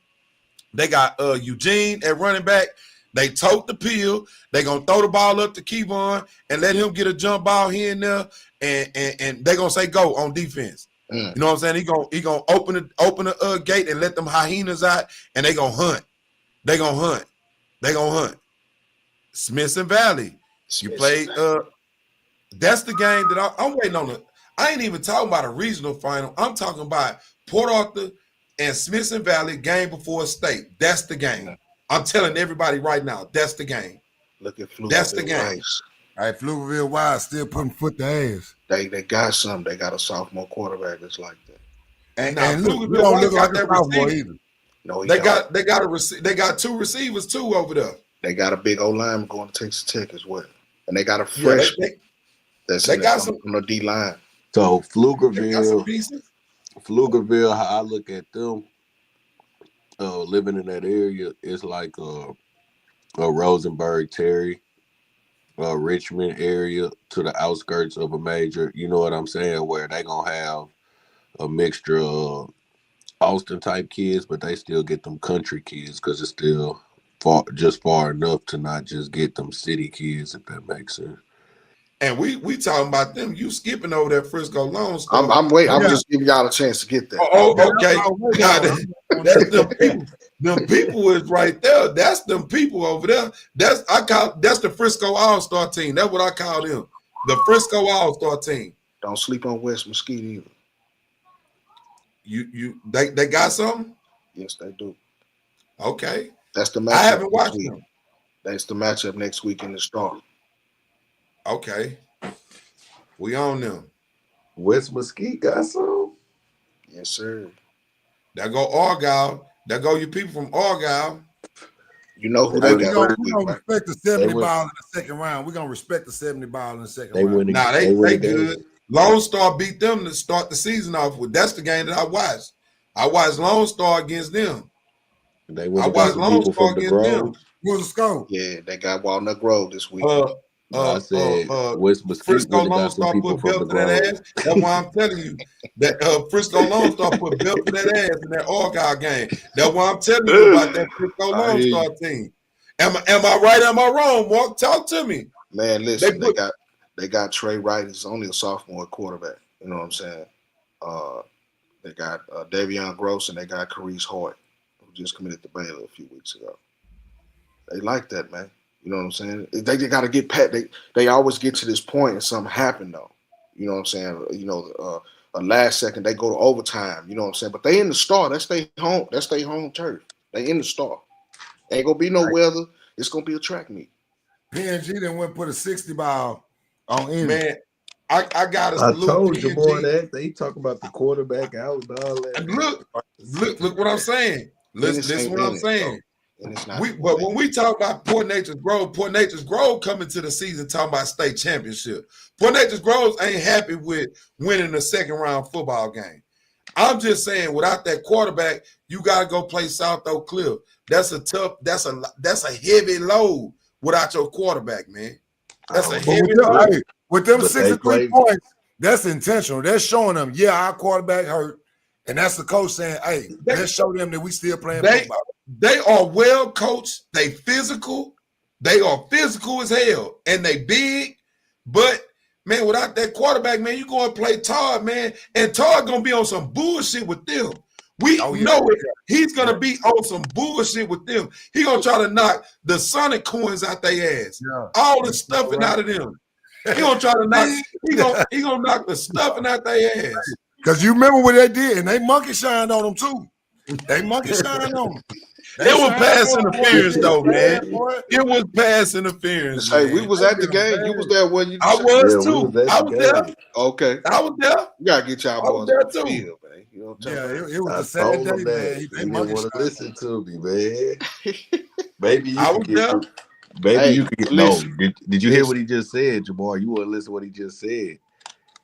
They got Eugene at running back. They tote the pill. They're going to throw the ball up to Kevon and let him get a jump ball here and there, and they're going to say go on defense. You know what I'm saying? He gonna open the gate and let them hyenas out, and they going to hunt. They going to hunt. Smithson Valley. You played that's the game that I'm waiting on. I ain't even talking about a regional final. I'm talking about Port Arthur and Smithson Valley game before state. That's the game. I'm telling everybody right now, that's the game. Look at Pflugerville. That's the game. Rice. All right, Pflugerville Wise still putting foot to ass. They got some. They got a sophomore quarterback that's like that. And look, we don't look like a sophomore either. No, they got two receivers too over there. They got a big O lineman going to Texas Tech as well, and they got a freshman on the D line. So Pflugerville, how I look at them, living in that area is like a Rosenberg, Terry, Richmond area to the outskirts of a major. You know what I'm saying? Where they gonna have a mixture of Austin type kids, but they still get them country kids because it's still far enough to not just get them city kids, if that makes sense. And we talking about them. You skipping over that Frisco Lone Star. I'm waiting. I'm Yeah. just giving y'all a chance to get there. Oh, okay. Yeah, That's them people. Them people is right there. That's them people over there. That's the Frisco All-Star team. That's what I call them. The Frisco All-Star team. Don't sleep on West Mesquite either. They got something? Yes, they do. Okay. That's the matchup. I haven't watched next week. them. That's the matchup next week in the Star. Okay. We on them. West Mesquite got some. Yes, sir. That go Argyle. That go your people from Argyle. You know who They they We're got. going to respect the 70 went- ball in the second round. We're going to respect the 70 ball in the second They round. win. Nah, they win the good. game. Lone Star beat them to start the season off with. That's the game that I watched. I watched Lone Star against them. They win I against watched the Lone people Star from the against them. Grove. What was the score? Yeah, they got Walnut Grove this week. I said West Mesquite Frisco win Lone against the Star people put from belt the to that Grove. ass. That's why I'm telling you that Frisco Lone Star put belt to that ass in that Argyle game. That's why I'm telling you about that Frisco Lone Star team. Am I right? Am I wrong? Mark, talk to me. Man, listen, they got Trey Wright. He's only a sophomore quarterback. You know what I'm saying? They got Davion Gross and they got Carice Hart, who just committed to Baylor a few weeks ago. They like that, man. You know what I'm saying? They got to get pat. They always get to this point and something happened though. You know what I'm saying? You know, last second they go to overtime. You know what I'm saying? But they in the Star. That's their home. That's their home turf. They in the Star. Ain't gonna be no weather. It's gonna be a track meet. PNG then went put a 60 ball on in. Man, I got to I salute told you, boy, PNG. that they talk about the quarterback out and all that. Look what I'm saying. Listen what I'm saying. And it's not. But when we talk about Port Nature's Grove coming to the season talking about state championship. Port Nature's Grove ain't happy with winning the second round football game. I'm just saying, without that quarterback, you got to go play South Oak Cliff. That's a heavy load without your quarterback, man. That's a heavy load. With them But 63 points, that's intentional. They're showing them, yeah, our quarterback hurt. And that's the coach saying, hey, let's show them that we still playing football. They are well coached. They physical. They are physical as hell. And they big. But, man, without that quarterback, man, you go and play Todd, man. And Todd going to be on some bullshit with them. We know it. He's going to be on some bullshit with them. He going to try to knock the Sonic coins out their ass. Yeah. All the stuffing out of them. He going to try to knock, he gonna knock the stuffing out their ass. Because you remember what they did, and they monkey shined on them, too. They monkey shined on them. It was pass interference, though, man. It was pass interference. Hey, man. we was at the game. You was there, wasn't you? I was too. I was there. Okay. I was there. You gotta get y'all I was boys there on the too. field, man. You know what I'm talking about? It was I a sad told day, him man. that. They He didn't monkey want to shined. listen to me, man. Maybe you I could was get there. Maybe Hey, you could get listen. no. Did you hear what he just said, Jamar? You want to listen to what he just said?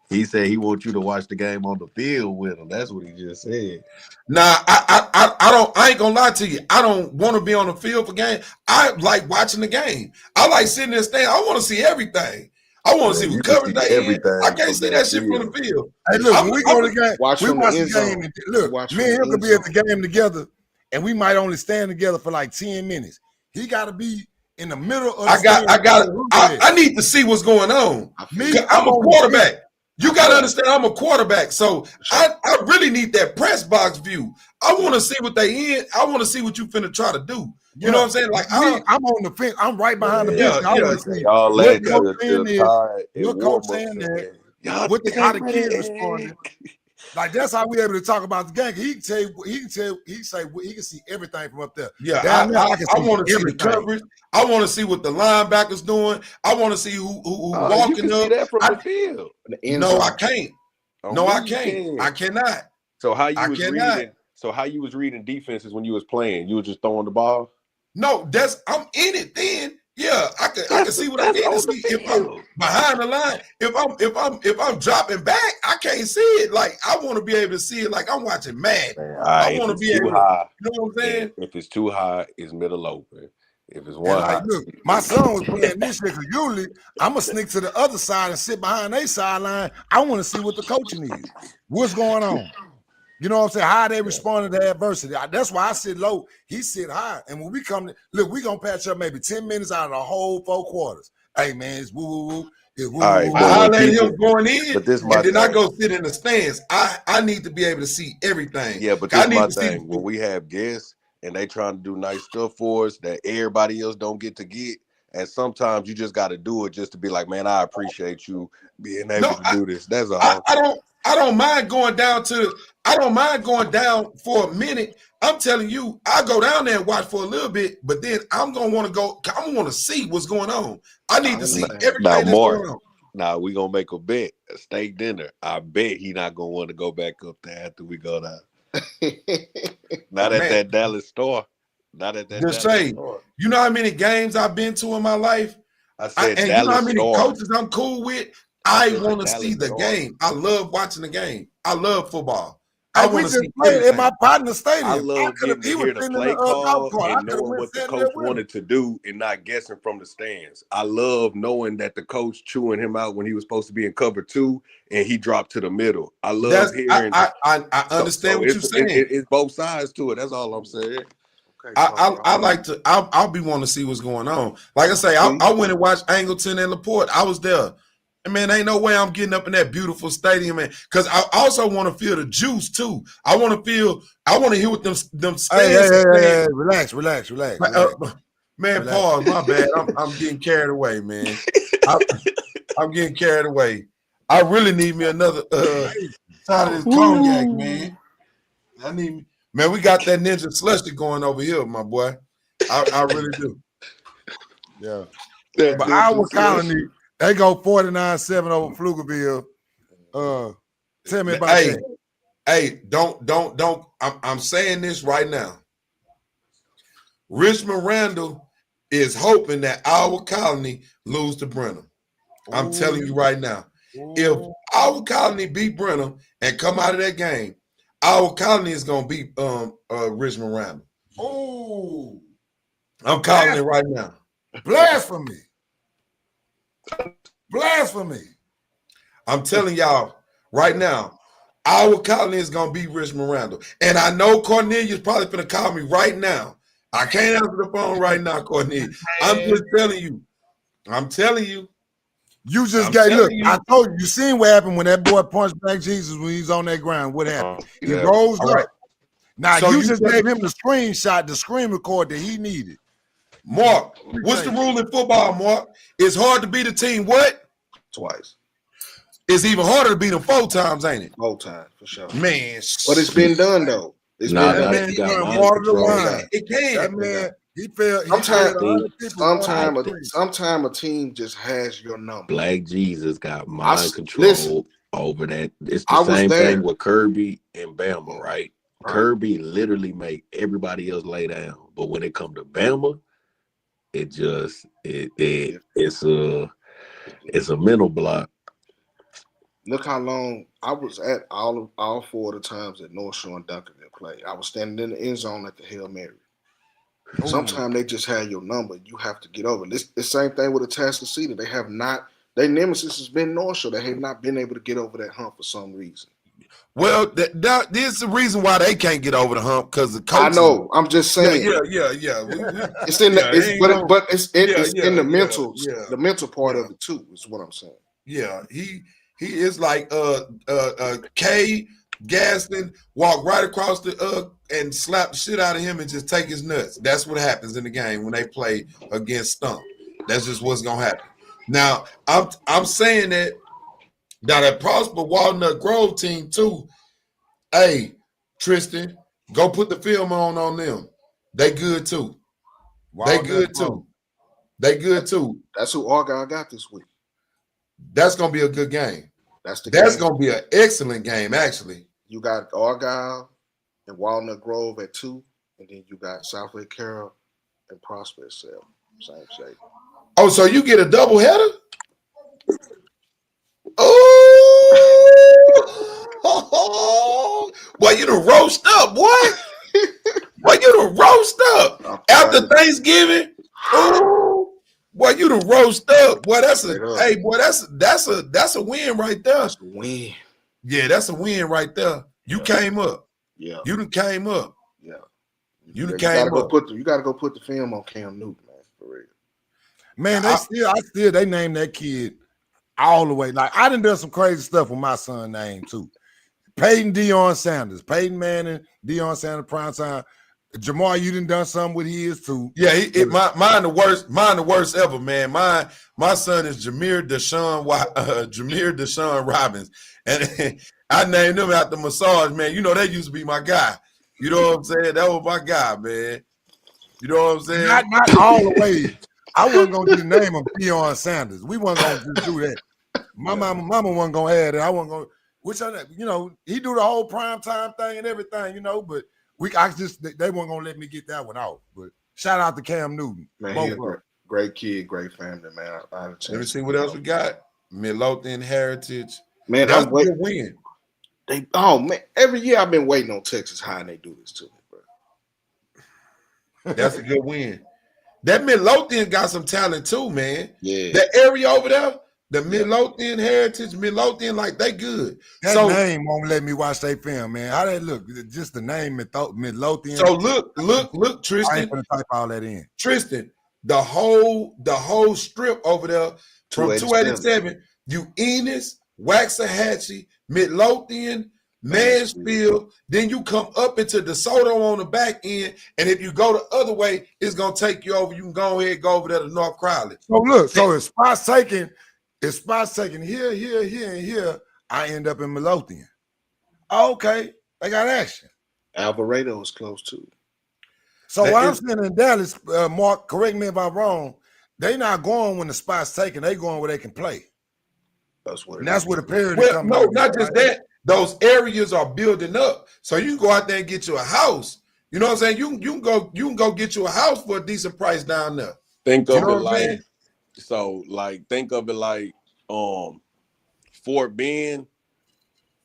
He said he wants you to watch the game on the field with him. That's what he just said. Nah, I ain't gonna lie to you. I don't want to be on the field for game. I like watching the game. I like sitting there standing. I want to see everything. I want to see You what can coverage see they in. everything I can't from see that that shit from the field. Hey, look, when we go to the game, Watch we from the watch the end game. zone. And, look, Watch me from and the him could end be at the zone. game together, and we might only stand together for like 10 minutes. He got to be in the middle of the I need to see what's going on. I'm a quarterback. You got to understand, I'm a quarterback. So I really need that press box view. I want to see what they in. I want to see what you finna try to do. You know what I'm saying? Like I'm on the fence. I'm right behind the bench. I want to see Y'all what let coach saying the is, Tide and what warm coach saying up. that, how the kids responding. Like that's how we able to talk about the game. He can tell you, he can see everything from up there. Yeah, Down there, I can want to see the everything. coverage. I want to see what the linebackers doing. I want to see who You walking can up. see that from the field. No, I can't. On No, me, I you can't. can. I cannot. So how I you was cannot. reading? So how you was reading defenses when you was playing? You was just throwing the ball. No, I'm in it. Then yeah, I can see what I That's need to on the see. If I'm field. behind the line, if I'm dropping back, I can't see it. Like I want to be able to see it. Like I'm watching Madden. Man, all right, I want to if be it's able. too high, You know what I'm saying? if it's too high, it's middle open. If it's And one high, like, look, my son was playing this year because usually I'm gonna sneak to the other side and sit behind their sideline. I want to see what the coaching is. What's going on? You know what I'm saying? How they responded to adversity. That's why I sit low. He sit high. And when we come, look, we gonna patch up maybe 10 minutes out of the whole 4 quarters. Hey man, it's woo woo woo. Yeah, All right, but I when let people, him going in, but this and my then I thing. go sit in the stands. I need to be able to see everything. Yeah, but I this need my to see. thing. When we have guests and they trying to do nice stuff for us that everybody else don't get to get, and sometimes you just got to do it just to be like, man, I appreciate you being able No, to do this. That's all. I don't mind going down to. I don't mind going down for a minute. I'm telling you, I go down there and watch for a little bit, but then I'm gonna want to go. I'm gonna want to see what's going on. I need to see Now, everything that's Mark, going on. now we gonna make a bet, a steak dinner. I bet he not gonna want to go back up there after we go down. Not at Man, that Dallas store. Not at that just Dallas say, store. you know how many games I've been to in my life, I said and Dallas you know how many store. coaches I'm cool with. I I said want to Dallas see the store. game. I love watching the game. I love football. Hey, I we want to just see played everything. in my partner's stadium. I love getting to He was hear the sitting in the play golf call cart. I and could have knowing went what the sitting there coach with him. wanted to do and not guessing from the stands. I love knowing that the coach chewing him out when he was supposed to be in cover 2 and he dropped to the middle. I love That's hearing. I understand what you're saying. It's both sides to it. That's all I'm saying. I like to. I'll be wanting to see what's going on. Like I say, I went and watched Angleton and LaPorte. I was there. And man, ain't no way I'm getting up in that beautiful stadium, man. Because I also want to feel the juice too. I want to hear what them stands. Hey, relax. Man, Relax. pause. My bad. I'm getting carried away, man. I'm getting carried away. I really need me another side of this cognac, man. Man, we got that ninja slushy going over here, my boy. I really do. Yeah. That But ninja our slushy. colony, they go 49-7 over Pflugerville. Tell me about that. Hey, don't. I'm saying this right now. Richmond Randall is hoping that our colony lose to Brenham. I'm telling you right now. If our colony beat Brenham and come out of that game, our colony is gonna beat Richmond Randall. Oh, I'm calling it right now. blasphemy. I'm telling y'all right now, our colony is gonna beat Richmond Randall. And I know Cornelius probably gonna call me right now. I can't answer the phone right now, Cornelius. I'm just telling you. I'm telling you. You just got look. I told you. You seen what happened when that boy punched Black Jesus when he's on that ground. What happened? He rose up. Right. Now so you just gave him the screenshot, the screen record that he needed. Mark, what's the rule in football, Mark? It's hard to beat a team what? Twice. It's even harder to beat them 4 times, ain't it? 4 times for sure. Man, but it's been done though. It's been done. Man, he got water the line. It can. That man, he felt. Sometime a team just has your number. Black Jesus got mind control over that. It's the same thing with Kirby and Bama, right? Kirby literally make everybody else lay down, but when it come to Bama, it just it's a mental block. Look how long I was at all 4 of the times that North Shore and Duncan played. I was standing in the end zone at the Hail Mary. Sometimes they just have your number. You have to get over. This the same thing with the Atascocita. They have not. Their nemesis has been North Shore. They have not been able to get over that hump for some reason. Well, there's the reason why they can't get over the hump because the coach. I know. I'm just saying. Yeah. It's in the, but it's in the mental, the mental part of it too. Is what I'm saying. Yeah, he is like K. Gaston walk right across the and slap the shit out of him and just take his nuts. That's what happens in the game when they play against Stump. That's just what's gonna happen. Now I'm saying that Prosper Walnut Grove team too. Hey, Tristan, go put the film on them. They good too. They good too. That's who Argyle got this week. That's gonna be a good game. That's gonna be an excellent game, actually. You got Argyle and Walnut Grove at 2, and then you got Southway Carroll and Prosper at 7. Same shape. Oh, so you get a double header? Oh, boy, you done roast up, boy. Boy, you done roast up after Thanksgiving. Oh, boy, you done roast up. Boy, that's a win right there. That's a win. Yeah, that's a win right there. You came up. Yeah. You done came up. Yeah. You done came up. You gotta go put the film on Cam Newton, man, for real. Man, they named that kid all the way. Like I done done some crazy stuff with my son's name too. Peyton Deion Sanders, Peyton Manning, Deion Sanders, primetime. Jamar, you done something with his too. Yeah, mine the worst ever, man. My son is Jameer Deshaun Robbins, and I named him after massage, man. You know that used to be my guy. You know what I'm saying? That was my guy, man. You know what I'm saying? Not all the way. I wasn't gonna do the name of Deion Sanders. We wasn't gonna just do that. My mama wasn't gonna have that. I wasn't gonna. Which he do the whole primetime thing and everything, but. They weren't gonna let me get that one out. But shout out to Cam Newton. Man, he's a great kid, great family, man. Let me see what else we got. Midlothian Heritage. Man, that's a good win. Man, every year I've been waiting on Texas High and they do this to me, bro. That's a good win. That Midlothian got some talent too, man. Yeah. That area over there, the Midlothian Heritage, Midlothian, like they good. That name won't let me watch their film, man. How that look? Just the name Midlothian. So look, Tristan. I ain't gonna type all that in. Tristan, the whole strip over there from 287, you Enos, Waxahachie, Midlothian, Mansfield, then you come up into DeSoto on the back end, and if you go the other way, it's gonna take you over. You can go ahead and go over there to North Crowley. So look, it's spots taken. It's spots taken here, and here. I end up in Midlothian. Okay, they got action. Alvarado is close too. So while I'm sitting in Dallas, Mark, correct me if I'm wrong, they not going when the spot's taken. They going where they can play. That's where the parity comes. No, not just that. Those areas are building up, so you can go out there and get you a house. You know what I'm saying? You can go get you a house for a decent price down there. Think of it like Fort Bend,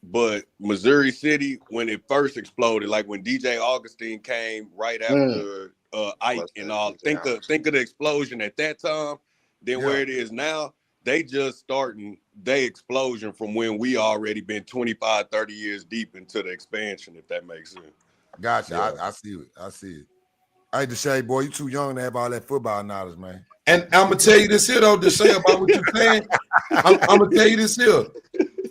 but Missouri City when it first exploded, like when DJ Augustine came right after Ike and all. Think of the explosion at that time. Then where it is now, they just starting their explosion from when we already been 25, 30 years deep into the expansion, if that makes sense. Gotcha. Yeah. I see it. I hate to say, boy, you too young to have all that football knowledge, man. And I'm gonna tell you this here though, to say about what you're saying. I'm gonna tell you this here.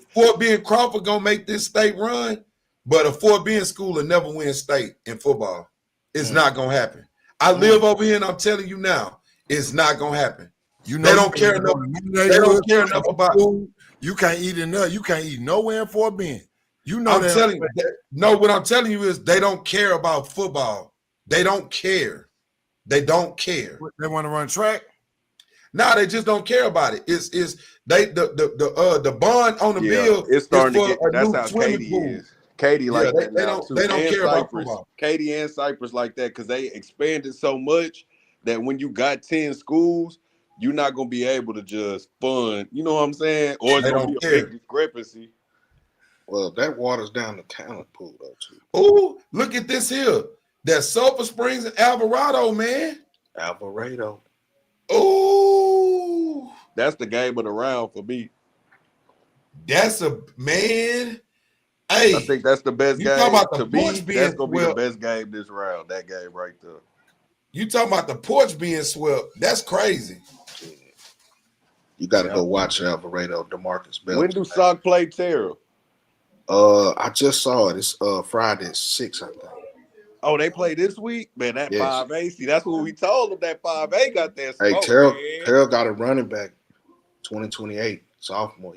Fort Bend Crawford gonna make this state run, but a Fort Bend school will never win state in football. It's not gonna happen. I live over here, and I'm telling you now, it's not gonna happen. They don't care enough. They don't care enough about. You can't eat enough. You can't eat nowhere in Fort Bend. I'm telling you. No, what I'm telling you is they don't care about football. They don't care. They don't care. They want to run track. No, they just don't care about it. The bond on the bill. It's starting to get. That's how Katy is. Katy like that now too. They don't care about football. Katy and Cypress like that because they expanded so much that when you got 10 schools, you're not gonna be able to just fund. You know what I'm saying? Or it's gonna be a big discrepancy. Well, that waters down the talent pool though too. Oh, look at this here. That Sulphur Springs and Alvarado, man. Alvarado. Oh, that's the game of the round for me. That's a man. Hey, I think that's the best game about the to be. That's gonna be swept. the best game this round. That game right there. You talking about the porch being swept? That's crazy. You got to go watch Alvarado, DeMarcus Bell. When do Sock play Terrell? I just saw it. It's Friday at 6, I think. Oh, they play this week? Man, that 5A. See, that's what we told them. That 5A got that smoke. Hey, Terrell got a running back, 2028, sophomore.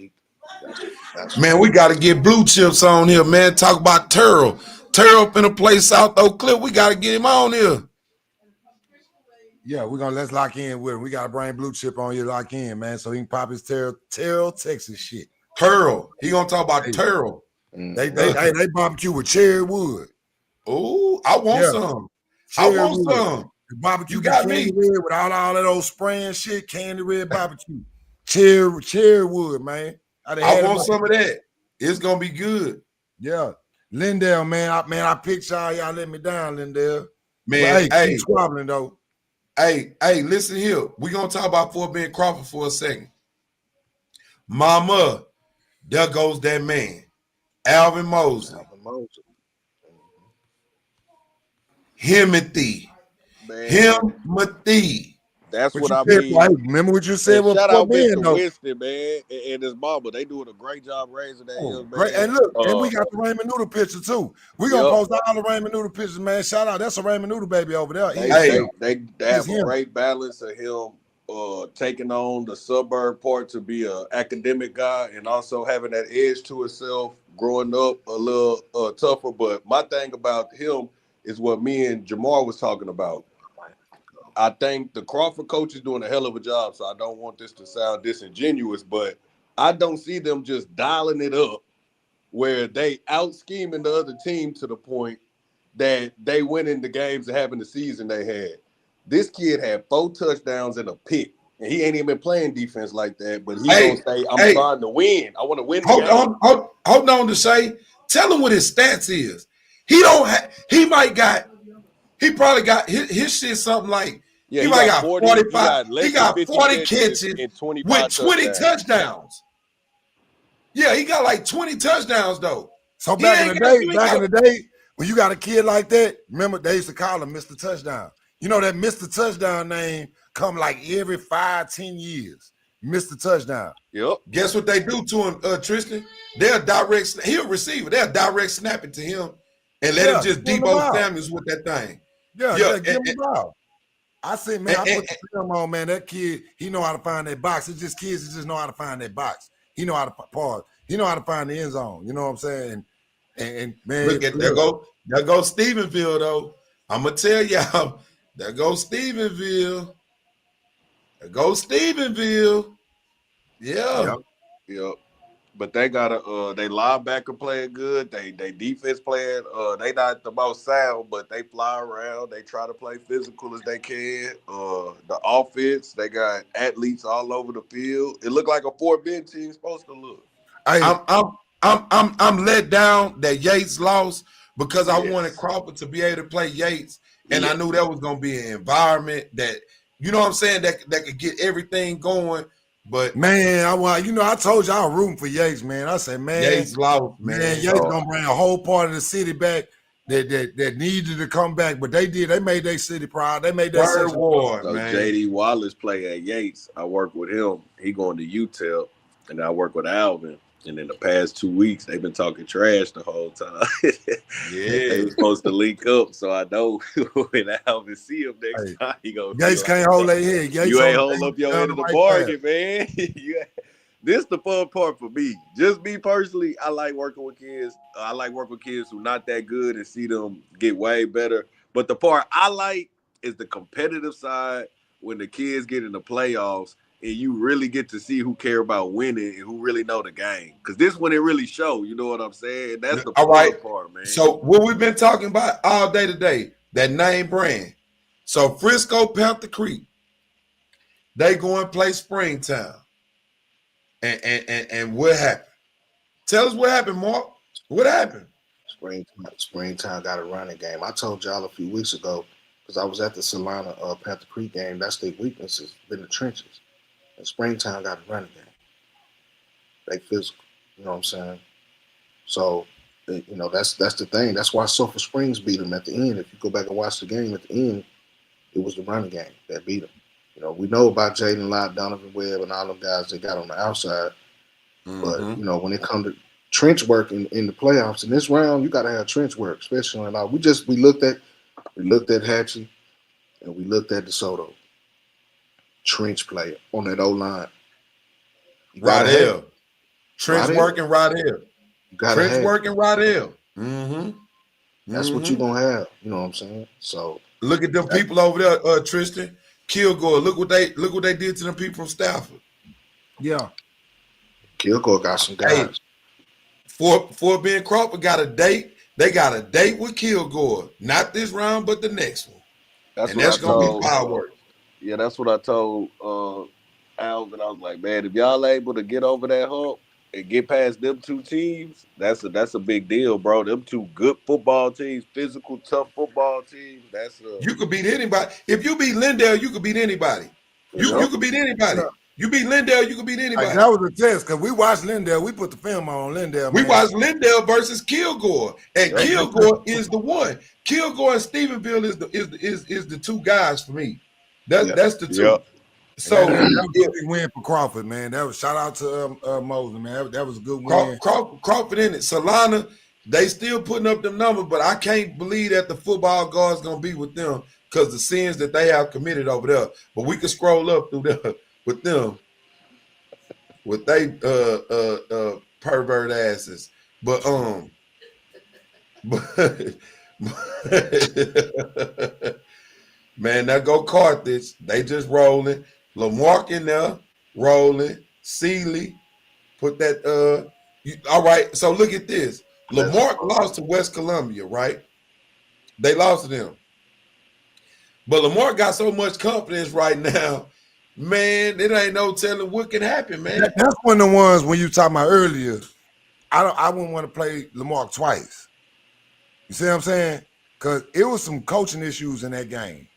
Man, we got to get blue chips on here, man. Talk about Terrell. Terrell finna play South Oak Cliff. We got to get him on here. Yeah, let's lock in with him. We got to bring blue chip on here, lock in, man, so he can pop his Terrell, Texas shit. Terrell. He gonna talk about Terrell. They barbecue with cherry wood. Oh, I want some. Cherry I want wood. Some. The barbecue you got me with all that old spraying shit, candy red barbecue. Cherry wood, man. I want some of that. It's gonna be good. Yeah. Lindell, man, I picked y'all let me down, Lindell. Man, but, hey, keep squabbling though. Hey, listen here. We're gonna talk about Fort Bend Crawford for a second. Mama, there goes that man. Alvin Mosley. Himothy. That's But what you I said, mean. hey, remember what you said And with shout Fort out Bend, Mr. though. Winston, man, and his mama. They doing a great job raising that young Great. man. And look, and we got the Raymond Noodle picture too. We're gonna Yep. post all the Raymond Noodle pictures, man. Shout out. That's a Raymond Noodle baby over there. They Hey. have He's a him. great balance of him taking on the suburb part to be an academic guy and also having that edge to himself, growing up a little tougher. But my thing about him is what me and Jamar was talking about. I think the Crawford coach is doing a hell of a job, so I don't want this to sound disingenuous, but I don't see them just dialing it up where they out scheming the other team to the point that they winning the games and having the season they had. This kid had 4 touchdowns and a pick, and he ain't even been playing defense like that, but he gonna say, I'm trying to win. I want to win the game. Hold on to say, tell him what his stats is. He probably got his shit something like, he might got 45, he got 40 catches and 20 touchdowns. Yeah, he got like 20 touchdowns though. So back in the day, when you got a kid like that, remember they used to call him Mr. Touchdown. You know that Mr. Touchdown name come like every 5-10 years. Mr. Touchdown. Yep. Guess what they do to him, Tristan? He'll receive it. They'll direct snap it to him and let him just Debo Samuels with that thing. Yeah, give him the ball. I said, man, I put the film on, man. That kid, he know how to find that box. It's just kids that just know how to find that box. He know how to pause. He know how to find the end zone. You know what I'm saying? And man, look at there go Stephenville though. I'm gonna tell y'all, there goes Stephenville. There goes Stephenville. Yeah. Yep. But they got they linebacker playing good. They defense playing. They not the most sound, but they fly around. They try to play physical as they can. The offense, they got athletes all over the field. It looked like a Fort Bend team supposed to look. I'm let down that Yates lost because I wanted Crawford to be able to play Yates, and I knew that was gonna be an environment that, you know what I'm saying, that could get everything going. But man, I told you I was rooting for Yates, man. I said, man, Yates lost, man. Yates gonna bring a whole part of the city back that needed to come back, but they did. They made their city proud. They made that ward, so man. JD Wallace play at Yates. I work with him. He going to UTEP, and I work with Alvin. And in the past 2 weeks, they've been talking trash the whole time. They were supposed to link up, so I know when Alvin see him next time, he gonna. Yates can't hold their head. You ain't hold up your end of the bargain, man. This the fun part for me. Just me personally, I like working with kids. I like working with kids who not that good and see them get way better. But the part I like is the competitive side when the kids get in the playoffs. And you really get to see who care about winning and who really know the game. Because this one, it really show. You know what I'm saying? That's the fun part, man. So what we've been talking about all day today, that name brand. So Frisco Panther Creek, they go and play Springtown. And what happened? Tell us what happened, Mark. What happened? Springtown got a running game. I told y'all a few weeks ago, because I was at the Solana Panther Creek game, that's their weaknesses in the trenches. And Springtown got a running game. They physical, you know what I'm saying? So, that's the thing. That's why Sulphur Springs beat them at the end. If you go back and watch the game at the end, it was the running game that beat them. We know about Jaden Lott, Donovan Webb, and all them guys that got on the outside. But, when it comes to trench work in the playoffs, in this round, you got to have trench work, especially in we looked at Hatchie, and we looked at DeSoto. Trench player on that O-line. Right here. Trench working right here. Trench working right here. That's what you're going to have. You know what I'm saying? So look at them people over there, Tristan. Kilgore. Look what they did to them people from Stafford. Yeah. Kilgore got some guys. Fort Bend Crawford got a date. They got a date with Kilgore. Not this round, but the next one. That's going to be fireworks. Yeah, that's what I told Alvin. I was like, man, if y'all able to get over that hump and get past them two teams, that's a big deal, bro. Them two good football teams, physical, tough football teams. You could beat anybody. If you beat Lindale, you could beat anybody. You could beat anybody. You beat Lindale, you could beat anybody. That was a test because we watched Lindale. We put the film on Lindale. We watched Lindale versus Kilgore, and Kilgore is the one. Kilgore and Stephenville is the two guys for me. That's the two. Yep. So that was a big win for Crawford, man. That was shout out to Mosley, man. That was a good win. Crawford in it. Solana, they still putting up them numbers, but I can't believe that the football guard's gonna be with them because the sins that they have committed over there. But we can scroll up through there with them, with they pervert asses. But man, that go Carthage. They just rolling. Lamarck in there rolling. Sealy put that. All right. So look at this. Lamarck lost to West Columbia, right? They lost to them. But Lamarck got so much confidence right now, man. It ain't no telling what can happen, man. That's one of the ones when you talking about earlier. I wouldn't want to play Lamarck twice. You see what I'm saying? Because it was some coaching issues in that game.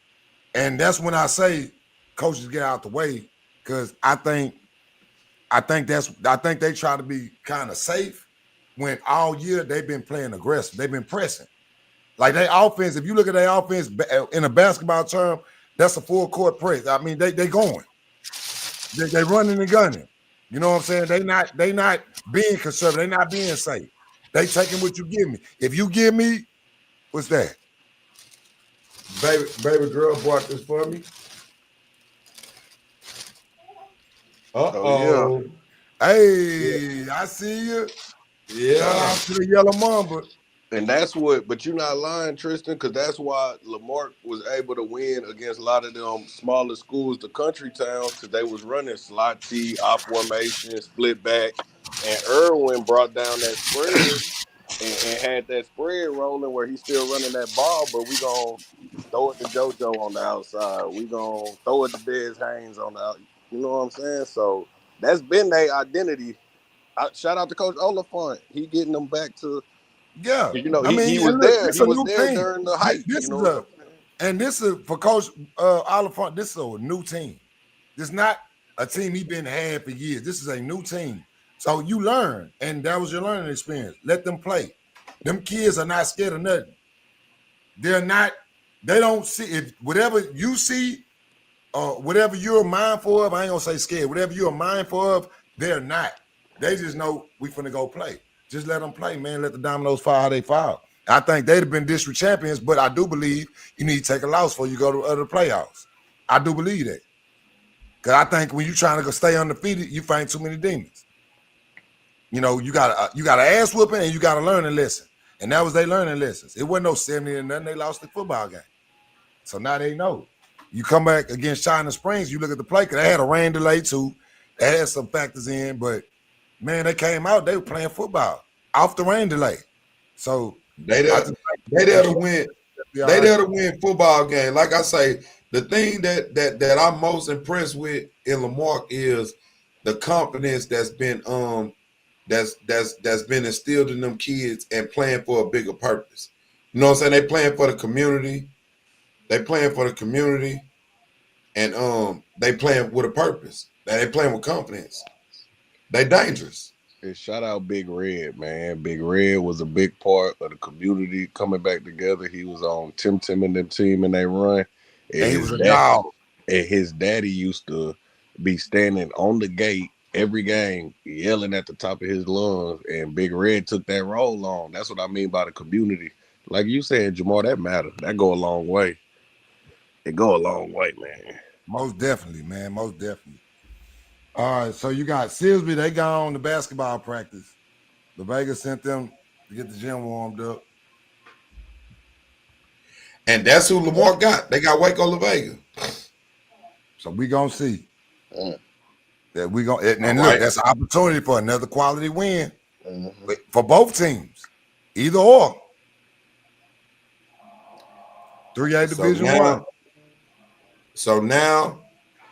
And that's when I say coaches get out the way, because I think they try to be kind of safe when all year they've been playing aggressive. They've been pressing. Like their offense, if you look at their offense in a basketball term, that's a full court press. I mean, they going. They running and gunning. You know what I'm saying? They not being conservative. They not being safe. They taking what you give me. If you give me, what's that? Baby girl brought this for me. Oh, Hey, I see you. Yeah. Shout out to the Yellow Mamba. And that's what, but you're not lying, Tristan, because that's why Lamarck was able to win against a lot of them smaller schools, the country towns, because they was running slot T, op formation, split back, and Irwin brought down that spread and had that spread rolling where he's still running that ball, but we gonna throw it to JoJo on the outside. We gonna throw it to Dez Haynes on the out. You know what I'm saying? So that's been their identity. Shout out to Coach Oliphant. He getting them back to. Yeah, You know, he was there. He was there during the hype. And this is for Coach Oliphant. This is a new team. This is not a team he been had for years. This is a new team. So you learn, and that was your learning experience. Let them play. Them kids are not scared of nothing. They're not. They don't see if whatever you see, whatever you're mindful of. I ain't gonna say scared. Whatever you're mindful of, they're not. They just know we finna go play. Just let them play, man. Let the dominoes fall how they fall. I think they'd have been district champions, but I do believe you need to take a loss before you go to other playoffs. I do believe that. Because I think when you're trying to go stay undefeated, you find too many demons. You know, you got an ass whooping and you got to learn a lesson. And that was their learning lessons. It wasn't no 70 or nothing. They lost the football game. So now they know. You come back against China Springs, you look at the play, because they had a rain delay too. They had some factors in, but man, they came out, they were playing football off the rain delay. So they there to win. They there to win football game. Like I say, the thing that I'm most impressed with in Lamarck is the confidence that's been that's been instilled in them kids and playing for a bigger purpose. You know what I'm saying? They playing for the community. They playing for the community, and they playing with a purpose. They playing with confidence. They dangerous. And shout out Big Red, man. Big Red was a big part of the community coming back together. He was on Tim and them team and they run. And he was a dog. And his daddy used to be standing on the gate every game, yelling at the top of his lungs. And Big Red took that role on. That's what I mean by the community. Like you said, Jamal, that matter. That go a long way. It go a long way, man. Most definitely, man. Most definitely. All right, so you got Silsby. They got on the basketball practice. The Vegas sent them to get the gym warmed up. And that's who Lamar got. They got Waco La Vega. So we gonna see. That we gonna and look, that's an opportunity for another quality win for both teams. Either or. 3A Division 1. So now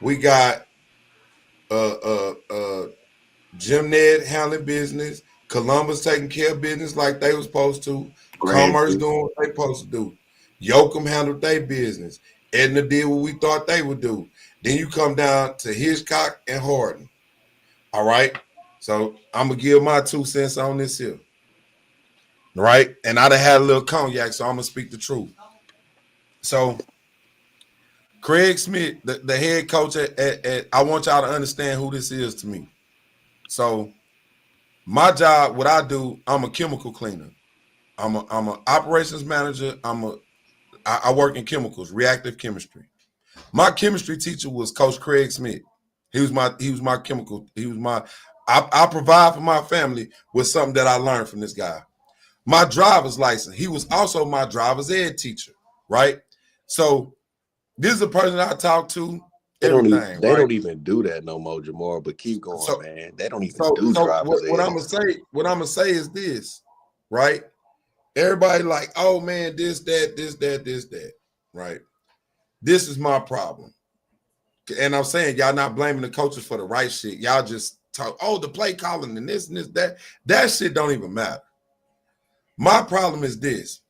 we got Jim Ned handling business, Columbus taking care of business like they were supposed to, Commerce doing what they supposed to do, Yoakum handled their business, Edna did what we thought they would do. Then you come down to Hitchcock and Hardin. All right, so I'm gonna give my 2 cents on this here. Right, and I done had a little cognac, so I'm gonna speak the truth. So Craig Smith, the head coach at I want y'all to understand who this is to me. So my job, what I do, I'm a chemical cleaner. I'm a operations manager. I work in chemicals, reactive chemistry. My chemistry teacher was Coach Craig Smith. He was my chemical. I provide for my family with something that I learned from this guy. My driver's license. He was also my driver's ed teacher, right? So this is a person I talk to. They don't even do that no more, Jamar. But keep going, man. They don't even do driver's ed. What I'm gonna say is this, right? Everybody like, oh man, this, that, right? This is my problem. And I'm saying y'all not blaming the coaches for the right shit. Y'all just talk, oh, the play calling and this, that. That shit don't even matter. My problem is this.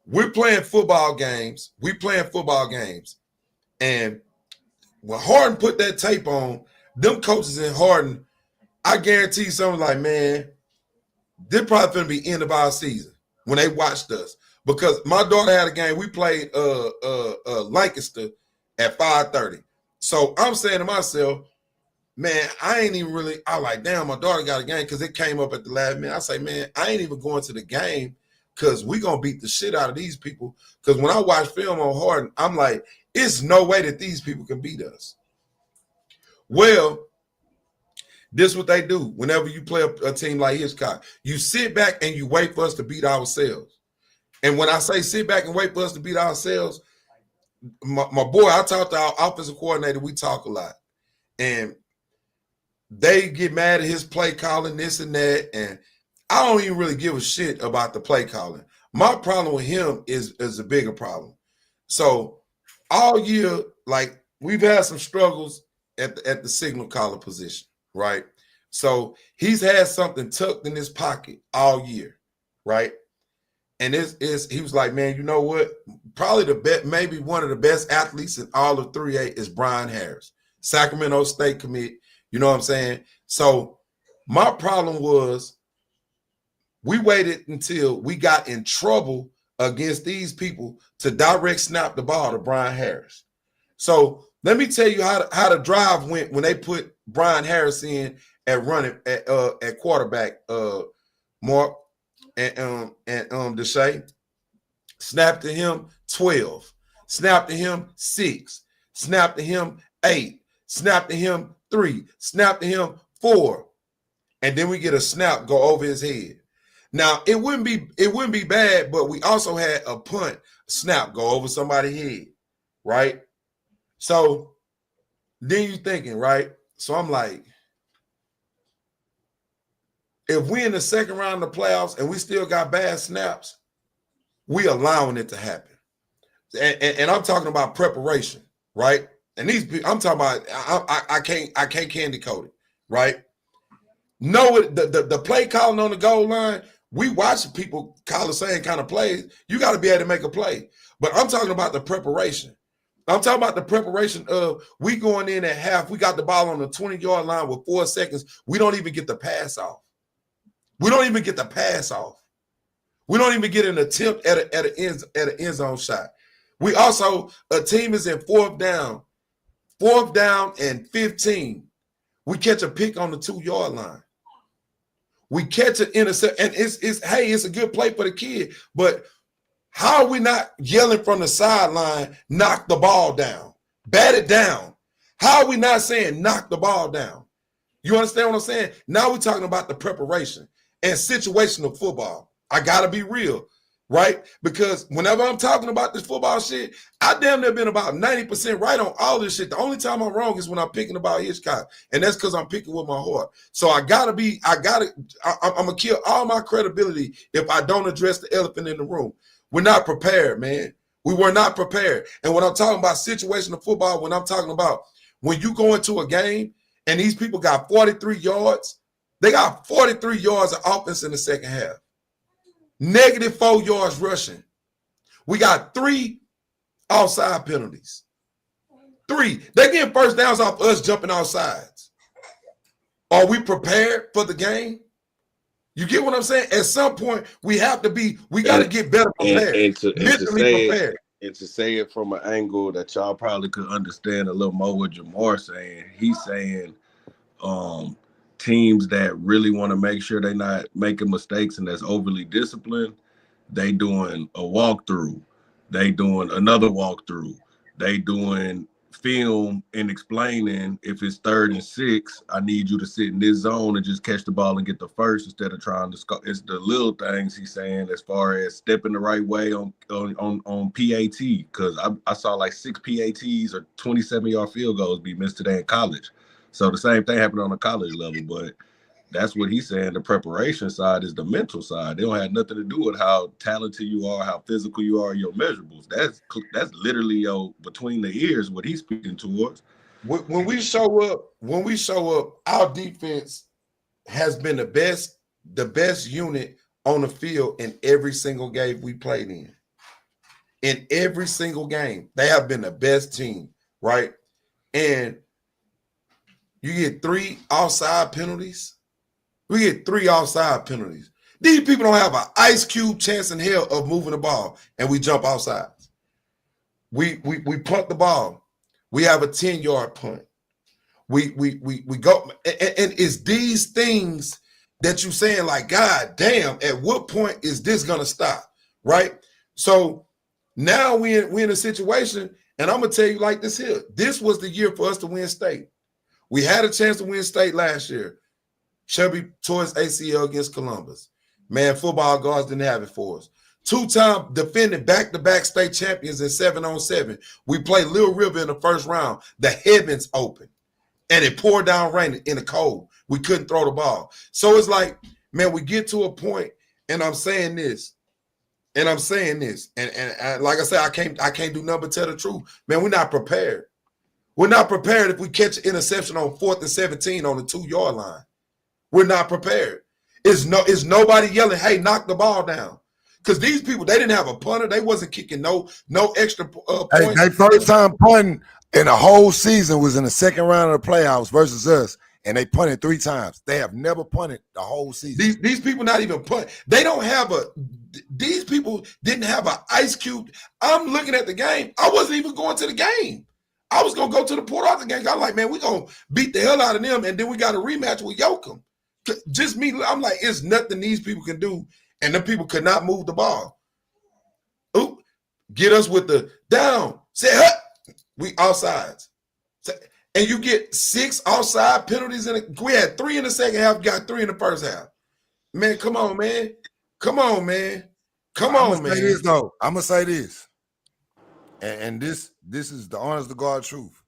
We're playing football games. And when Harden put that tape on, them coaches in Harden, I guarantee something like, man, this probably going to be end of our season when they watched us. Because my daughter had a game. We played Lancaster at 5:30. So I'm saying to myself, man, I ain't even really, I like, damn, my daughter got a game because it came up at the last minute. I say, man, I ain't even going to the game because we going to beat the shit out of these people. Because when I watch film on Harden, I'm like, it's no way that these people can beat us. Well, this is what they do. Whenever you play a team like Hitchcock, you sit back and you wait for us to beat ourselves. And when I say sit back and wait for us to beat ourselves, my boy, I talk to our offensive coordinator, we talk a lot. And they get mad at his play calling, this and that. And I don't even really give a shit about the play calling. My problem with him is a bigger problem. So all year, like, we've had some struggles at the signal caller position, right? So he's had something tucked in his pocket all year, right? And he was like, man, you know what? Probably the best, maybe one of the best athletes in all of 3A is Brian Harris, Sacramento State commit. You know what I'm saying? So my problem was we waited until we got in trouble against these people to direct snap the ball to Brian Harris. So let me tell you how the drive went when they put Brian Harris in at running at quarterback, Mark and Deshae. Snap to him 12, snap to him 6, snap to him 8, snap to him 3, snap to him 4, and then we get a snap go over his head. Now it wouldn't be bad, but we also had a punt snap go over somebody's head, right? So then you're thinking, right? So I'm like, if we in the second round of the playoffs and we still got bad snaps, we allowing it to happen. And I'm talking about preparation, right? And these people, I'm talking about, I can't candy coat it, right? No, the play calling on the goal line, we watch people call the same kind of plays. You got to be able to make a play. But I'm talking about the preparation. I'm talking about the preparation of we going in at half. We got the ball on the 20-yard line with 4 seconds. We don't even get the pass off. We don't even get the pass off. We don't even get an attempt at an end zone shot. We also, a team is in fourth down and 15. We catch a pick on the 2-yard line. We catch an intercept, and it's a good play for the kid. But how are we not yelling from the sideline, knock the ball down, bat it down? How are we not saying knock the ball down? You understand what I'm saying? Now we're talking about the preparation and situational football. I gotta be real, right? Because whenever I'm talking about this football shit, I damn near been about 90% right on all this shit. The only time I'm wrong is when I'm picking about Hitchcock, and that's because I'm picking with my heart. So I'm gonna kill all my credibility if I don't address the elephant in the room. We're not prepared, man. We were not prepared. And when I'm talking about situational football, when I'm talking about when you go into a game and these people got 43 yards, they got 43 yards of offense in the second half. -4 yards rushing. We got 3 offside penalties. 3. They getting first downs off us jumping offsides. Are we prepared for the game? You get what I'm saying? At some point, we got to get better prepared. And to say and to say it from an angle that y'all probably could understand a little more what Jamar saying. He's saying teams that really want to make sure they're not making mistakes and that's overly disciplined, they doing a walkthrough, they doing another walkthrough, they doing film and explaining if it's 3rd and 6, I need you to sit in this zone and just catch the ball and get the first instead of trying to score. It's the little things he's saying as far as stepping the right way on PAT, because I saw like 6 PATs or 27-yard field goals be missed today in college. So the same thing happened on a college level, but that's what he's saying. The preparation side is the mental side. They don't have nothing to do with how talented you are, how physical you are, your measurables. That's literally between the ears what he's speaking towards. When we show up, our defense has been the best unit on the field in every single game we played in. In every single game, they have been the best team, right? And you get 3 offside penalties. We get 3 offside penalties. These people don't have an ice cube chance in hell of moving the ball, and we jump outside. We punt the ball. We have a 10-yard punt. We go, and it's these things that you're saying, like, God damn, at what point is this gonna stop? Right? So now we're in a situation, and I'm gonna tell you like this here. This was the year for us to win state. We had a chance to win state last year. Chubby tore his ACL against Columbus. Man, football guards didn't have it for us. 2-time defending back-to-back state champions in 7-on-7. We played Little River in the first round. The heavens opened, and it poured down rain in the cold. We couldn't throw the ball. So it's like, man, we get to a point, and I'm saying this, and like I said, I can't do nothing but tell the truth. Man, we're not prepared. We're not prepared if we catch an interception on 4th and 17 on the 2-yard line. We're not prepared. Is nobody yelling, hey, knock the ball down? Because these people, they didn't have a punter. They wasn't kicking no extra points. Hey, their first time punting in the whole season was in the 2nd round of the playoffs versus us, and they punted 3 times. They have never punted the whole season. These people not even punt. They don't have these people didn't have an ice cube. I'm looking at the game. I wasn't even going to the game. I was going to go to the Port Arthur game. I'm like, man, we're going to beat the hell out of them, and then we got a rematch with Yoakum. Just me, I'm like, it's nothing these people can do, and the people could not move the ball. Oop, get us with the down. Say, huh, we offsides. And you get 6 offside penalties we had 3 in the second half, got 3 in the first half. Man, come on, man. Come on, man. Come on, man. I'm gonna say this. And this is the honest to God truth.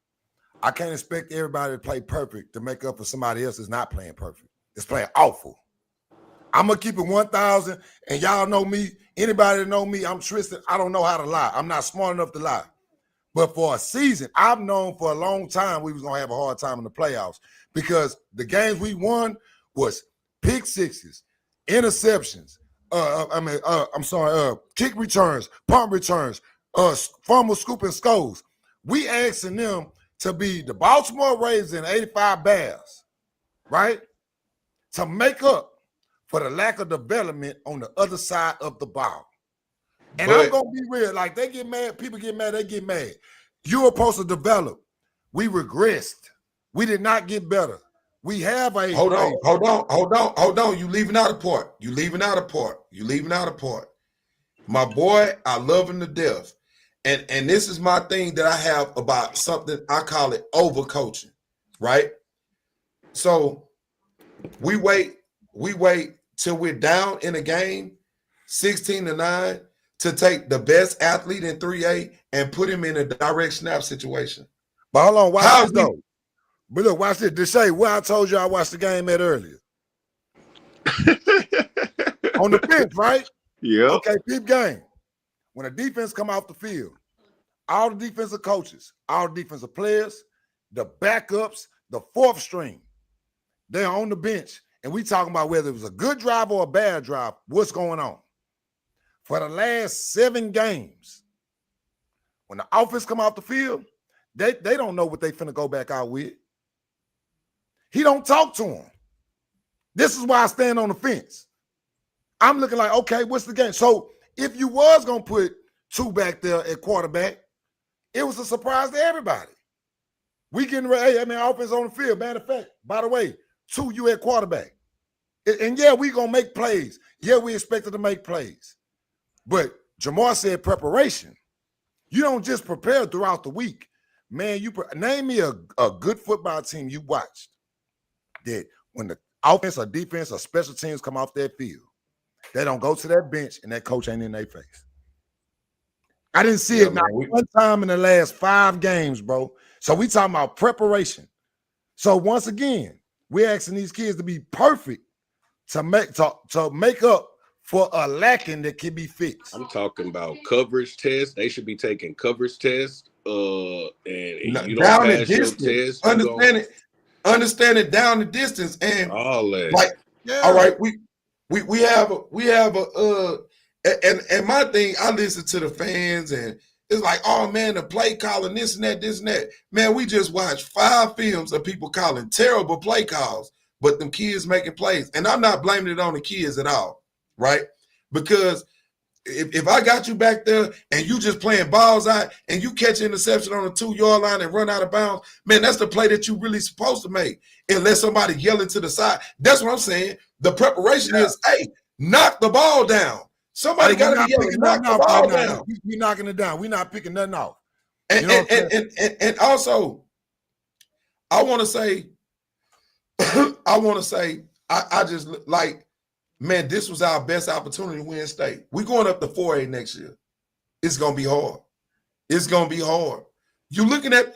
I can't expect everybody to play perfect to make up for somebody else that's not playing perfect. It's playing awful. I'm going to keep it 1,000, and y'all know me. Anybody that know me, I'm Tristan. I don't know how to lie. I'm not smart enough to lie. But for a season, I've known for a long time we was going to have a hard time in the playoffs because the games we won was pick sixes, interceptions, kick returns, punt returns, fumble, scoop, and scores. We asking them to be the Baltimore Ravens and 85 Bears, right? To make up for the lack of development on the other side of the ball. And I'm going to be real. Like, they get mad. People get mad. They get mad. You were supposed to develop. We regressed. We did not get better. We have a... Hold on. You leaving out a part. My boy, I love him to death. And this is my thing that I have about something, I call it overcoaching, right? So we wait till we're down in a game, 16-9, to take the best athlete in 3A and put him in a direct snap situation. But hold on, watch this though. But look, watch this. Deshae, where I told you I watched the game at earlier. On the bench, right? Yeah. Okay, peep game. When a defense come off the field, all the defensive coaches, all the defensive players, the backups, the 4th string, they're on the bench. And we talking about whether it was a good drive or a bad drive, what's going on. For the last 7 games, when the offense come off the field, they don't know what they finna go back out with. He don't talk to them. This is why I stand on the fence. I'm looking like, okay, what's the game? So if you was going to put two back there at quarterback. It was a surprise to everybody. We getting ready. Hey, I mean, offense on the field. Matter of fact, by the way, two you at quarterback. And yeah, we gonna make plays. Yeah, we expected to make plays. But Jamar said preparation. You don't just prepare throughout the week. Man, name me a good football team you watched that when the offense or defense or special teams come off that field, they don't go to that bench and that coach ain't in their face. I didn't see it not one time in the last 5 games, bro. So we talking about preparation. So once again, we're asking these kids to be perfect to make up for a lacking that can be fixed. I'm talking about coverage tests. They should be taking coverage tests. And you don't pass your test. Understand it down the distance and all that. Like, all right, we have a and my thing, I listen to the fans and it's like, oh man, the play calling this and that. Man, we just watched 5 films of people calling terrible play calls, but them kids making plays. And I'm not blaming it on the kids at all, right? Because if I got you back there and you just playing balls out and you catch an interception on the 2-yard line and run out of bounds, man, that's the play that you really supposed to make. Unless somebody yelling to the side. That's what I'm saying. The preparation is, hey, knock the ball down. Somebody got to be yelling, knock the ball down. We're knocking it down. We're not picking nothing off. And also, I want to say, I just like, man, this was our best opportunity to win state. We're going up to 4A next year. It's gonna be hard. It's gonna be hard. You looking at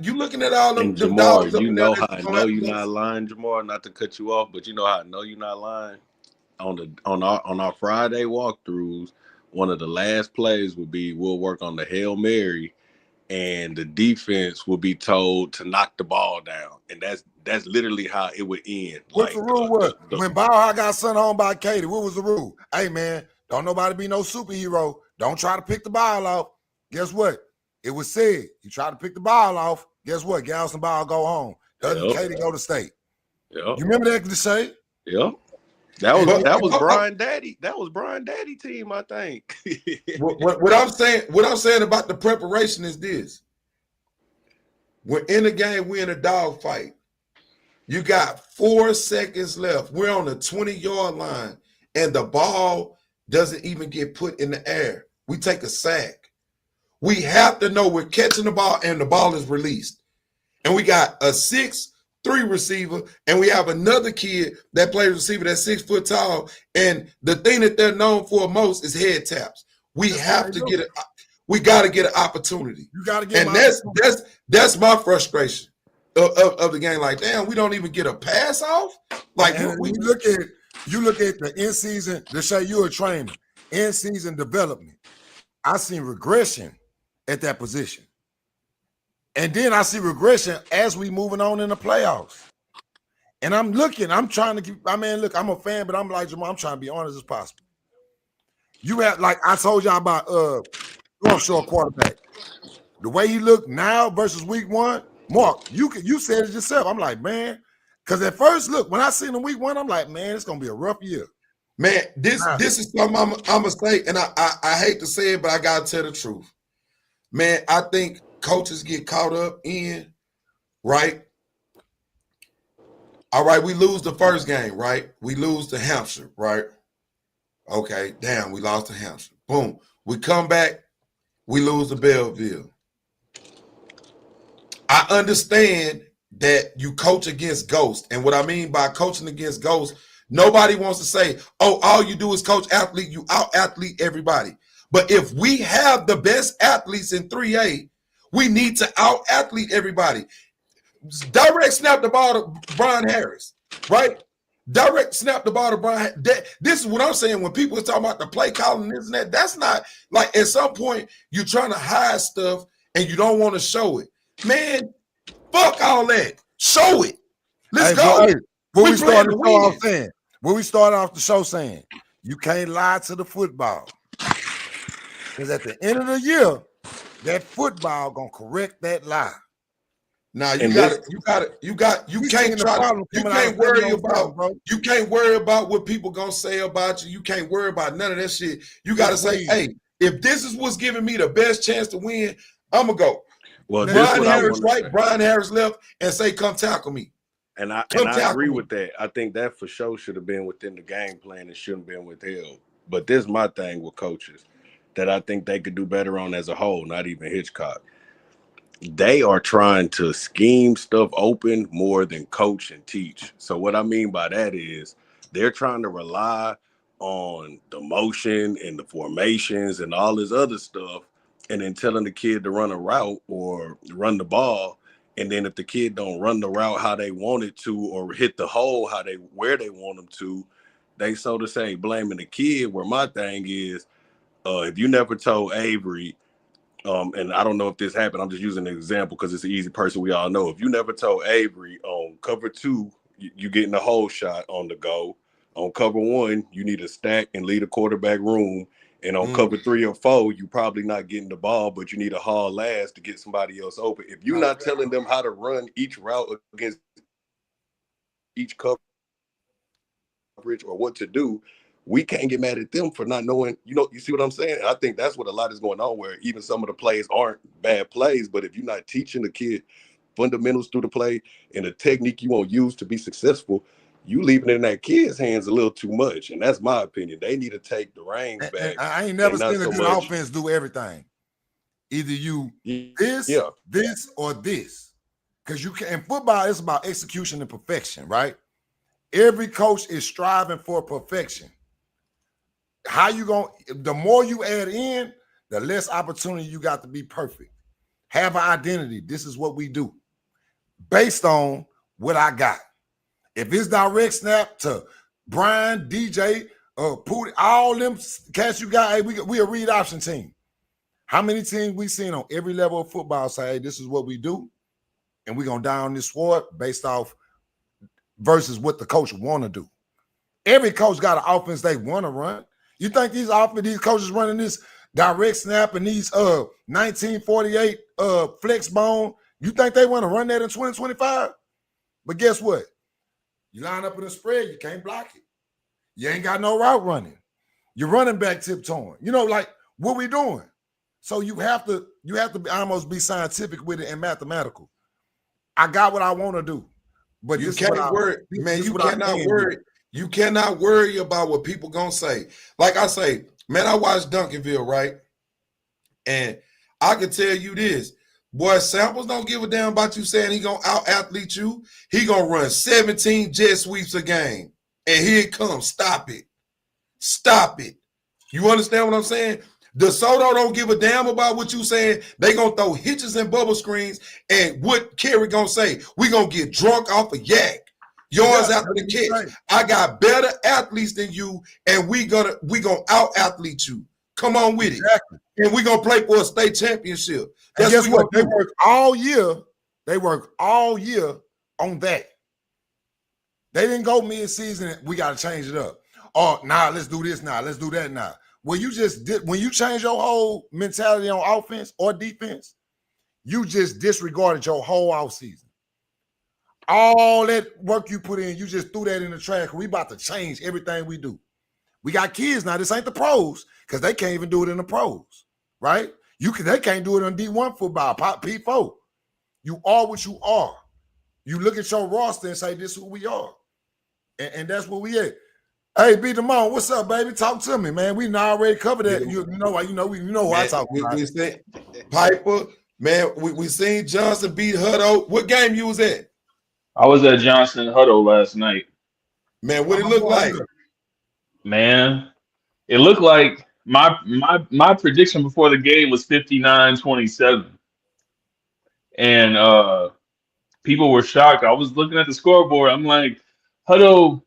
all them. Jamar, you know how I know you're not lying, Jamar. Not to cut you off, but you know how I know you're not lying. On our Friday walkthroughs, one of the last plays would be we'll work on the Hail Mary, and the defense will be told to knock the ball down, and that's literally how it would end. What's the rule was? When Bauer got sent home by Katie, what was the rule? Hey, man, don't nobody be no superhero. Don't try to pick the ball off. Guess what? It was said, you try to pick the ball off, guess what? Galveston Ball go home. Doesn't Katie go to state? Yep. You remember that say? Yep. That was Brian Daddy. That was Brian Daddy team, I think. what I'm saying about the preparation is this. We're in a game, we're in a dog fight. You got 4 seconds left. We're on the 20-yard line, and the ball doesn't even get put in the air. We take a sack. We have to know we're catching the ball, and the ball is released. And we got a 6'3" receiver, and we have another kid that plays receiver that's 6 foot tall. And the thing that they're known for most is head taps. We have to get it. We got to get an opportunity. You got to get, and that's my frustration of the game. Like, damn, we don't even get a pass off. Like, you look at the in season. To say you're a trainer, in season development. I seen regression at that position. And then I see regression as we moving on in the playoffs. And I'm trying to keep, look, I'm a fan, but I'm like, Jamal, I'm trying to be honest as possible. You have, like I told y'all about North Shore quarterback. The way he looked now versus week 1, Mark, you said it yourself. I'm like, man, because at first, look, when I seen him week 1, I'm like, man, it's gonna be a rough year. Man, this is something I'm gonna say, and I hate to say it, but I gotta tell the truth. Man, I think coaches get caught up in, right? All right, we lose the first game, right? We lose to Hampshire, right? Okay, damn, we lost to Hampshire. Boom. We come back, we lose to Belleville. I understand that you coach against ghosts. And what I mean by coaching against ghosts, nobody wants to say, oh, all you do is coach athlete, you out-athlete everybody. But if we have the best athletes in 3A, we need to out-athlete everybody. Direct snap the ball to Brian Harris, right? Direct snap the ball to Brian. This is what I'm saying. When people are talking about the play calling this and that, that's not like at some point you're trying to hide stuff and you don't want to show it. Man, fuck all that. Show it. Let's go. What we started off the show saying, you can't lie to the football. Because at the end of the year, that football gonna correct that lie. Now you can't worry about what people gonna say about you. You can't worry about none of that shit. You gotta say, hey, if this is what's giving me the best chance to win, I'm gonna go. Well, this Brian what I Harris wanna right, say. Brian Harris left, and say, "Come tackle me." And I agree with that. I think that for sure should have been within the game plan and shouldn't have been withheld. But this is my thing with coaches that I think they could do better on as a whole, not even Hitchcock. They are trying to scheme stuff open more than coach and teach. So what I mean by that is they're trying to rely on the motion and the formations and all this other stuff, and then telling the kid to run a route or run the ball. And then if the kid don't run the route how they want it to or hit the hole where they want them to, they so to say blaming the kid. Where my thing is, if you never told Avery, and I don't know if this happened, I'm just using an example because it's an easy person we all know. If you never told Avery on cover 2, you getting the whole shot on the go. On cover 1, you need to stack and lead a quarterback room. And on cover 3 or 4, you probably not getting the ball, but you need a haul last to get somebody else open. If you're not telling them how to run each route against each coverage or what to do, we can't get mad at them for not knowing. You see what I'm saying? I think that's what a lot is going on, where even some of the plays aren't bad plays, but if you're not teaching the kid fundamentals through the play and the technique you want to use to be successful, you leaving it in that kid's hands a little too much. And that's my opinion. They need to take the reins back. And I ain't never seen a good offense do everything. Either you this, or this. Because you can, in football, it's about execution and perfection, right? Every coach is striving for perfection. How you going? The more you add in, the less opportunity you got to be perfect. Have an identity. This is what we do, based on what I got. If it's direct snap to Brian, DJ, Pooty, all them cats you got, hey, we a read option team. How many teams we seen on every level of football say, hey, this is what we do, and we're gonna down this sword based off versus what the coach want to do. Every coach got an offense they want to run. You think these coaches running this direct snap and these 1948 flex bone, you think they want to run that in 2025? But guess what? You line up in a spread, you can't block it. You ain't got no route running. You're running back tiptoeing. Like what we doing? So you have to almost be scientific with it and mathematical. I got what I want to do, but you can't worry, man. You cannot worry about what people gonna say. Like I say, man, I watched Duncanville, right? And I can tell you this. Boy, Samples don't give a damn about you saying he gonna out-athlete you. He gonna run 17 jet sweeps a game. And here it comes. Stop it. Stop it. You understand what I'm saying? DeSoto don't give a damn about what you saying. They gonna throw hitches and bubble screens. And what Kerry gonna say? We gonna get drunk off a yak. Yours after the catch. Right. I got better athletes than you, and we gonna out-athlete you. Come on with it. And we're going to play for a state championship. And guess what? They work all year. They work all year on that. They didn't go mid-season, we got to change it up. Oh, let's do this now. Let's do that now. When you change your whole mentality on offense or defense, you just disregarded your whole offseason. All that work you put in, you just threw that in the trash. We about to change everything we do. We got kids now. This ain't the pros because they can't even do it in the pros, right? They can't do it on D1 football, P4. You are what you are. You look at your roster and say, this is who we are. And that's what we at. Hey, B. Damone, what's up, baby? Talk to me, man. We already covered that. You know who I talk about. We seen Piper, man. We seen Johnson beat Hutto. What game you was at? I was at Johnson Hutto last night. Man, what it look like? Man, it looked like my prediction before the game was 59-27. And people were shocked. I was looking at the scoreboard. I'm like, Hutto,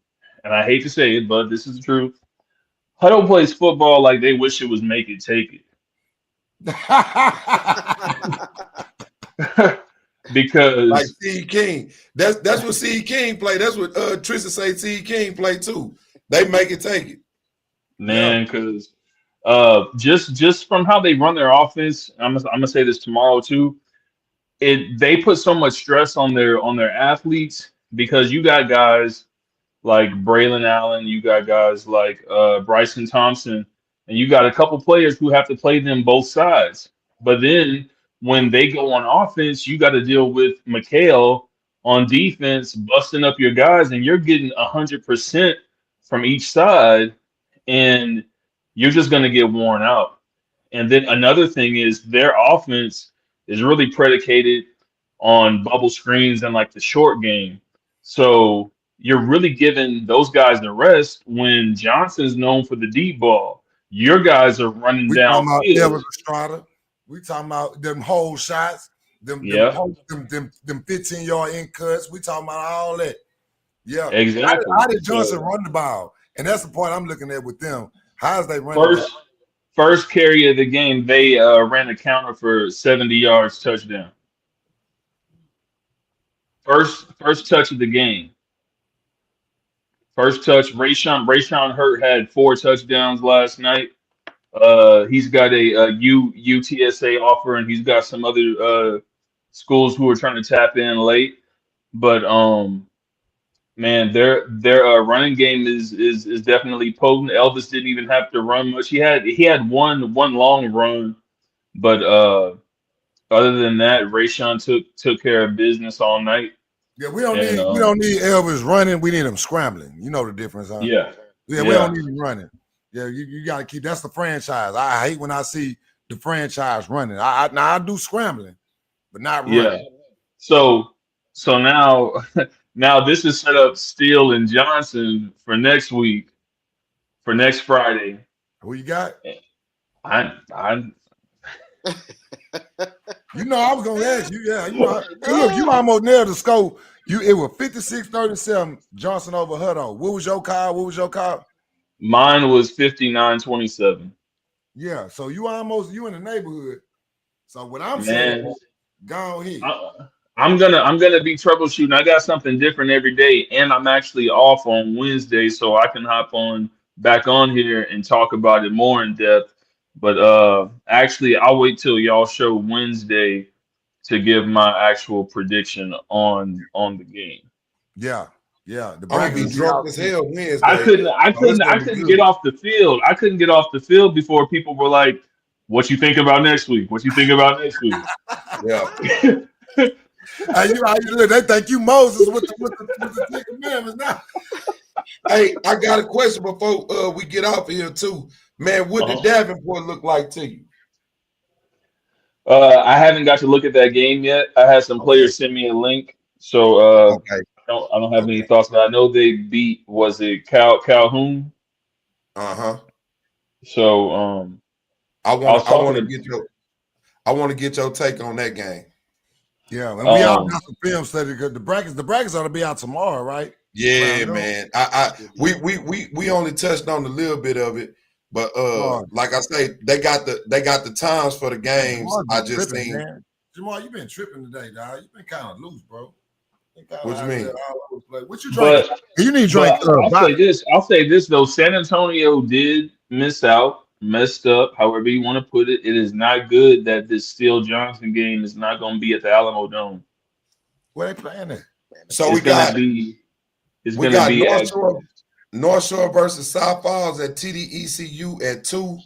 and I hate to say it, but this is the truth. Hutto plays football like they wish it was make it, take it. Because like C. King. That's what C. King play. That's what Tristan say C. King play too. They make it, take it. Man, because just from how they run their offense, I'm gonna say this tomorrow too. They put so much stress on their athletes because you got guys like Braylon Allen, you got guys like Bryson Thompson and you got a couple players who have to play them both sides. But then when they go on offense, you got to deal with Mikhail on defense, busting up your guys, and you're getting 100% from each side, and you're just going to get worn out. And then another thing is their offense is really predicated on bubble screens and like the short game. So you're really giving those guys the rest when Johnson's known for the deep ball. Your guys are running We talking about downfield. Elvis Estrada. We talking about them whole shots, them 15-yard in cuts. We talking about all that. Yeah, Exactly. How did Johnson run the ball? And that's the point I'm looking at with them. How's they running? First carry of the game, they ran a counter for 70 yards touchdown. First touch of the game. First touch. Rayshawn Hurt had 4 touchdowns last night. He's got a UTSA offer, and he's got some other schools who are trying to tap in late. But man, their running game is definitely potent. Elvis didn't even have to run much. He had one long run, but other than that, Rayshawn took care of business all night. Yeah, we don't need Elvis running. We need him scrambling. You know the difference, huh? Yeah. We don't need him running. Yeah, you got to keep. That's the franchise. I hate when I see the franchise running. I do scrambling, but not running. Yeah. So now this is set up Steele and Johnson for next week, for next Friday. Who you got? I You know, I was gonna ask you. Yeah, you know, look, you almost nailed the score. It was 56-37 Johnson over Hutto. What was your call? Mine was 59-27. Yeah, so you in the neighborhood. So what I'm saying, go ahead. I'm gonna be troubleshooting. I got something different every day, and I'm actually off on Wednesday, so I can hop back on here and talk about it more in depth. But actually, I'll wait till y'all show Wednesday to give my actual prediction on the game. Yeah. I'm gonna be drunk as hell Wednesday. I couldn't get off the field. I couldn't get off the field before people were like, "What you think about next week? What you think about next week?" Yeah. They think you Moses with the Ten Commandments now. Hey, I got a question before we get off here too. Man, what did Davenport look like to you? I haven't got to look at that game yet. I had some players send me a link, so I don't have any thoughts. But I know they beat, was it Calhoun? So I want to get your take on that game. Yeah, and we all got some film study because the brackets ought to be out tomorrow, right? Yeah, man. We only touched on a little bit of it, but like I say, they got the times for the games. I just think Jamal, you've been tripping today, dog. You've been kind of loose, bro. What you mean? What you drinking? You need to drink. I'll say this though. San Antonio did miss out. Messed up, however you want to put it. It is not good that this Steele Johnson game is not going to be at the Alamo Dome. Where they playing it? So we got North Shore versus South Falls at TDECU at 2.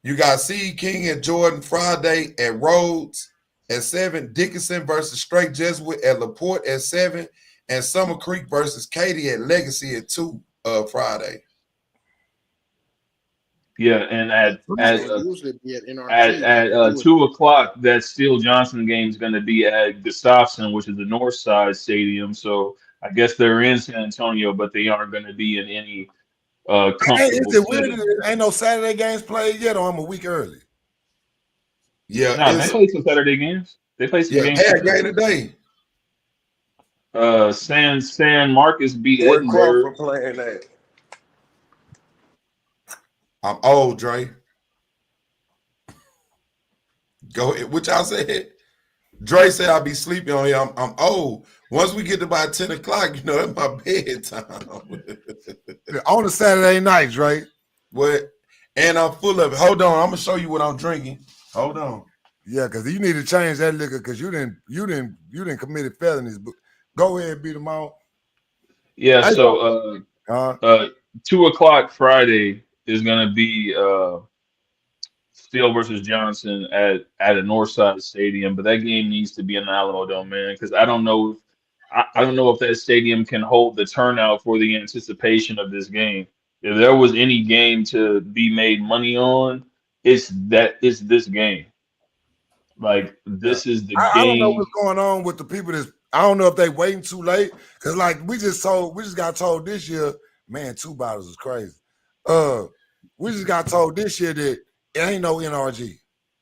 You got Seed King and Jordan Friday at Rhodes at 7. Dickinson versus Straight Jesuit at LaPorte at 7. And Summer Creek versus Katy at Legacy at 2 Friday. Yeah, and at 2 o'clock, that Steele Johnson game is going to be at Gustafson, which is the North Side Stadium. So I guess they're in San Antonio, but they aren't going to be in any comfortable. Is it weird? Ain't no Saturday games played yet, or I'm a week early? Yeah, they play some Saturday games. They play some games. Yeah, game today. San Marcos beat Edinburgh. Playing that. I'm old, Dre. Go ahead. What y'all said? Dre said I'll be sleeping on here. I'm old. Once we get to about 10 o'clock, that's my bedtime. On a Saturday night, Dre. What? And I'm full of it. Hold on. I'm gonna show you what I'm drinking. Hold on. Yeah, because you need to change that liquor because you didn't committed felonies. But go ahead, beat them out. Yeah, so 2 o'clock Friday, is going to be Steele versus Johnson at a Northside Stadium, but that game needs to be in the Alamo Dome, man, because I don't know if that stadium can hold the turnout for the anticipation of this game. If there was any game to be made money on, it's this game. Like, this is the I don't know game. what's going on with the people that's. I don't know if they waiting too late, because like we just got told this year, man, 2 bottles is crazy. We just got told this year that it ain't no NRG.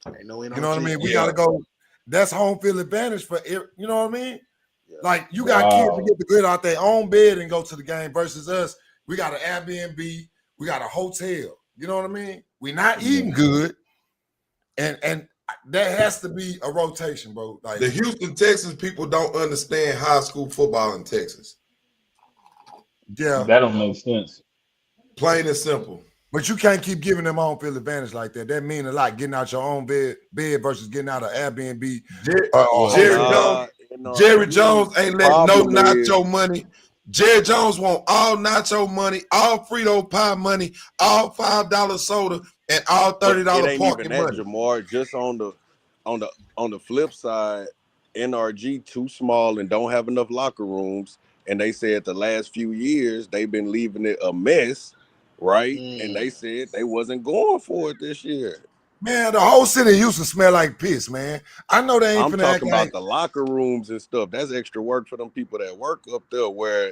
Ain't no NRG. You know what I mean? We gotta go. That's home field advantage for it. You know what I mean? Yeah. Like, you got kids to get the good out their own bed and go to the game versus us. We got an Airbnb, we got a hotel. You know what I mean? We're not eating good, and that has to be a rotation, bro. Like, The Houston, Texas people don't understand high school football in Texas. yeah, That don't make sense. Plain and simple. but you can't keep giving them home field advantage like that. That means a lot, getting out your own bed versus getting out of Airbnb. Jerry Jones ain't letting no Problem is- nacho money. Jerry Jones want all nacho money, all Frito pie money, all $5 soda, and all $30 it ain't parking even that, money. Jamar. Just on the flip side, NRG too small and don't have enough locker rooms. And they said the last few years they've been leaving it a mess, right? And they said they wasn't going for it this year. Man, the whole city of Houston smell like piss, man. I know they ain't I'm finna act talking about like the locker rooms and stuff. That's extra work for them people that work up there. Where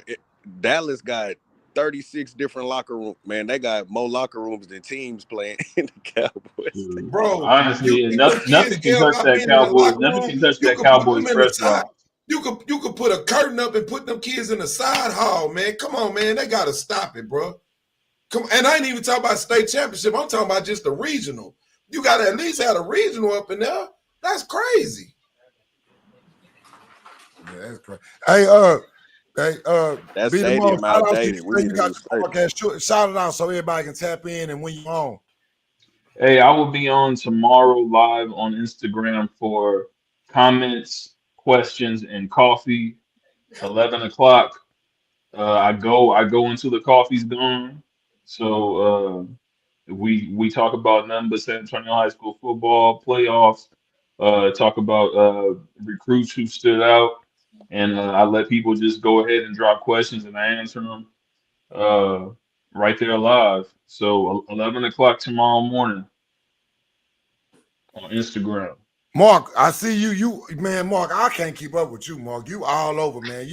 Dallas got 36 different locker rooms. Man, they got more locker rooms than teams playing in the Cowboys. Bro, Honestly, you nothing kids can touch up that in the Cowboys. locker Nothing room, can touch you that can put Cowboys them in the press side. box. You could put a curtain up and put them kids in the side hall, man. Come on, man. They gotta stop it, bro. Come, and I ain't even talking about state championship. I'm talking about just the regional. You gotta at least have a regional up in there. That's crazy. yeah, that's crazy. That Be the stadium most, shout out to outdated. you. We You need a got new the stadium. podcast. Shout it out so everybody can tap in and when you on. Hey, I will be on tomorrow live on Instagram for comments, questions, and coffee. 11 o'clock. I go until the coffee's gone. So we talk about nothing but San Antonio High School football playoffs. Talk about recruits who stood out, and I let people just go ahead and drop questions and I answer them right there live. So 11 o'clock tomorrow morning on Instagram. Mark, I see you, man. Mark, I can't keep up with you, Mark. You all over, man.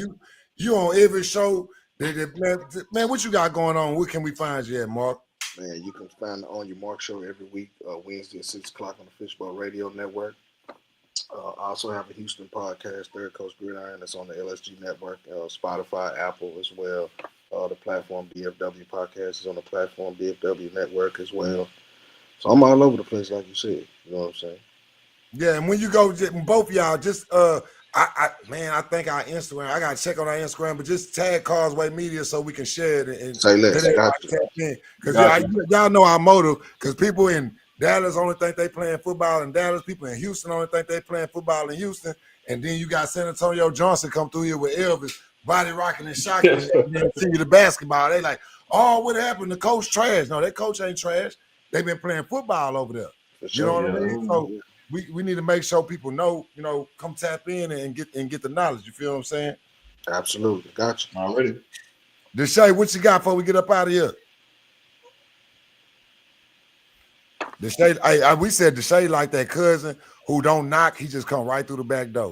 You on every show. Man, what you got going on? Where can we find you at, Mark? Man, you can find the On Your Mark show every week, Wednesday at 6 o'clock on the Fishbowl Radio Network. I also have a Houston podcast, Third Coast Gridiron, that's on the LSG Network, Spotify, Apple as well. The platform DFW podcast is on the platform DFW Network as well. So I'm all over the place, like you said. You know what I'm saying? Yeah, and when you go, both of y'all, just I think our Instagram. I gotta check on our Instagram, but just tag Causeway Media so we can share it and Say less. Got you. because y'all know our motto. Because people in Dallas only think they playing football in Dallas. People in Houston only think they playing football in Houston. And then you got San Antonio Johnson come through here with Elvis, body rocking and shocking, and then see the basketball. They like, oh, what happened? The coach trash. No, that coach ain't trash. They've been playing football over there. For You know sure. what I mean? So we need to make sure people know, come tap in and get the knowledge. You feel what I'm saying? Absolutely. Got you. Already. Deshae, what you got before we get up out of here? Deshae, we said Deshae like that cousin who don't knock, he just come right through the back door.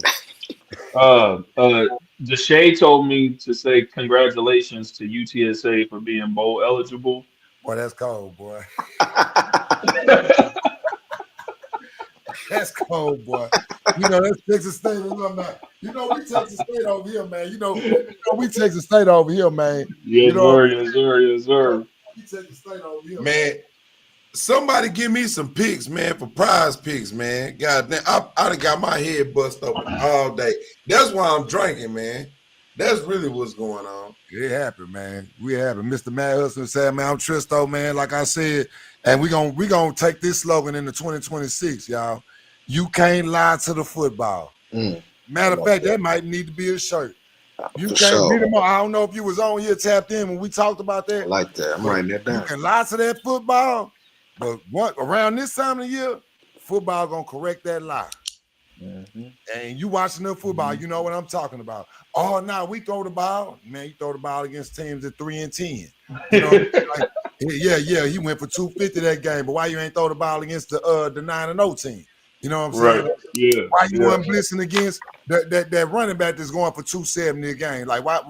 Deshae told me to say congratulations to UTSA for being bowl eligible. Boy, that's cold, boy. That's cold, boy. That's Texas State alumni. We Texas State over here, man. We Texas State over here, man. Yes, sir. Yes, sir. We Texas State over here, Man, somebody give me some picks, man, for prize picks, man. God damn, I done got my head bust open all day. That's why I'm drinking, man. That's really what's going on. It happened, man. We happened. Mr. Matt Hudson said, man, I'm Tristo, man. Like I said, and we gonna take this slogan into 2026, y'all. You can't lie to the football. Matter of fact, that might need to be a shirt. You For can't sure. beat them all. I don't know if you was on here tapped in when we talked about I that. like that. I'm writing that You down. can lie to that football, but around this time of the year, football gonna correct that lie. And you watching the football, you know what I'm talking about. Oh, now we throw the ball. Man, you throw the ball against teams at 3-10. You know, like, yeah, he went for 250 that game, but why you ain't throw the ball against the 9-0 team? You know what I'm saying? Right. Yeah. Why you weren't blitzing against that running back that's going for 270 a game? Like why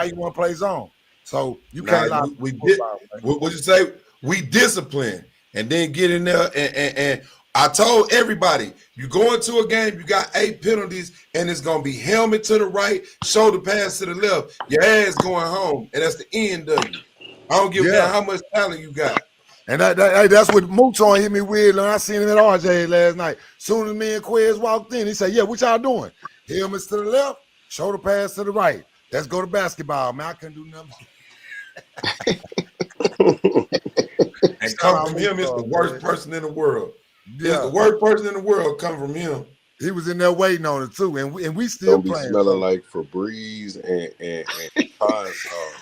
you want to play zone? So you can't lie. We did. What you say? We discipline and then get in there and I told everybody, you go into a game, you got 8 penalties, and it's gonna be helmet to the right, shoulder pass to the left. Your ass going home, and that's the end of you. I don't give a damn how much talent you got. And that's what Mouton hit me with. And I seen him at RJ last night. Soon as me and Quez walked in, he said, "Yeah, what y'all doing? Helmets to the left, shoulder pass to the right. Let's go to basketball, man. I couldn't do nothing." And come from him is the worst person in the world. Yeah, it's the worst person in the world come from him. He was in there waiting on it too, and we still Don't be playing. smelling like Febreze and Pine Sol.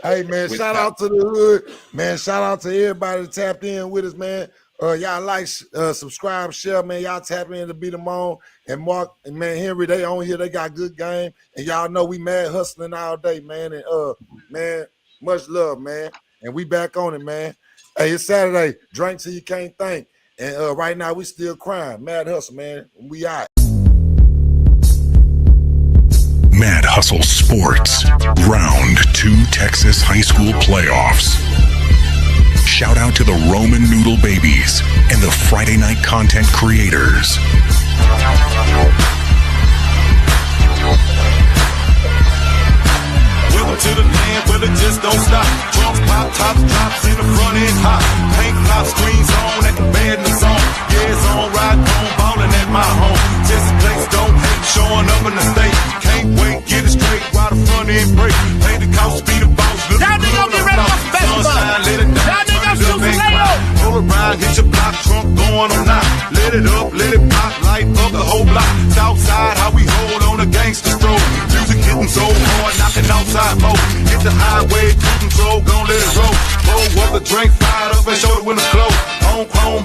Hey man, shout out to the hood, man. Shout out to everybody that tapped in with us, man. Y'all like, subscribe, share, man. Y'all tap in to Beat 'em on. And Mark and man Henry, they on here. They got good game, and y'all know we mad hustling all day, man. And man, much love, man. And we back on it, man. Hey, it's Saturday. Drink till you can't think. And right now we still crying. Mad hustle, man. We out. Mad Hustle Sports, Round 2 Texas High School Playoffs. Shout out to the Roman Noodle Babies and the Friday Night Content Creators. Welcome to the land where it just don't stop. Trunks pop, tops drops in the front end hot. Paint pop, screens on at the bed in the zone. Yeah, it's on, ride on, ballin' at my home. Just place, don't hate, showing up in the state. Can't wait, get it straight while the front end break. Pay the cost, be the boss. Y'all niggas get ready for some basketball. Y'all niggas shoot some layups. Pull around, hit your block, trunk going on now. Let it up, let it pop, light up the whole block. Southside, how we hold on a gangster stroll. Music hitting so hard, knocking outside mode. Hit the highway, cruise control, gon' let it roll. Roll up the drink, fired up and show it when it's close. On chrome,